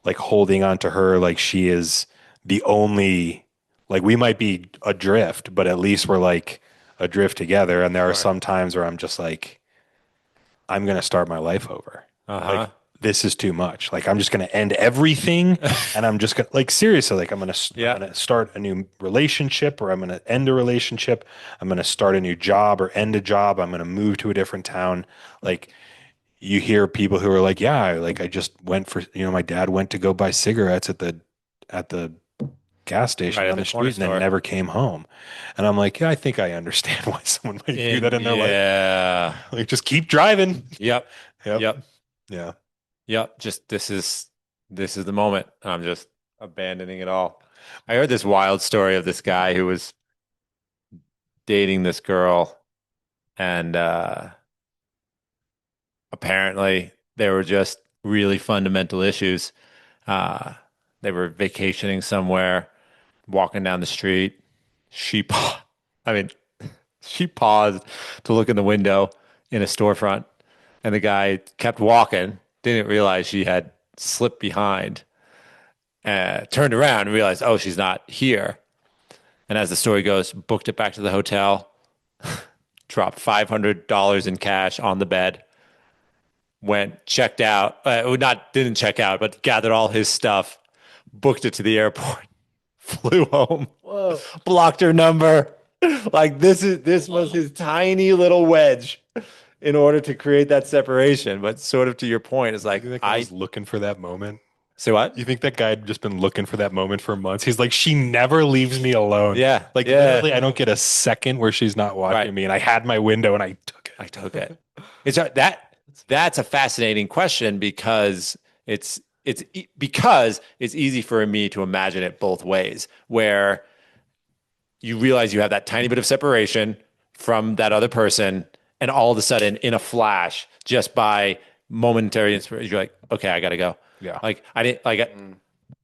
holding on to her like she is the only, like we might be adrift, but at least we're like adrift together. And there are some times where I'm just like, I'm going to start my life over. Like, this is too much. Like, I'm just going to end everything. And I'm just going to, like, seriously, like, I'm going to start a new relationship, or I'm going to end a relationship. I'm going to start a new job or end a job. I'm going to move to a different town. Like, you hear people who are like, yeah, like, I just went for, my dad went to go buy cigarettes at the gas station on the street and then never came home. And I'm like, yeah, I think I understand why someone might do that in their life. Yeah. Like, just keep driving. Yep. Yeah. Yep. Just this is the moment. I'm just abandoning it all. I heard this wild story of this guy who was dating this girl, and apparently there were just really fundamental issues. They were vacationing somewhere, walking down the street. She paused to look in the window in a storefront, and the guy kept walking, didn't realize she had slipped behind, turned around and realized, oh, she's not here. And as the story goes, booked it back to the hotel, dropped $500 in cash on the bed, checked out, didn't check out, but gathered all his stuff, booked it to the airport, flew home, blocked her number. Like this was his tiny little wedge in order to create that separation. But sort of to your point, it's like I was looking for that moment. Say what? You think that guy had just been looking for that moment for months? He's like, she never leaves me alone. Yeah. Like literally, I don't get a second where she's not watching me. And I had my window and I took it. It's that That's a fascinating question because because it's easy for me to imagine it both ways, where you realize you have that tiny bit of separation from that other person, and all of a sudden, in a flash, just by momentary inspiration, you're like, okay, I gotta go. Yeah. Like I didn't like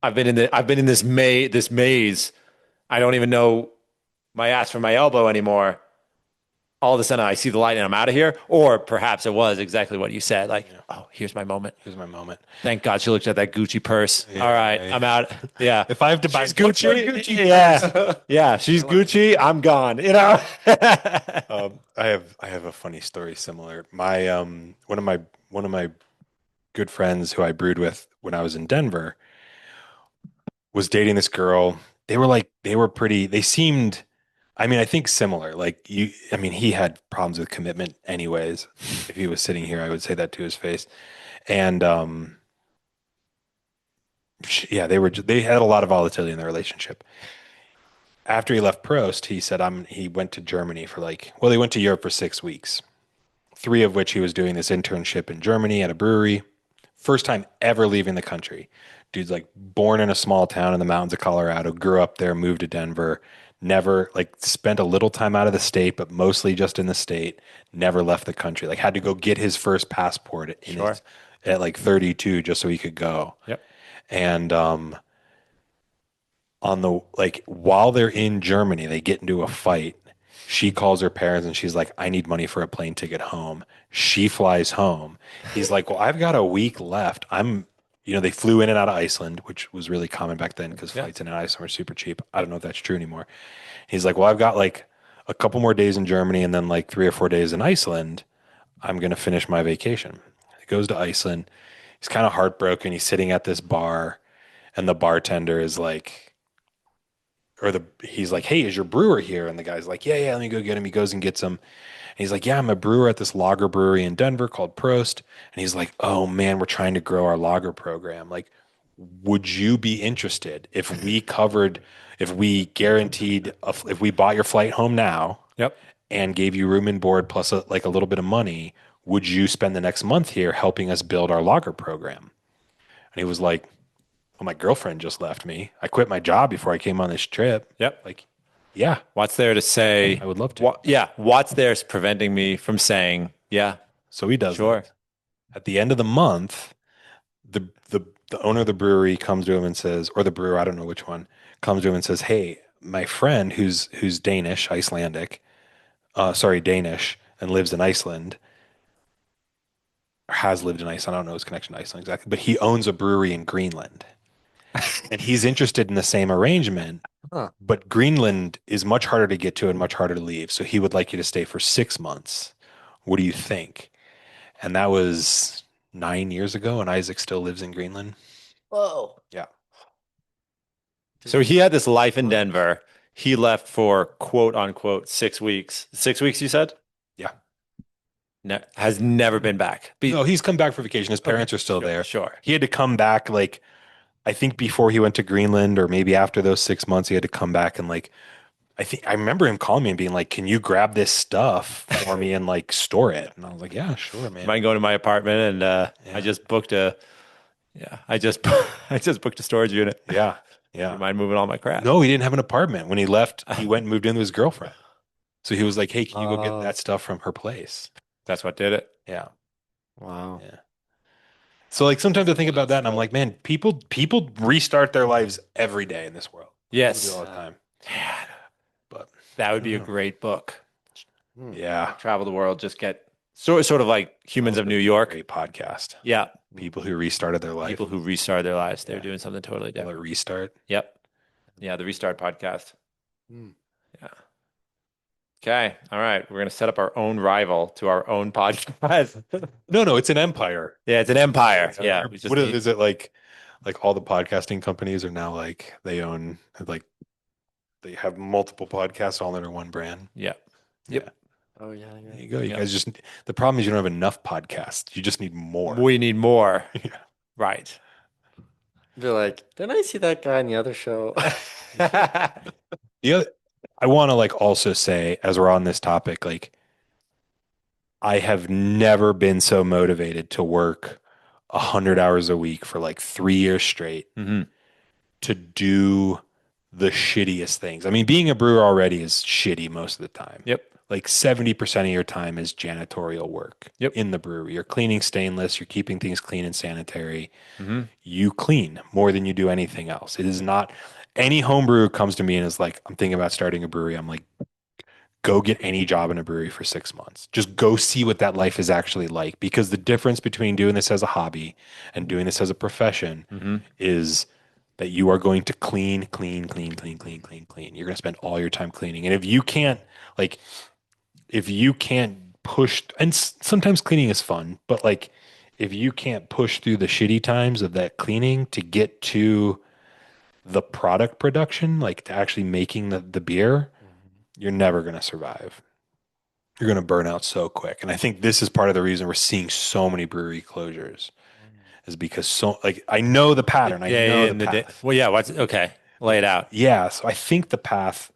I've been in this maze. I don't even know my ass from my elbow anymore. All of a sudden I see the light and I'm out of here. Or perhaps it was exactly what you said. Like, oh, here's my moment. Here's my moment. Thank God she looked at that Gucci purse. Yeah, All right, yeah. I'm out. Yeah. If I have to buy She's Gucci. Gucci Yeah. Yeah. She's Gucci. I'm gone. You know? I have a funny story similar. My one of my good friends who I brewed with when I was in Denver was dating this girl. They were pretty, they seemed, I mean, I think similar. Like I mean, he had problems with commitment anyways. If he was sitting here, I would say that to his face. And yeah, they had a lot of volatility in their relationship. After he left Prost, he said he went to Germany for he went to Europe for 6 weeks. 3 of which he was doing this internship in Germany at a brewery. First time ever leaving the country. Dude's like born in a small town in the mountains of Colorado, grew up there, moved to Denver, never like spent a little time out of the state, but mostly just in the state, never left the country. Like had to go get his first passport at like 32 just so he could go. Yep. And on the while they're in Germany, they get into a fight. She calls her parents and she's like, I need money for a plane ticket home. She flies home. He's like, well, I've got a week left. They flew in and out of Iceland, which was really common back then because flights in and out of Iceland were super cheap. I don't know if that's true anymore. He's like, well, I've got like a couple more days in Germany and then like 3 or 4 days in Iceland. I'm going to finish my vacation. He goes to Iceland. He's kind of heartbroken. He's sitting at this bar and the bartender is like, he's like, hey, is your brewer here? And the guy's like, yeah, let me go get him. He goes and gets him. And he's like, yeah, I'm a brewer at this lager brewery in Denver called Prost. And he's like, oh man, we're trying to grow our lager program. Like, would you be interested if we guaranteed, if we bought your flight home now Yep. and gave you room and board plus a little bit of money, would you spend the next month here helping us build our lager program? And he was like, well, my girlfriend just left me. I quit my job before I came on this trip. Yep. Like, yeah, What's there to say? I would love to. Yeah. What's there preventing me from saying, yeah, So he does sure. that. At the end of the month, the owner of the brewery comes to him and says, or the brewer, I don't know which one, comes to him and says, hey, my friend who's Danish, Danish, and lives in Iceland, or has lived in Iceland. I don't know his connection to Iceland exactly, but he owns a brewery in Greenland. And he's interested in the same arrangement, but Greenland is much harder to get to and much harder to leave. So he would like you to stay for 6 months. What do you think? And that was 9 years ago, and Isaac still lives in Greenland. Whoa. Yeah. So he had this life in Denver. He left for quote unquote 6 weeks. 6 weeks, you said? Yeah. Has never been back. No, he's come back for vacation. His parents are still there. Sure. He had to come back I think before he went to Greenland, or maybe after those 6 months, he had to come back and I remember him calling me and being like, can you grab this stuff for me and store it? And I was like, yeah, sure, man. Mind going to my apartment and I just booked I just booked a storage unit. Yeah. Yeah. You mind moving all my crap? No, he didn't have an apartment. When he left, he went and moved in with his girlfriend. So he was like, hey, can you go get that stuff from her place? That's what did it. Yeah. Wow. Yeah. So sometimes I think about that and I'm like, man, people restart their lives every day in this world. Yes. People do all the time. But that would be a great book. Yeah. Travel the world, just get sort of like Humans of New York. Great podcast. Yeah. People who restarted their life. People who restarted their lives. They're doing something totally Will it different. restart? Yep. Yeah, the Restart podcast. Yeah. Okay. All right. We're going to set up our own rival to our own podcast. No, it's an empire. Yeah, it's an empire. Yeah. Is it like all the podcasting companies are now they own they have multiple podcasts all under one brand? Yeah. Yep. Oh yeah. There you go. You guys the problem is you don't have enough podcasts. You just need more. We need more. Yeah. Right. Be like, didn't I see that guy in the other show? I want to also say, as we're on this topic, I have never been so motivated to work 100 hours a week for like 3 years straight Hmm. to do the shittiest things. I mean, being a brewer already is shitty most of the time. Yep. Like 70% of your time is janitorial work Yep. in the brewery. You're cleaning stainless, you're keeping things clean and sanitary. Hmm. You clean more than you do anything else. It is not any home brewer comes to me and is like, I'm thinking about starting a brewery. I'm like, go get any job in a brewery for 6 months. Just go see what that life is actually like. Because the difference between doing this as a hobby and doing this as a profession Hmm. is that you are going to clean, clean, clean, clean, clean, clean, clean. You're going to spend all your time cleaning. And like, if you can't push, and sometimes cleaning is fun, but like, if you can't push through the shitty times of that cleaning to get to the product production, like to actually making the beer, you're never going to survive. You're going to burn out so quick. And I think this is part of the reason we're seeing so many brewery closures is because so like I know the The pattern. I know day the and the day. path. Well, yeah. What's okay? Lay it out. Yeah, so I think the path,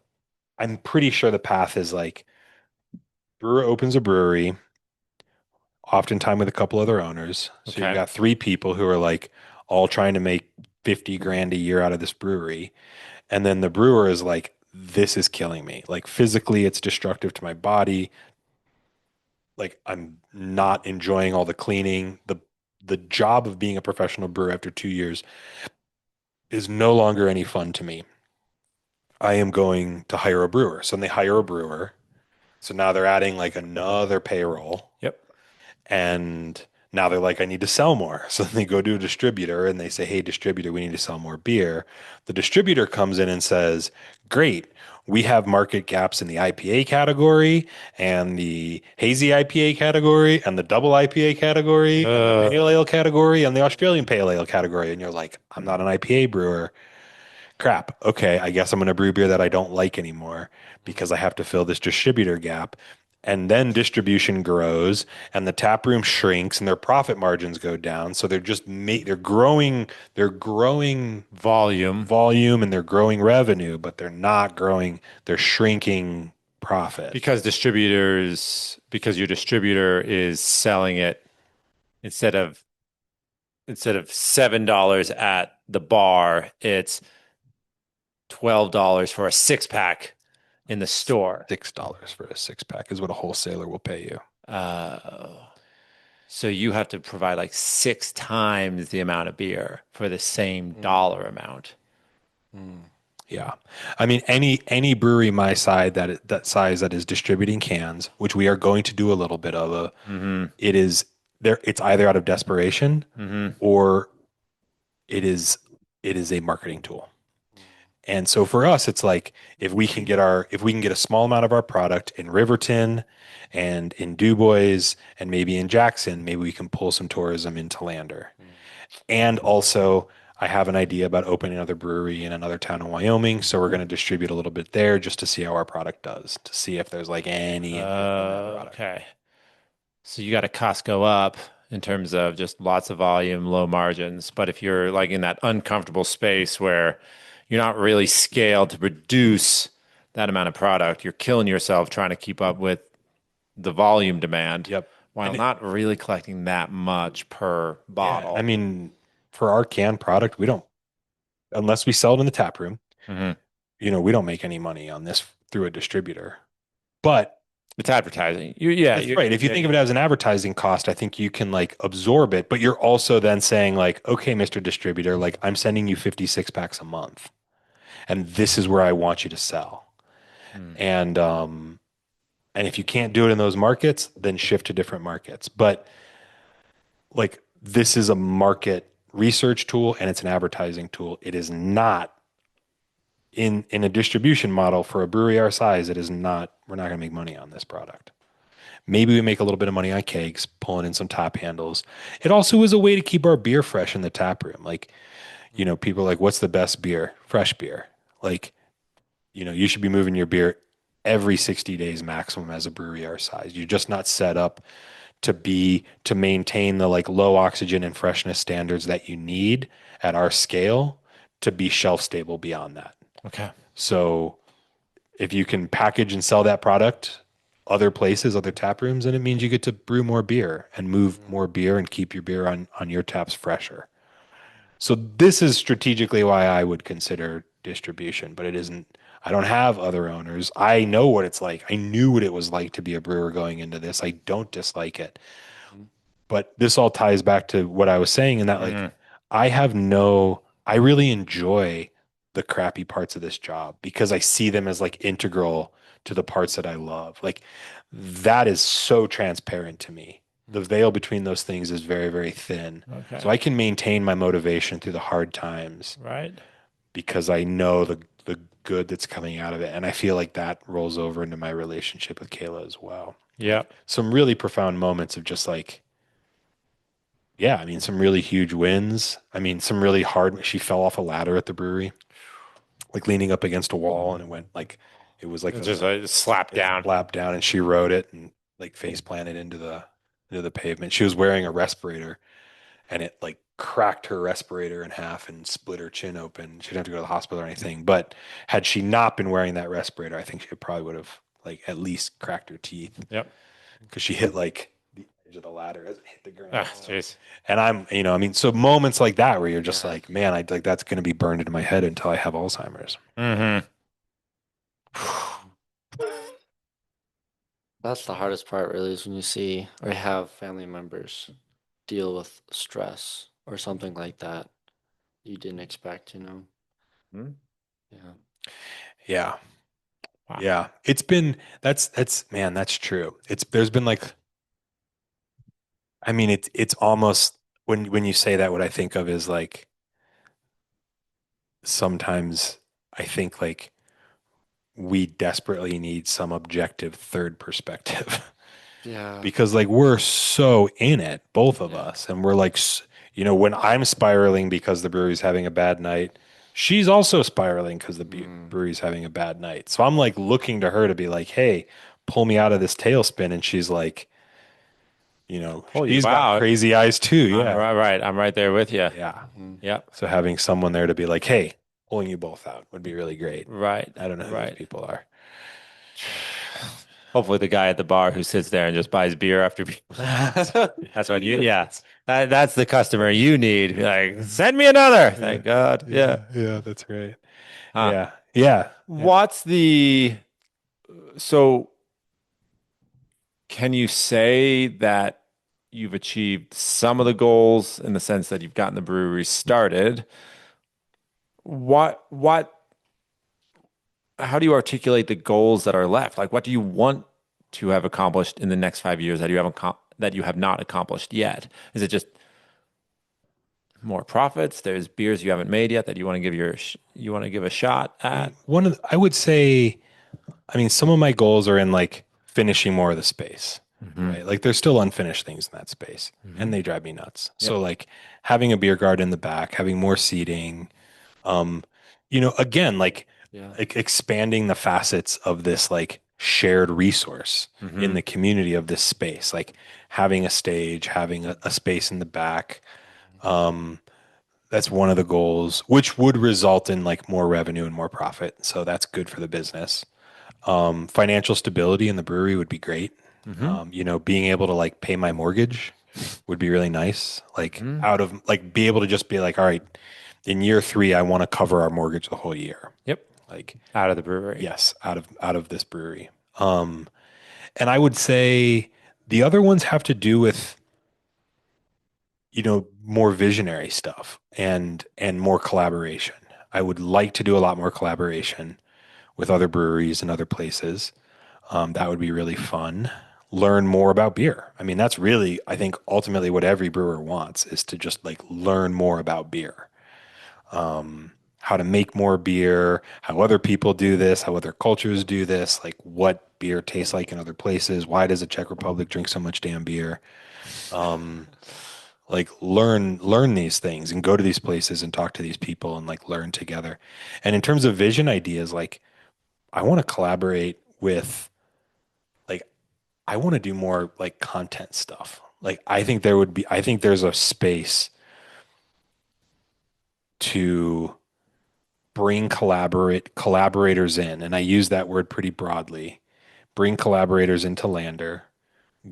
I'm pretty sure the path is like brewer opens a brewery, oftentimes with a couple other owners. So you've Okay. got three people who are like all trying to make 50 grand a year out of this brewery. And then the brewer is like, this is killing me. Like physically, it's destructive to my body. Like I'm not enjoying all the cleaning. The job of being a professional brewer after 2 years is no longer any fun to me. I am going to hire a brewer. So then they hire a brewer. So now they're adding like another payroll. Yep. And now they're like, I need to sell more. So then they go to a distributor and they say, hey, distributor, we need to sell more beer. The distributor comes in and says, great, we have market gaps in the IPA category and the hazy IPA category and the double IPA category and the Uh, pale ale category and the Australian pale ale category. And you're like, I'm not an IPA brewer. Crap. Okay, I guess I'm going to brew beer that I don't like anymore because I have to fill this distributor gap. And then distribution grows and the tap room shrinks and their profit margins go down. So they're growing volume. volume and they're growing revenue, but they're shrinking profit. Because your distributor is selling it instead of $7 at the bar, it's $12 for a 6 pack in the store. $6 for a 6 pack is what a wholesaler will pay you. Uh, so you have to provide like 6 times the amount of beer for the same dollar amount. Yeah. I mean, any brewery my side that size that is distributing cans, which we are going to do a little bit of Mm-hmm. it is there, it's either out of desperation Mm-hmm. or it is a marketing tool. And so for us, it's like if we can get a small amount of our product in Riverton and in DuBois and maybe in Jackson, maybe we can pull some tourism into Lander. And also, I have an idea about opening another brewery in another town in Wyoming. So we're going to distribute a little bit there just to see how our product does, to see if there's like any interest in that product. Okay. So you got to Costco up in terms of just lots of volume, low margins. But if you're like in that uncomfortable space where you're not really scaled to produce that amount of product, you're killing yourself trying to keep up with the volume demand Yep. while And not really collecting that much per yeah, bottle. I mean, for our canned product, we don't, unless we sell it in the tap room, Mhm. we don't make any money on this through a distributor. But It's advertising. Yeah, that's right. If you think of it as an advertising cost, I think you can like absorb it, but you're also then saying like, okay, Mr. Distributor, like I'm sending you 56 packs a month and this is where I want you to sell. Hmm. And if you can't do it in those markets, then shift to different markets. But like this is a market research tool and it's an advertising tool. It is not in a distribution model for a brewery our size. It is not, we're not going to make money on this product. Maybe we make a little bit of money on kegs, pulling in some top handles. It also is a way to keep our beer fresh in the tap room. Like, people are like, what's the best beer? Fresh beer. Like, you should be moving your beer every 60 days maximum as a brewery our size. You're just not set up to maintain the like low oxygen and freshness standards that you need at our scale to be shelf stable beyond that. Okay. So if you can package and sell that product other places, other tap rooms, and it means you get to brew more beer and move more beer and keep your beer on your taps fresher. So this is strategically why I would consider distribution, but it isn't. I don't have other owners. I know what it's like. I knew what it was like to be a brewer going into this. I don't dislike it. Mhm. But this all ties back to what I was saying in that like Mm. I really enjoy the crappy parts of this job because I see them as like integral to the parts that I love. Like that is so transparent to me. The veil between those things is very, very thin. So Okay. I can maintain my motivation through the hard times Right. because I know the good that's coming out of it. And I feel like that rolls over into my relationship with Kayla as well. Like Yep. some really profound moments of just like, yeah, I mean, some really huge wins. I mean, some really hard. She fell off a ladder at the brewery, like leaning up against a wall, and it went like it was like It's just a slap it down. flapped down, and she rode it and like face planted into the pavement. She was wearing a respirator, and it like cracked her respirator in half and split her chin open. She didn't have to go to the hospital or anything. But had she not been wearing that respirator, I think she probably would have like at least cracked her teeth Yep. because she hit like the edge of the ladder as it hit the ground. Ah, jeez. And I mean, so moments like that where you're just Yeah. like, man, I like that's going to be burned into my head until I have Alzheimer's. Mm-hmm. That's the hardest part, really, is when you see or have family members deal with stress or something like that you didn't expect, you know? Hmm. Yeah. Yeah. Wow. Yeah. It's been, that's, man, that's true. There's been like, I mean, it's almost, when you say that, what I think of is like, sometimes I think like we desperately need some objective third perspective. Yeah. Because like we're so in it, both of Yeah. us, and we're like, when I'm spiraling because the brewery's having a bad night, she's also spiraling because the Mm. brewery's having a bad night. So I'm like looking to her to be like, hey, pull me out of this tailspin, and she's like, Pull you she's got out. crazy eyes too. Yeah, Right, right. I'm right there with you. yeah. Mhm. Yep. So having someone there to be like, hey, pulling you both out would be really great. Right. I don't know who those Right. people are. Hopefully the guy at the bar who sits there and just buys beer after beer. That's what you, yeah. That's the customer you need. Like, send me another. Yeah, Thank God. Yeah. yeah, that's right. Huh. Yeah, yeah, yeah. What's the, so can you say that you've achieved some of the goals in the sense that you've gotten the brewery started? What, how do you articulate the goals that are left? Like, what do you want to have accomplished in the next 5 years that you haven't, that you have not accomplished yet? Is it just more profits? There's beers you haven't made yet that you want to give you want to give a shot I at? mean, I would say, I mean, some of my goals are in like finishing more of the space, Hmm. right? Like there's still unfinished things in that space, Hmm. and they drive me nuts. So Yep. like having a beer garden in the back, having more seating, um, again, like Yeah. expanding the facets of this like shared resource in Hmm. the community of this space, like having a stage, having a space in the back. Um, that's one of the goals, which would result in like more revenue and more profit. So that's good for the business. Financial stability in the brewery would be great. Hmm. Being able to like pay my mortgage would be really nice. Like Hmm. out of like be able to just be like, all right, in year 3, I want to cover our mortgage the whole year. Yep. Like, Out of the brewery. yes, out of this brewery. And I would say the other ones have to do with more visionary stuff and more collaboration. I would like to do a lot more collaboration with other breweries and other places. That would be really fun. Learn more about beer. I mean, that's really, I think, ultimately what every brewer wants is to just like learn more about beer. How to make more beer, how other people do this, how other cultures do this, like what beer tastes like in other places. Why does the Czech Republic drink so much damn beer? Like learn these things and go to these places and talk to these people and like learn together. And in terms of vision ideas, like I want to collaborate with like I want to do more like content stuff. Like I think there's a space to bring collaborators in, and I use that word pretty broadly, bring collaborators into Lander,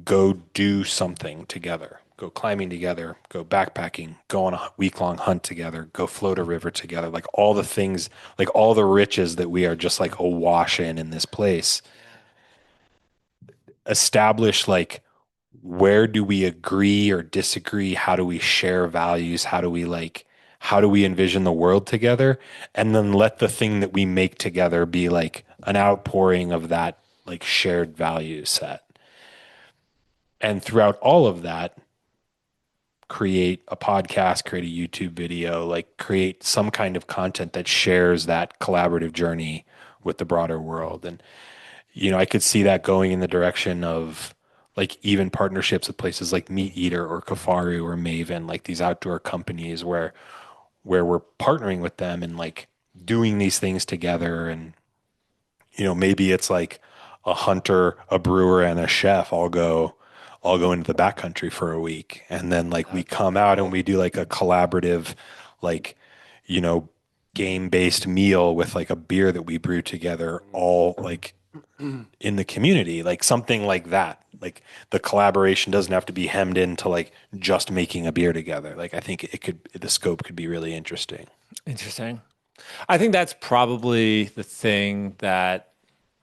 go do something together, go climbing together, go backpacking, go on a week-long hunt together, go float a river together, like all the things, like all the riches that we are just like awash in this place. Establish like where do we agree or disagree? How do we share values? How do we envision the world together? And then let the thing that we make together be like an outpouring of that like shared value set. And throughout all of that, create a podcast, create a YouTube video, like create some kind of content that shares that collaborative journey with the broader world. And, I could see that going in the direction of like even partnerships with places like Meat Eater or Kafaru or Maven, like these outdoor companies where we're partnering with them and like doing these things together. And maybe it's like a hunter, a brewer, and a chef all go into the backcountry for a week. And then like we That'd be come out and cool. we do like a collaborative, like, you know, game-based meal with like a beer that we brew together, all like in the community, like something like that. Like the collaboration doesn't have to be hemmed into like just making a beer together. Like I think the scope could be really interesting. Interesting. I think that's probably the thing that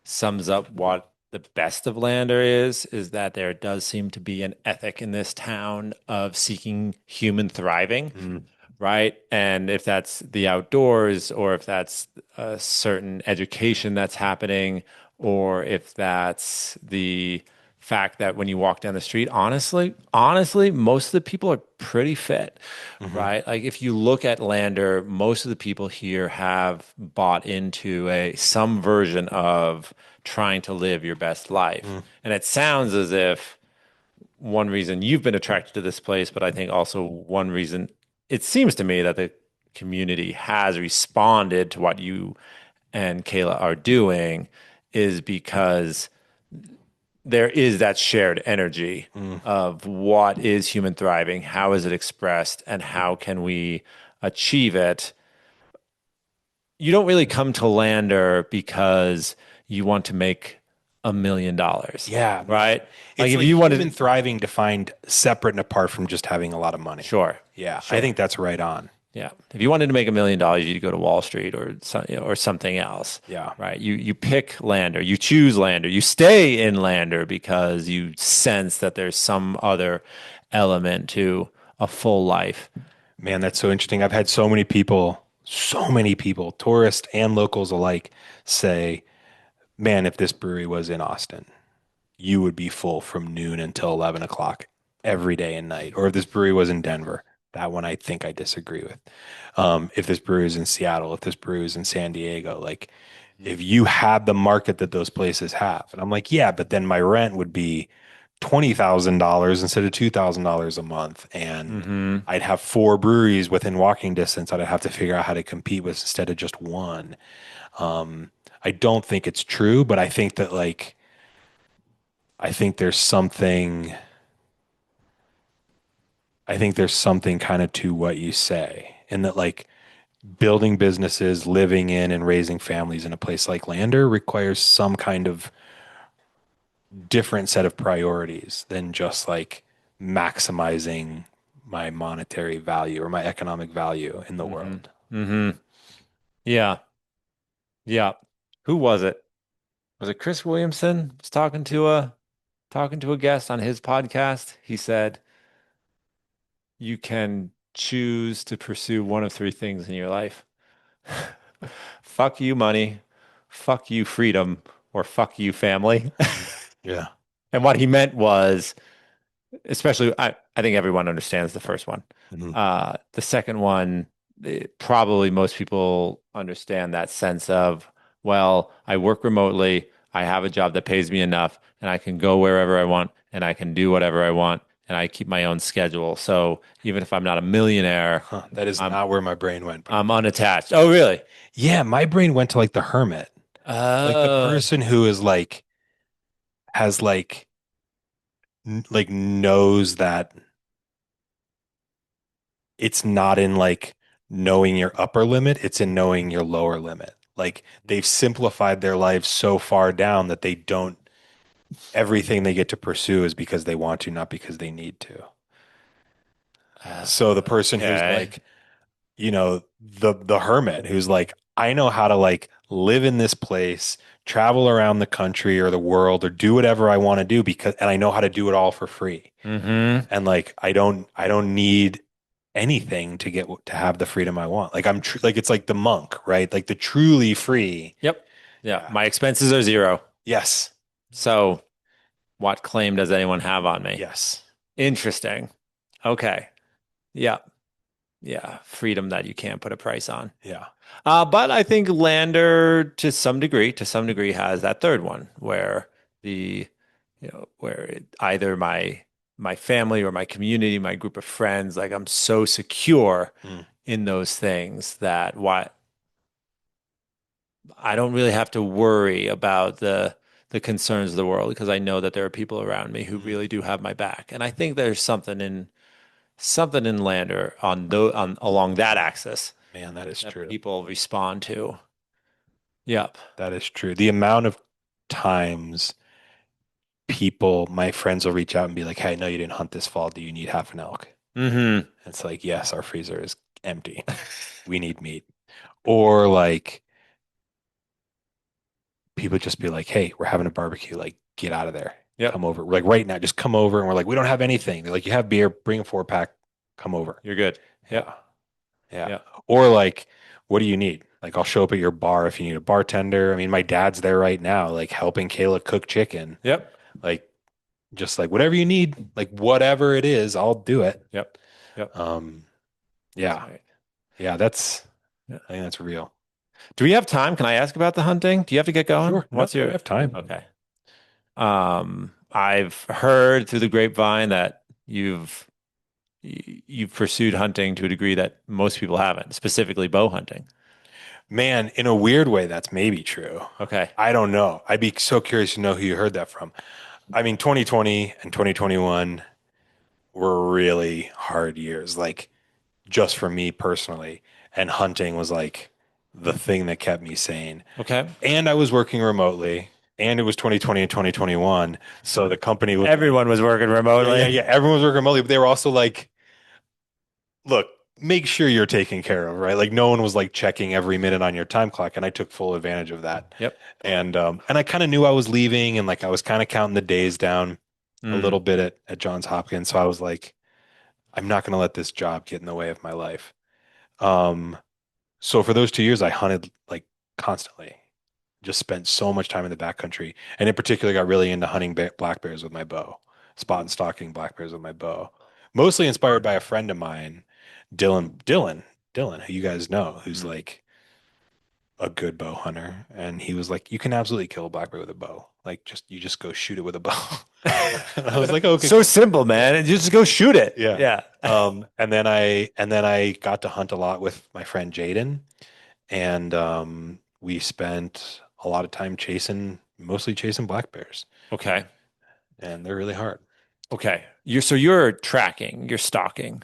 sums up what the best of Lander is that there does seem to be an ethic in this town of seeking human thriving, Mm. right? And if that's the outdoors, or if that's a certain education that's happening, or if that's the fact that when you walk down the street, honestly, most of the people are pretty fit, Hmm. right? Like if you look at Lander, most of the people here have bought into some version of trying to live your best life. Mm. And it sounds as if one reason you've been attracted to this place, but I think also one reason it seems to me that the community has responded to what you and Kayla are doing is because there is that shared energy Mm. of what is human thriving, how is it expressed, and how can we achieve it. You don't really come to Lander because you want to make $1 million, Yeah, no, right? Like it's if like you human wanted, thriving defined separate and apart from just having a lot of money. sure, Yeah, I sure. think that's right on. Yeah. If you wanted to make $1 million, you'd go to Wall Street or something else, Yeah. right? You pick Lander, you choose Lander, you stay in Lander because you sense that there's some other element to a full life. Man, that's so interesting. I've had so many people, tourists and locals alike, say, man, if this brewery was in Austin, you would be full from noon until 11 o'clock every day and night. Or if this brewery was in Denver, that one I think I disagree with. If this brewery is in Seattle, if this brewery is in San Diego, like if you had the market that those places have. And I'm like, yeah, but then my rent would be $20,000 instead of $2,000 a month. And Hmm. I'd have four breweries within walking distance that I'd have to figure out how to compete with instead of just one. I don't think it's true, but I think there's something, I think there's something kind of to what you say, and that like building businesses, living in and raising families in a place like Lander requires some kind of different set of priorities than just like maximizing my monetary value or my economic value in the Hmm. world. Hmm. Yeah. Yeah. Who was it? Was it Chris Williamson was talking to a guest on his podcast? He said you can choose to pursue one of three things in your life. Fuck you, money. Fuck you, freedom. Or fuck you, family. Mm. Yeah. And what he meant was, especially, I think everyone understands the first one. Mhm. The second one, probably most people understand that sense of, well, I work remotely. I have a job that pays me enough, and I can go wherever I want, and I can do whatever I want, and I keep my own schedule. So even if I'm not a millionaire, Huh, that is I'm not where my brain went, bro. I'm unattached. Oh, really? Yeah, my brain went to like the hermit, like the Oh. person who is like has like knows that it's not in like knowing your upper limit, it's in knowing your lower limit. Like they've simplified their lives so far down that they don't everything they get to pursue is because they want to, not because they need to. Uh, So the person who's okay. like, the hermit who's like, I know how to like live in this place, travel around the country or the world or do whatever I want to do because and I know how to do it all for free. Mm-hmm. And like I don't need anything to get to have the freedom I want. Like like it's like the monk, right? Like the truly free. Yep. Yeah. Yeah. My expenses are zero. Yes. So what claim does anyone have on me? Yes. Interesting. Okay. Yeah. Yeah. Freedom that you can't put a price on. Yeah. But I think Lander, to some degree, has that third one where either my family or my community, my group of friends, like I'm so secure Mm, in those things that why I don't really have to worry about the concerns of the world because I know that there are people around me who mm. really do have my back. And I think there's something in Lander on along that axis Man, that is that true. people respond to. Yep. That is true. The amount of times my friends will reach out and be like, "Hey, I know you didn't hunt this fall. Do you need half an elk?" Mm-hmm. It's like, yes, our freezer is empty. We need meat. Or like people just be like, "Hey, we're having a barbecue. Like, get out of there. Yep. Come over. Like right now, just come over." And we're like, "We don't have anything." They're like, "You have beer? Bring a 4 pack. Come over." You're good. Yeah, Yep. yeah. Yep. Or like, what do you need? Like, I'll show up at your bar if you need a bartender. I mean, my dad's there right now, like helping Kayla cook chicken. Yep. Like, just like whatever you need, like whatever it is, I'll do it. Yep. Yep. Um, That's yeah, right. yeah. Yeah. I think that's real. Do we have time? Can I ask about the hunting? Do you have to get going? Sure. No, What's we your have time. okay? I've heard through the grapevine that you've pursued hunting to a degree that most people haven't, specifically bow hunting. Man, in a weird way, that's maybe true. Okay. I don't know. I'd be so curious to know who you heard that from. I mean, 2020 and 2021 were really hard years, like just for me personally. And hunting was like the thing that kept me sane. Okay. And I was working remotely, and it was 2020 and 2021. So the company was like, Everyone was working yeah, yeah, remotely. yeah. Everyone was working remotely, but they were also like, look, make sure you're taken care of, right? Like no one was like checking every minute on your time clock, and I took full advantage of that. Yep. And I kind of knew I was leaving, and like I was kind of counting the days down a Mm. little bit at Johns Hopkins. So I was like, I'm not going to let this job get in the way of my life. Um, so for those 2 years, I hunted like constantly. Just spent so much time in the backcountry, and in particular, got really into hunting black bears with my bow, spot and stalking black bears with my bow. Mostly inspired by a friend of mine, Dylan, who you guys know, who's Mm. like a good bow hunter, and he was like, "You can absolutely kill a black bear with a bow. Like, you just go shoot it with a bow." And I was like, "Okay, So simple, man. And just go shoot it. yeah." Yeah. And then I got to hunt a lot with my friend Jaden, and we spent a lot of time mostly chasing black bears, Okay. and they're really hard. Okay. You're tracking, you're stalking.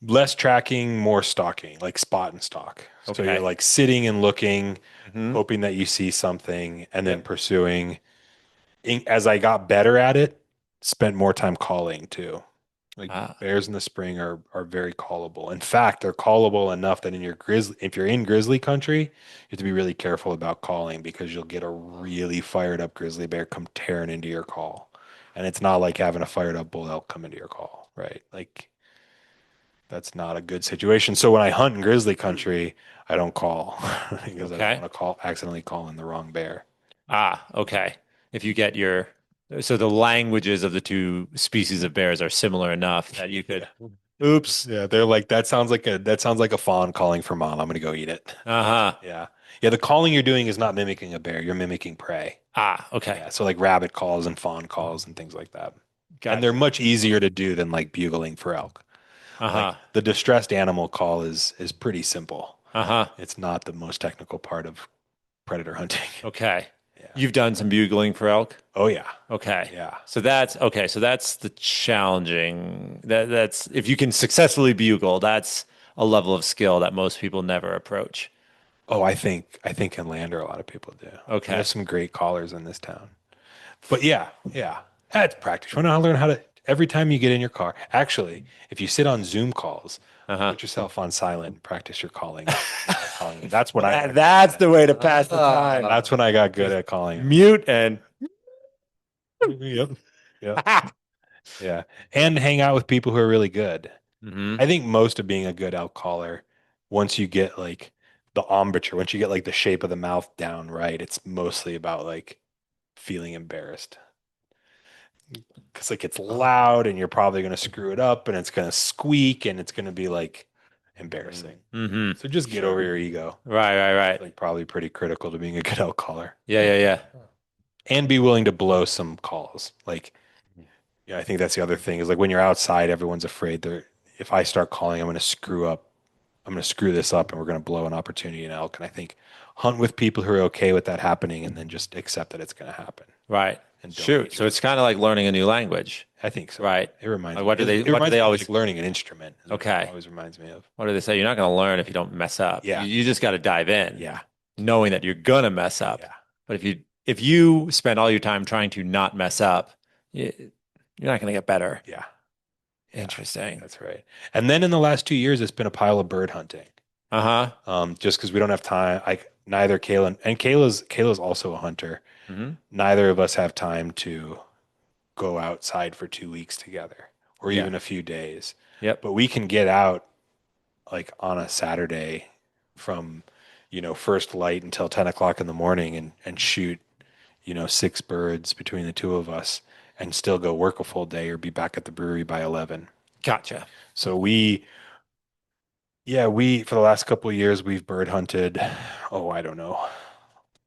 Less tracking, more stalking, like spot and stalk. So you're Okay. like sitting and looking, Hmm. hoping that you see something, and then Yep. pursuing. As I got better at it, spent more time calling too. Like Ah. bears in the spring are very callable. In fact, they're callable enough that if you're in grizzly country, you have to be really careful about calling because you'll get a really fired up grizzly bear come tearing into your call. And it's not like having a fired up bull elk come into your call, right? Like that's not a good situation. So when I hunt in grizzly country, I don't call because I don't Okay. want to accidentally call in the wrong bear. Okay. If you get so the languages of the two species of bears are similar enough that you could, Yeah. oops. Yeah, they're like that sounds like a fawn calling for mom. I'm gonna go eat it. Uh-huh. Yeah. Yeah, the calling you're doing is not mimicking a bear, you're mimicking prey. Okay. Yeah, so like rabbit calls and fawn calls and things like that. And they're Gotcha. much easier to do than like bugling for elk. Like Uh-huh. the distressed animal call is pretty simple. Uh-huh. It's not the most technical part of predator hunting. Okay. Yeah. You've done some bugling for elk? Oh yeah. Okay. Yeah. So that's the challenging that's if you can successfully bugle, that's a level of skill that most people never approach. Oh, I think in Lander a lot of people do. We have Okay. some great callers in this town. But yeah, that's practice. You want to learn how to, every time you get in your car, actually, if you sit on Zoom calls, Uh-huh. put yourself on silent, practice your calling. Calling. That's what Well, I got good that's at. the way to pass the time. That's when I got good at calling. Mute and Yep. Yep. Yeah. And hang out with people who are really good. hmm I think most of being a good elk caller, once you get like the embouchure, once you get like the shape of the mouth down right, it's mostly about like feeling embarrassed. Because like it's loud and you're probably going to screw it up and it's going to squeak and it's going to be like embarrassing. hmm So just get over your ego. Right. Like probably pretty critical to being a good elk caller. Yeah. And be willing to blow some calls. Like, yeah, I think that's the other thing is like when you're outside, everyone's afraid they're if I start calling, I'm going to screw this up and we're going to blow an opportunity in elk. And I think hunt with people who are okay with that happening and then just accept that it's going to happen. Right. And don't Shoot. So it's kind of like learning a new language. I think so. Right. It reminds Like, me. what do It they reminds me of always like learning an instrument. Is what Okay. it always reminds me of. What do they say? You're not going to learn if you don't mess up. Yeah. You just got to dive in. Yeah. Knowing that you're going to mess up. Yeah. But if you spend all your time trying to not mess up, you're not going to get better. Yeah. Interesting. That's right. And then in the last 2 years, it's been a pile of bird hunting. Just because we don't have time. Neither Kayla and Kayla's also a hunter. hmm Neither of us have time to go outside for 2 weeks together or Yeah. even a few days. Yep. But we can get out like on a Saturday from, first light until 10 o'clock in the morning and shoot, 6 birds between the two of us and still go work a full day or be back at the brewery by 11. Gotcha. So for the last couple of years, we've bird hunted, I don't know,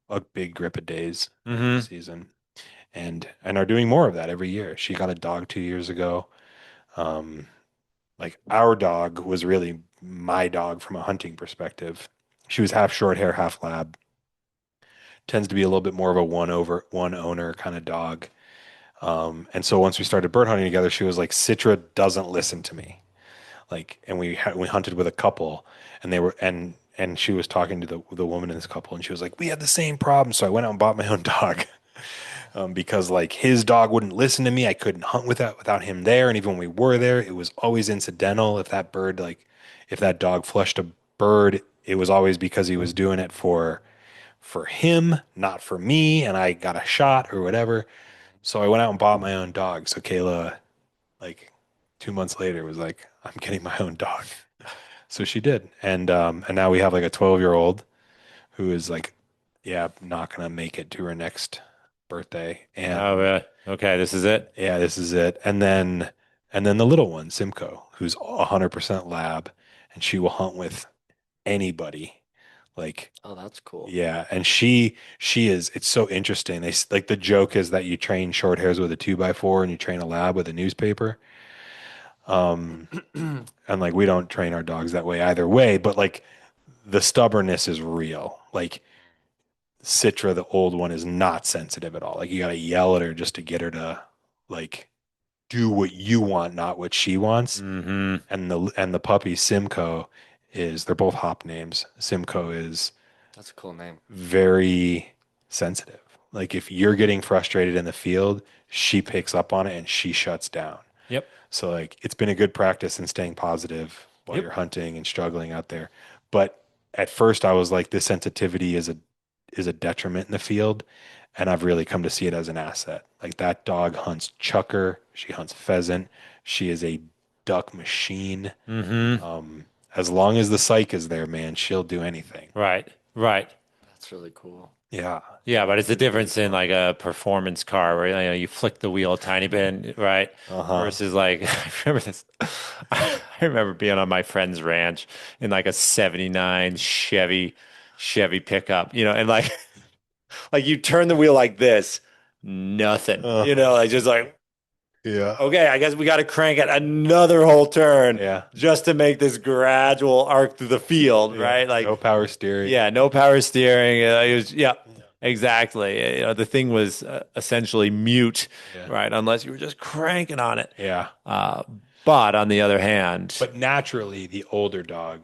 a big grip of days hmm this season and are doing more of that every year. She got a dog 2 years ago. Like our dog was really my dog from a hunting perspective. She was half short hair, half lab. Tends to be a little bit more of a one owner kind of dog. And so once we started bird hunting together, she was like, Citra doesn't listen to me. Like, and we hunted with a couple, and they were and she was talking to the woman in this couple, and she was like, we had the same problem. So I went out and bought my own dog. Because like his dog wouldn't listen to me. I couldn't hunt without him there. And even when we were there, it was always incidental. If that dog flushed a bird, it was always because he was doing it for him, not for me. And I got a shot or whatever. So I went out and bought my own dog. So Kayla, like 2 months later, was like, I'm getting my own dog. So she did. And now we have like a 12-year-old who is like, yeah, not gonna make it to her next birthday. And Oh, really? Okay, this is it. yeah, this is it. And then the little one, Simcoe, who's 100% lab, and she will hunt with anybody. Like, Oh, that's cool. yeah, and she is. It's so interesting. Like the joke is that you train short hairs with a 2x4 and you train a lab with a newspaper. And like we don't train our dogs that way either way, but like the stubbornness is real. Like Citra, the old one, is not sensitive at all. Like you got to yell at her just to get her to like do what you want, not what she wants. hmm And the puppy Simcoe they're both hop names. Simcoe is That's a cool name. very sensitive. Like if you're getting frustrated in the field, she picks up on it and she shuts down. Yep. So like it's been a good practice in staying positive while Yep. you're hunting and struggling out there. But at first I was like, this sensitivity is a detriment in the field. And I've really come to see it as an asset. Like that dog hunts chucker, she hunts pheasant, she is a duck machine. hmm As long as the psych is there, man, she'll do anything. Right. That's really cool. Yeah. Yeah, but it's a difference in like a performance car where you flick the wheel a tiny bit, right? Versus like I remember this. I remember being on my friend's ranch in like a '79 Chevy pickup, and like like you turn the wheel like this, nothing, like just like Yeah. okay, I guess we got to crank it another whole turn, Yeah. just to make this gradual arc through the field, right? Like no power steering. yeah, no power steering. Exactly. The thing was essentially mute, right? Unless you were just cranking on it. Yeah. But on the other hand, But naturally, the older dog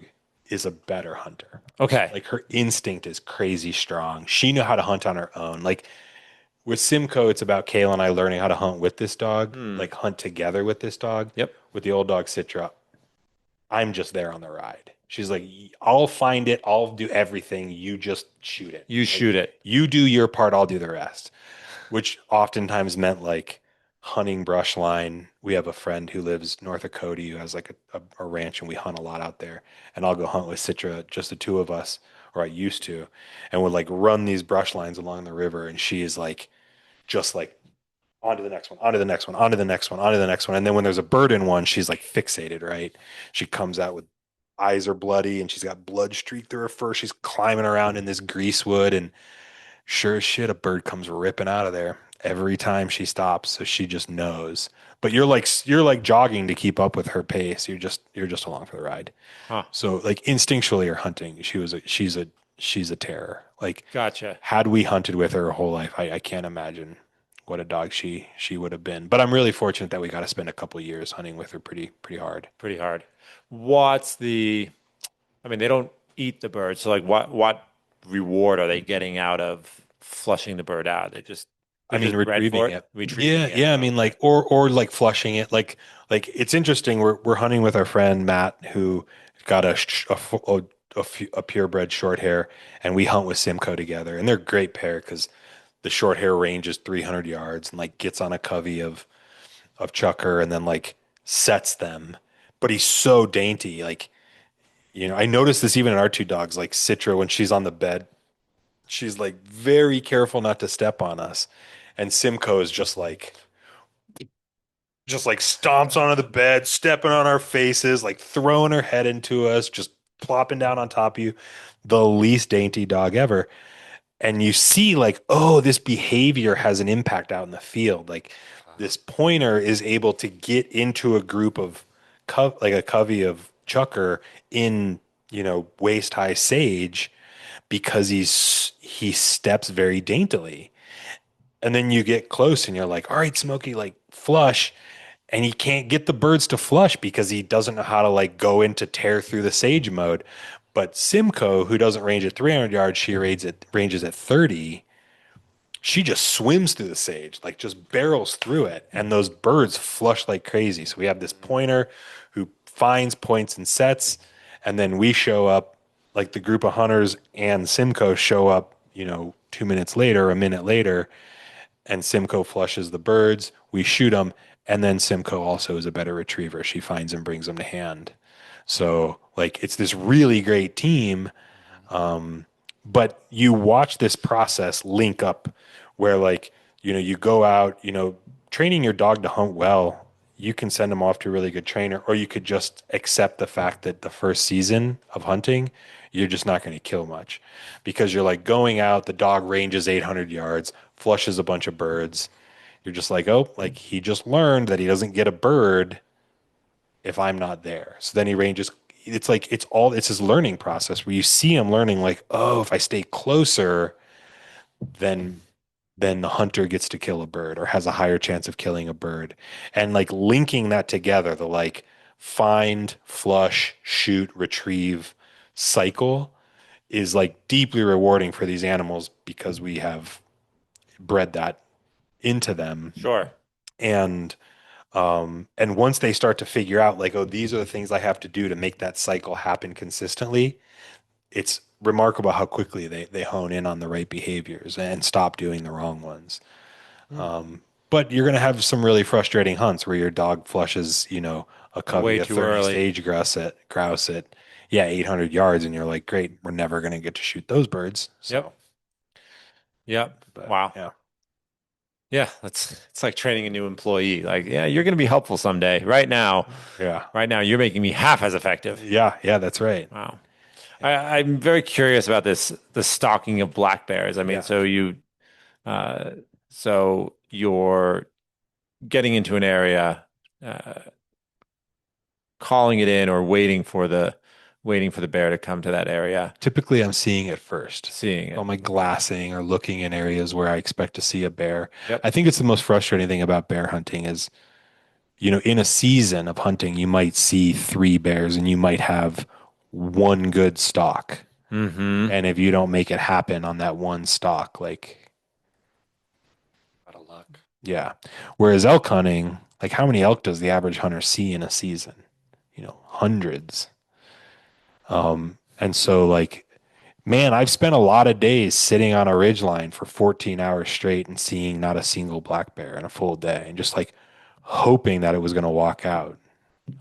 is a better hunter. okay, Like her instinct is crazy strong. She knew how to hunt on her own. Like with Simcoe, it's about Kayla and I learning how to hunt with this dog, Hmm. like hunt together with this dog. Yep. With the old dog Citra, I'm just there on the ride. She's like, I'll find it, I'll do everything. You just shoot it. You Like shoot it. you do your part, I'll do the rest. Which oftentimes meant like hunting brush line. We have a friend who lives north of Cody who has like a ranch and we hunt a lot out there. And I'll go hunt with Citra, just the two of us, or I used to, and would like run these brush lines along the river. And she is like, just like onto the next one, onto the next one, onto the next one, onto the next one. And then when there's a bird in one, she's like fixated, right? She comes out with eyes are bloody and she's got blood streaked through her fur. She's climbing around in this greasewood and sure as shit, a bird comes ripping out of there every time she stops. So she just knows. But you're like jogging to keep up with her pace. You're just along for the ride. Huh. So like instinctually or hunting, she's a terror. Like Gotcha. had we hunted with her whole life, I can't imagine what a dog she would have been. But I'm really fortunate that we got to spend a couple years hunting with her pretty hard. Pretty hard. What's the, I mean, they don't eat the bird. So like what reward are they getting out of flushing the bird out? I They're mean, just bred for retrieving it, it. retrieving Yeah, it. yeah. I mean, Okay. like, or like flushing it. Like it's interesting. We're hunting with our friend Matt, who got a purebred short hair, and we hunt with Simcoe together, and they're a great pair because the short hair range is 300 yards, and like gets on a covey of chucker, and then like sets them. But he's so dainty. Like, I noticed this even in our two dogs, like Citra, when she's on the bed, she's like very careful not to step on us. And Simcoe is just like stomps onto the bed, stepping on our faces, like throwing her head into us, just plopping down on top of you. The least dainty dog ever. And you see, like, oh, this behavior has an impact out in the field. Like, this pointer is able to get into a group of like a covey of chucker in, waist high sage because he steps very daintily. And then you get close and you're like, all right, Smokey, like flush. And he can't get the birds to flush because he doesn't know how to like go into tear through the sage mode. But Simcoe, who doesn't range at 300 yards, she ranges at 30. She just swims through the sage, like just barrels through it. And those birds flush like crazy. So we have this pointer who finds, points, and sets. And then we show up, like the group of hunters and Simcoe show up, 2 minutes later, a minute later, and Simcoe flushes the birds. We shoot them, and then Simcoe also is a better retriever. She finds and brings them to hand. So like it's this really great team, but you watch this process link up where like you go out, training your dog to hunt well. You can send them off to a really good trainer, or you could just accept the fact that the first season of hunting, you're just not going to kill much because you're like going out, the dog ranges 800 yards, flushes a bunch of birds. You're just like, oh, like he just learned that he doesn't get a bird if I'm not there. So then he ranges. It's like it's his learning process where you see him learning like, oh, if I stay closer, then then the hunter gets to kill a bird or has a higher chance of killing a bird. And like linking that together, the like find, flush, shoot, retrieve cycle is like deeply rewarding for these animals because we have bred that into them. Sure. And once they start to figure out like, oh, these are the things I have to do to make that cycle happen consistently, it's remarkable how quickly they hone in on the right behaviors and stop doing the wrong ones. Hmm. But you're going to have some really frustrating hunts where your dog flushes, a covey Way of too 30 early. stage grouse at, yeah, 800 yards. And you're like, great, we're never going to get to shoot those birds. So, Yep. Yep. but Wow. yeah, Yeah, it's like training a new employee. Like, yeah, you're going to be helpful someday. yeah, Right now, you're making me half as effective. yeah, that's right. Wow. I'm very curious about the stalking of black bears. I mean, Yeah. uh, so you're getting into an area, uh, calling it in or waiting for the bear to come to that area, Typically, I'm seeing it first. seeing it. On my glassing or looking in areas where I expect to see a bear. Yep. I think it's the most frustrating thing about bear hunting is, in a season of hunting, you might see three bears and you might have one good stalk. Mm-hmm. And if you don't make it happen on that one stalk, like Yeah. Whereas elk hunting, like how many elk does the average hunter see in a season? Hundreds. And so like, man, I've spent a lot of days sitting on a ridge line for 14 hours straight and seeing not a single black bear in a full day and just like hoping that it was going to walk out.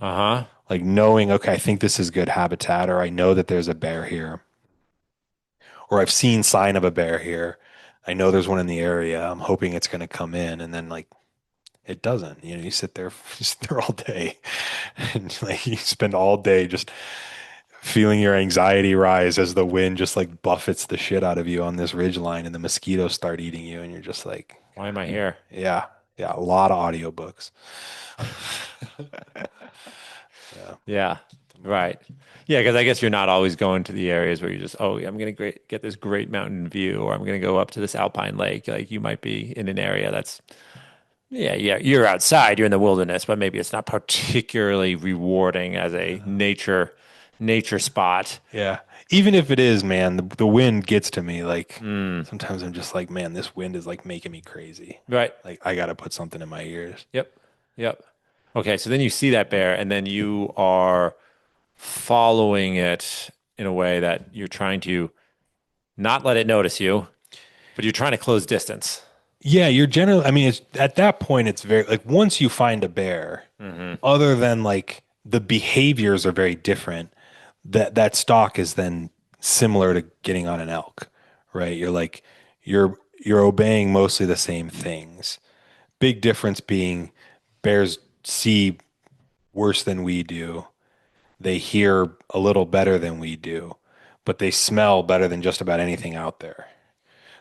Uh-huh. Like knowing, okay, I think this is good habitat, or I know that there's a bear here, or I've seen sign of a bear here. I know there's one in the area. I'm hoping it's going to come in, and then like it doesn't. You sit there, you sit there all day, and like you spend all day just feeling your anxiety rise as the wind just like buffets the shit out of you on this ridge line, and the mosquitoes start eating you, and you're just like, Why am I here? yeah, yeah, a lot of audiobooks. Yeah. Yeah. Right. Yeah, because I guess you're not always going to the areas where you just, oh, I'm going to get this great mountain view, or I'm going to go up to this alpine lake. Like you might be in an area that's, yeah, you're outside, you're in the wilderness, but maybe it's not particularly rewarding as a nature spot. Yeah. Even if it is, man, the wind gets to me. Like Mm, sometimes I'm just like, man, this wind is like making me crazy. right. Like I got to put something in my ears. Yep. Yep. Okay, so then you see that bear, and then you are following it in a way that you're trying to not let it notice you, but you're trying to close distance. Yeah, you're generally, I mean, it's at that point, it's very like once you find a bear, Hmm. other than like the behaviors are very different, that stock is then similar to getting on an elk, right? You're like, you're obeying mostly the same things. Big difference being bears see worse than we do. They hear a little better than we do, but they smell better than just about anything out there.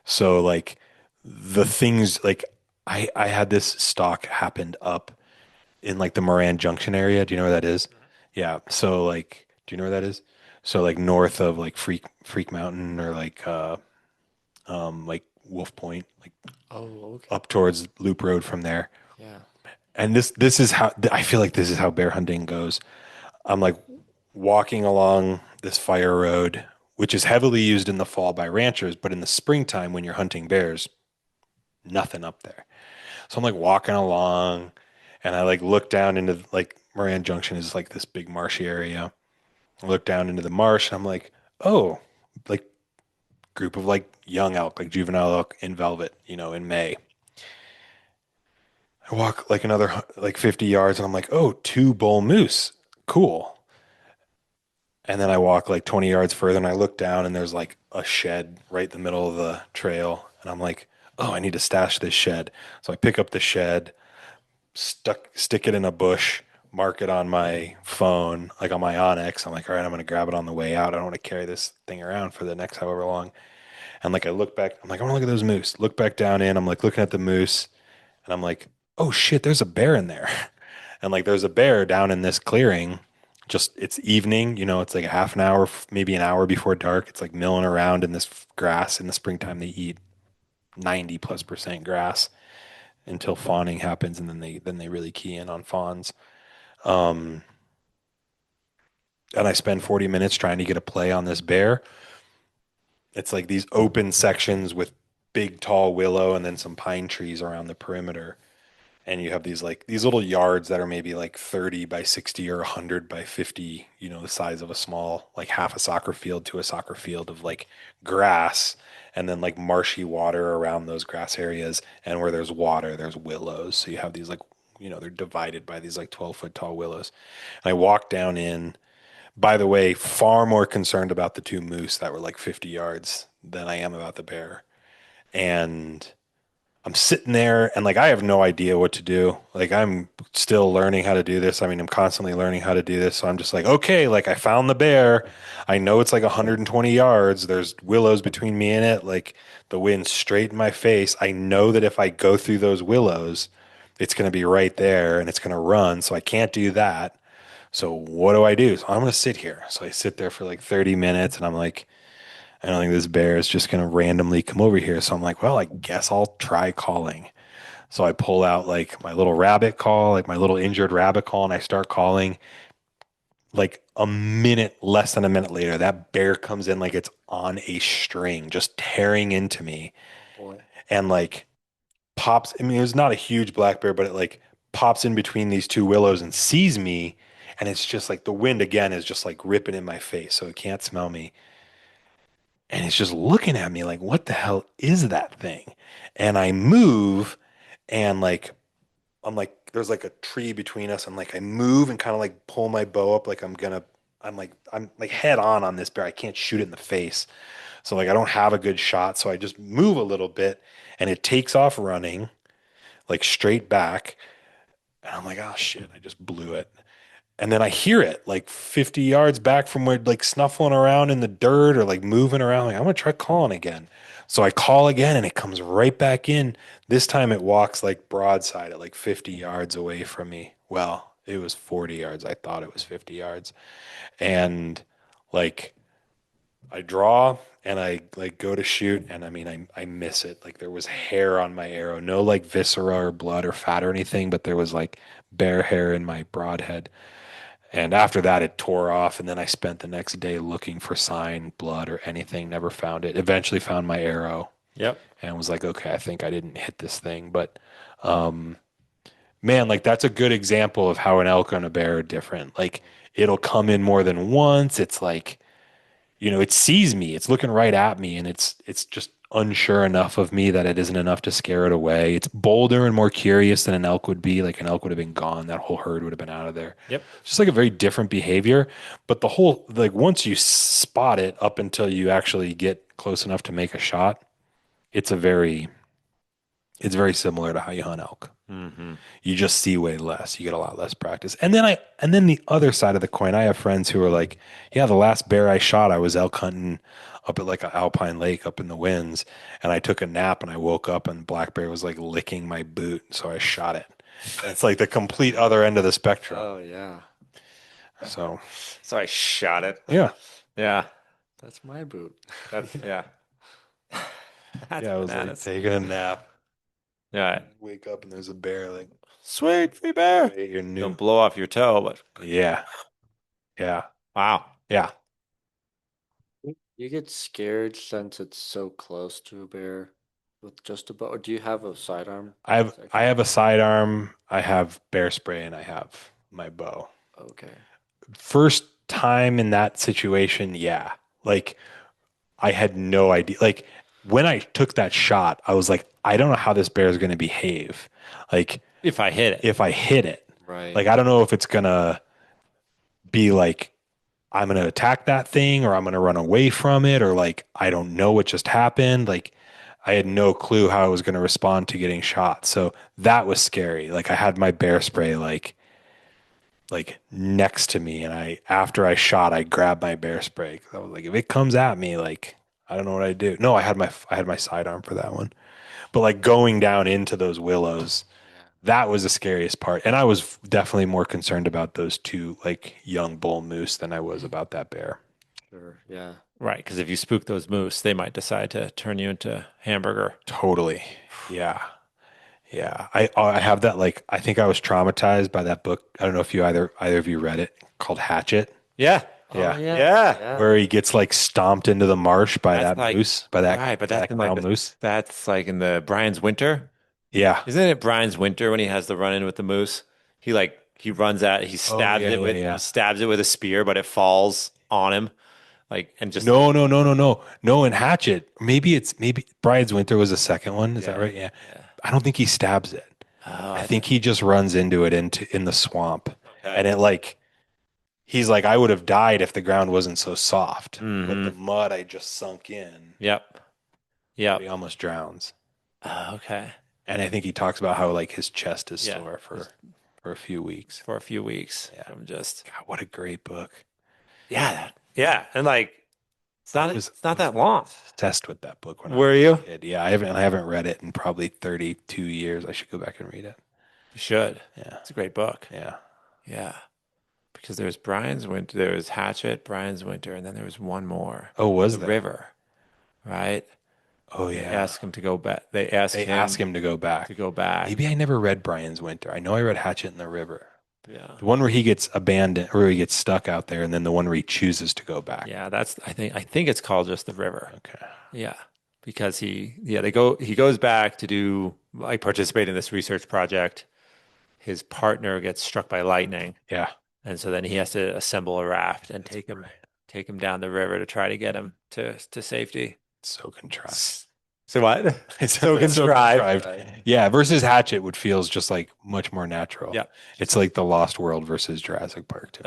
So like the things like I had this stalk happened up in like the Moran Junction area. Do you know where that is? Yeah. So like, do you know where that is? So like north of like Freak Mountain or like Wolf Point, like Oh, okay. up towards Loop Road from there. Yeah. And this is how I feel like this is how bear hunting goes. I'm like walking along this fire road, which is heavily used in the fall by ranchers, but in the springtime when you're hunting bears, nothing up there. So I'm like walking along and I like look down into like Moran Junction is like this big marshy area. I look down into the marsh and I'm like, oh, like group of like young elk, like juvenile elk in velvet, in May. I walk like another like 50 yards and I'm like, oh, two bull moose. Cool. And then I walk like 20 yards further and I look down and there's like a shed right in the middle of the trail. And I'm like, oh, I need to stash this shed. So I pick up the shed, stick it in a bush, mark it on my phone, like on my Onyx. I'm like, all right, I'm going to grab it on the way out. I don't want to carry this thing around for the next however long. And like I look back, I'm like, I want to look at those moose. Look back down in, I'm like looking at the moose and I'm like, oh shit, there's a bear in there. And like there's a bear down in this clearing. Just it's evening, it's like a half an hour, maybe an hour before dark. It's like milling around in this grass. In the springtime, they eat 90+% grass until fawning happens, and then they really key in on fawns. Um, and I spend 40 minutes trying to get a play on this bear. It's like these open sections with big tall willow and then some pine trees around the perimeter. And you have these little yards that are maybe like 30 by 60 or 100 by 50, the size of a small, like half a soccer field to a soccer field of like grass and then like marshy water around those grass areas. And where there's water, there's willows. So you have these like, they're divided by these like 12-foot tall willows. And I walk down in, by the way, far more concerned about the two moose that were like 50 yards than I am about the bear. And I'm sitting there and like I have no idea what to do. Like I'm still learning how to do this. I mean, I'm constantly learning how to do this. So I'm just like, okay, like I found the bear. I know it's like 120 yards. There's willows between me and it. Like the wind's straight in my face. I know that if I go through those willows, it's going to be right there and it's going to run. So I can't do that. So what do I do? So I'm going to sit here. So I sit there for like 30 minutes and I'm like, I don't think this bear is just going to randomly come over here. So I'm like, well, I guess I'll try calling. So I pull out like my little rabbit call, like my little injured rabbit call, and I start calling. Like a minute, less than a minute later, that bear comes in like it's on a string, just tearing into me. Boy. And like pops. I mean, it was not a huge black bear, but it like pops in between these two willows and sees me. And it's just like the wind again is just like ripping in my face. So it can't smell me. And it's just looking at me like, what the hell is that thing? And I move and like, I'm like, there's like a tree between us. And like, I move and kind of like pull my bow up like I'm like head on this bear. I can't shoot it in the face. So like, I don't have a good shot. So I just move a little bit and it takes off running like straight back. And I'm like, oh shit, I just blew it. And then I hear it like 50 yards back from where like snuffling around in the dirt or like moving around. Like, I'm gonna try calling again. So I call again and it comes right back in. This time it walks like broadside at like 50 yards away from me. Well, it was 40 yards. I thought it was 50 yards. And like I draw and I like go to shoot and I mean I miss it. Like there was hair on my arrow. No like viscera or blood or fat or anything, but there was like bear hair in my broadhead. And after that, it tore off. And then I spent the next day looking for sign, blood, or anything. Never found it. Eventually found my arrow Yep. and was like, okay, I think I didn't hit this thing. But man, like that's a good example of how an elk and a bear are different. Like it'll come in more than once. It's like, it sees me. It's looking right at me, and it's just unsure enough of me that it isn't enough to scare it away. It's bolder and more curious than an elk would be. Like an elk would have been gone. That whole herd would have been out of there. Yep. It's just like a very different behavior. But the whole like once you spot it up until you actually get close enough to make a shot, it's a very it's very similar to how you hunt elk. Mm-hmm. You just see way less. You get a lot less practice. And then the other side of the coin, I have friends who are like, yeah, the last bear I shot, I was elk hunting up at like an alpine lake up in the winds, and I took a nap and I woke up and black bear was like licking my boot, so I shot it. And it's like the complete other end of the spectrum. Oh yeah, So So I shot it. yeah, Yeah. that's my boot. That's yeah. That's yeah, I was like bananas. taking a nap, Yeah. wake up and there's a bear like Sweet free bear. right, you're new. Don't blow off your toe, but Yeah, yeah, wow. yeah. You get scared since it's so close to a bear with just a bow. Or do you have a sidearm? I have a sidearm, I have bear spray, and I have my bow. Okay. First time in that situation, yeah. Like I had no idea. Like when I took that shot, I was like, I don't know how this bear is going to behave. Like If I hit it. if I hit it, Right. like I don't know if it's going to be like I'm going to attack that thing or I'm going to run away from it or like I don't know what just happened. Like I had no clue how I was going to respond to getting shot. So that was scary. Like I had my bear spray like next to me and after I shot I grabbed my bear spray 'cause I was like if it comes at me like I don't know what I do. No, I had my sidearm for that one. But like going down into those willows, that was the scariest part. And I was definitely more concerned about those two like young bull moose than I was about that bear. Sure. Yeah. Right, because if you spook those moose, they might decide to turn you into hamburger. Totally. Yeah. Yeah. I have that like I think I was traumatized by that book. I don't know if you either of you read it called Hatchet. Yeah. Yeah. Oh, yeah. Yeah. Yeah. Where he gets like stomped into the marsh by That's that like- moose, by that, Right, but that that's in like clown moose. that's like in the Brian's Winter. Yeah. Isn't it Brian's Winter when he has the run in with the moose? He runs at it, he stabs yeah, it with yeah, yeah. he stabs it with a spear, but it falls on him. Like and just No. No, in Hatchet. Maybe Bride's Winter was the second one. Is that right? Yeah. Yeah. I don't think he stabs it. Oh, I think he just runs into it in the swamp. okay. And it like he's like, I would have died if the ground wasn't so soft. But Mhm. the mud I just sunk in. Yep. Yep. He almost drowns. Oh, okay. And I think he talks about how like his chest is Yeah. sore for a few weeks. For a few weeks. Yeah. From just God, what a great book. yeah. Yeah. And like I it's not that long. obsessed with that book when Were I was you? a kid. Yeah, I haven't read it in probably 32 years. I should go back and read it. You should. Yeah. It's a great book. Yeah. Yeah. Because there's Brian's Winter, there was Hatchet, Brian's Winter, and then there was one more. Oh, was The there? River. Right? Oh They yeah. ask him to go back. They ask him to go back. to go back. Maybe I never read Brian's Winter. I know I read Hatchet in the River. Yeah. The one where he gets abandoned or he gets stuck out there, and then the one where he chooses to go back. Yeah, that's I think it's called just The River. Okay. Yeah. because he goes back to do like participate in this research project. His partner gets struck by lightning, Yeah. and so then he has to assemble a raft and take him down the river to try to get him to safety. So contrived. So what? It's So so contrived. contrived. Yeah, versus Hatchet, which feels just like much more natural. Yeah. It's like the Lost World versus Jurassic Park too.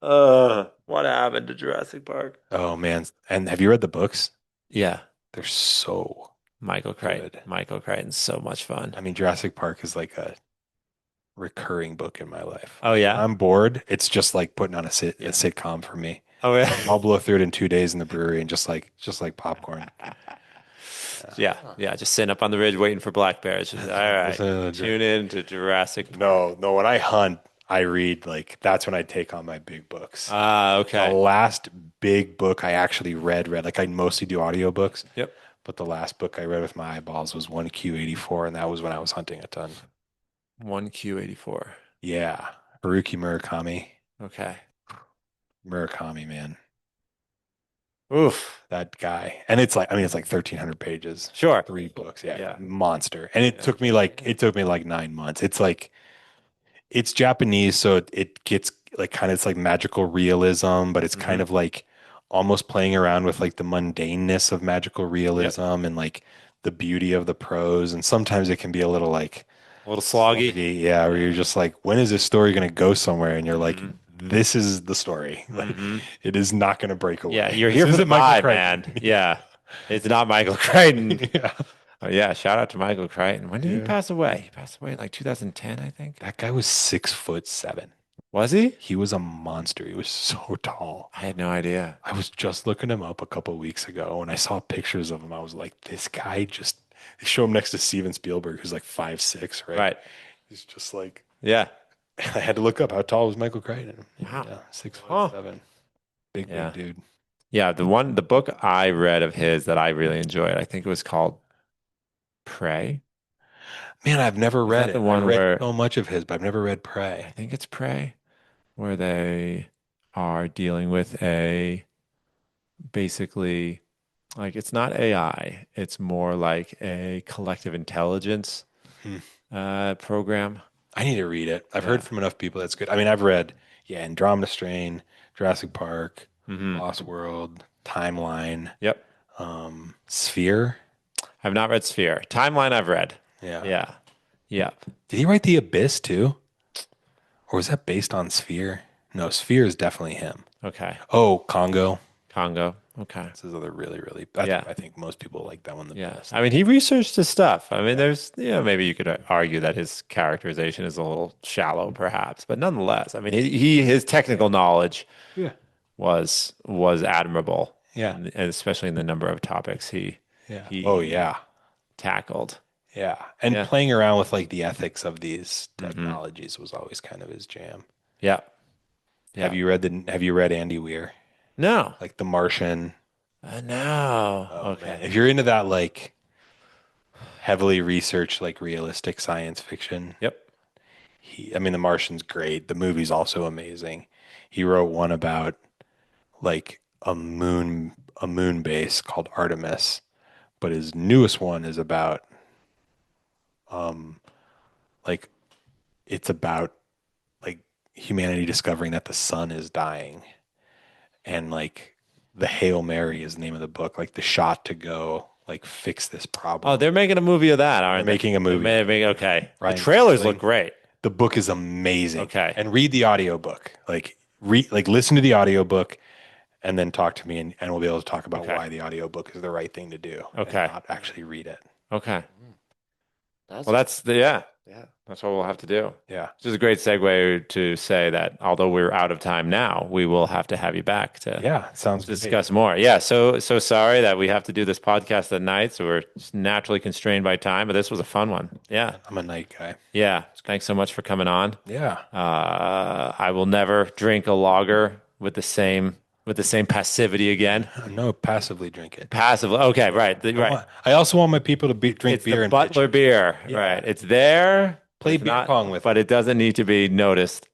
What happened to Jurassic Park? Oh man. And have you read the books? Yeah, They're so Michael Crichton. good. Michael Crichton's so much fun. I mean, Jurassic Park is like a recurring book in my life. Oh yeah. I'm bored. It's just like putting on a sitcom for me. Oh yeah. I'll blow through it in 2 days in the brewery and just like popcorn. Yeah, yeah, just sitting up on the ridge waiting for black bears. Just, all right, tune in to Jurassic. No, when I hunt, I read like that's when I take on my big books. Ah, The okay. last big book I actually read like I mostly do audiobooks, Yep. but the last book I read with my eyeballs was 1Q84, and that was when I was hunting a ton. 1Q84. Yeah, Haruki Okay. Murakami, man, Oof. that guy. And it's like, I mean, it's like 1,300 pages, Sure. 3 books, yeah, Yeah. monster. And Yeah. it took me like 9 months. It's like it's Japanese, so it gets like kind of it's like magical realism, but it's kind Mhm. of like almost playing around with like the mundaneness of magical realism and like the beauty of the prose. And sometimes it can be a little like A little sloggy. yeah, where you're just like, when is this story going to go somewhere? And you're like, Mhm. this is the story. Like, Mhm. it is not going to break away. Yeah, you're This here for the isn't Michael vibe, Crichton. man. Yeah. It's not Michael Crichton. Yeah. Oh yeah, shout out to Michael Crichton. When did he Yeah. pass away? He passed away in like 2010, I think. That guy was 6'7". Was he? He was a monster. He was so tall. I had no idea. I was just looking him up a couple of weeks ago and I saw pictures of him. I was like, this guy just they show him next to Steven Spielberg, who's like 5'6", right? Right. He's just like Yeah. I had to look up how tall was Michael Crichton. Wow. Yeah, 6'7". Huh. Big Yeah. dude. Yeah, the book I read of his that I really enjoyed, I think it was called Prey. Man, I've never read that it. the one I read where- so much of his, but I've never read I Prey. think it's Prey, where they are dealing with basically like it's not AI, it's more like a collective intelligence Hmm. program. I need to read it. I've Yeah. heard from enough people that's good. I mean, I've read, Andromeda Strain, Jurassic Park, Mhm. Lost World, Timeline, Yep. Sphere. I've not read Sphere. Timeline I've read. Yeah. Yeah. Yep. Did he write The Abyss too? Or was that based on Sphere? No, Sphere is definitely him. Okay. Oh, Congo. Congo. Okay. This is other really, really. Yeah. I think most people like that one the Yeah. best. I mean, he researched his stuff. I mean, there's, maybe you could argue that his characterization is a little shallow, perhaps, but nonetheless, I mean, his technical knowledge Yeah. was admirable. Yeah. And especially in the number of topics Yeah. he Oh yeah. tackled. Yeah. And Yeah. playing around with like the ethics of these Mhm. technologies was always kind of his jam. Yeah. Yeah. Have you read Andy Weir? No. Like The Martian? No. Oh, Okay. man. If you're into that like heavily researched like realistic science fiction, Yep. I mean The Martian's great. The movie's also amazing. He wrote one about like a moon base called Artemis, but his newest one is about like it's about like humanity discovering that the sun is dying, and like the Hail Mary is the name of the book, like the shot to go like fix this problem. Oh, they're making a movie of that, aren't They're they? making a movie. Okay. Ryan The trailers Gosling. look great. The book is amazing. Okay. And read the audiobook. Like listen to the audiobook and then talk to me and we'll be able to talk about Okay. why the audiobook is the right thing to do. Okay. And not actually read it. Okay. That's Well, yeah. yeah. That's what we'll have to do. Yeah. Which is a great segue to say that although we're out of time now, we will have to have you back to Yeah. Sounds good. discuss more. Yeah. So sorry that we have to do this podcast at night. So we're just naturally constrained by time, but this was a fun one. Yeah. I'm a night guy. Yeah. Thanks so much for coming on. Yeah. I will never drink a lager with the same passivity again. No, passively drink it. Passively. Okay. Right. Right. I also want my people to drink It's beer the and Butler bitches. beer. Yeah. Right. It's there. Play It's beer pong with but it doesn't need to be noticed.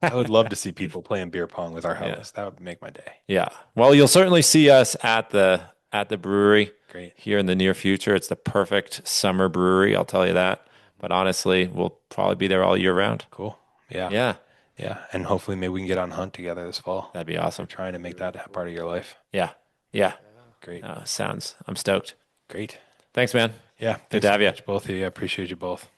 I would love to see people playing beer pong with our Yeah. host. That would make my day. Yeah. Well, you'll certainly see us at the at the brewery Great. here in the near future. It's the perfect summer brewery, I'll tell you that. But honestly, we'll probably be there all year round. Cool. Yeah. Yeah, Yeah. And hopefully maybe we can get on hunt together this fall. that'd be awesome. We're trying to make that a part of your life. Yeah, yeah. Great. I'm stoked. Great. Thanks, man. Yeah. Good Thanks to so have you. much, both of you. I appreciate you both.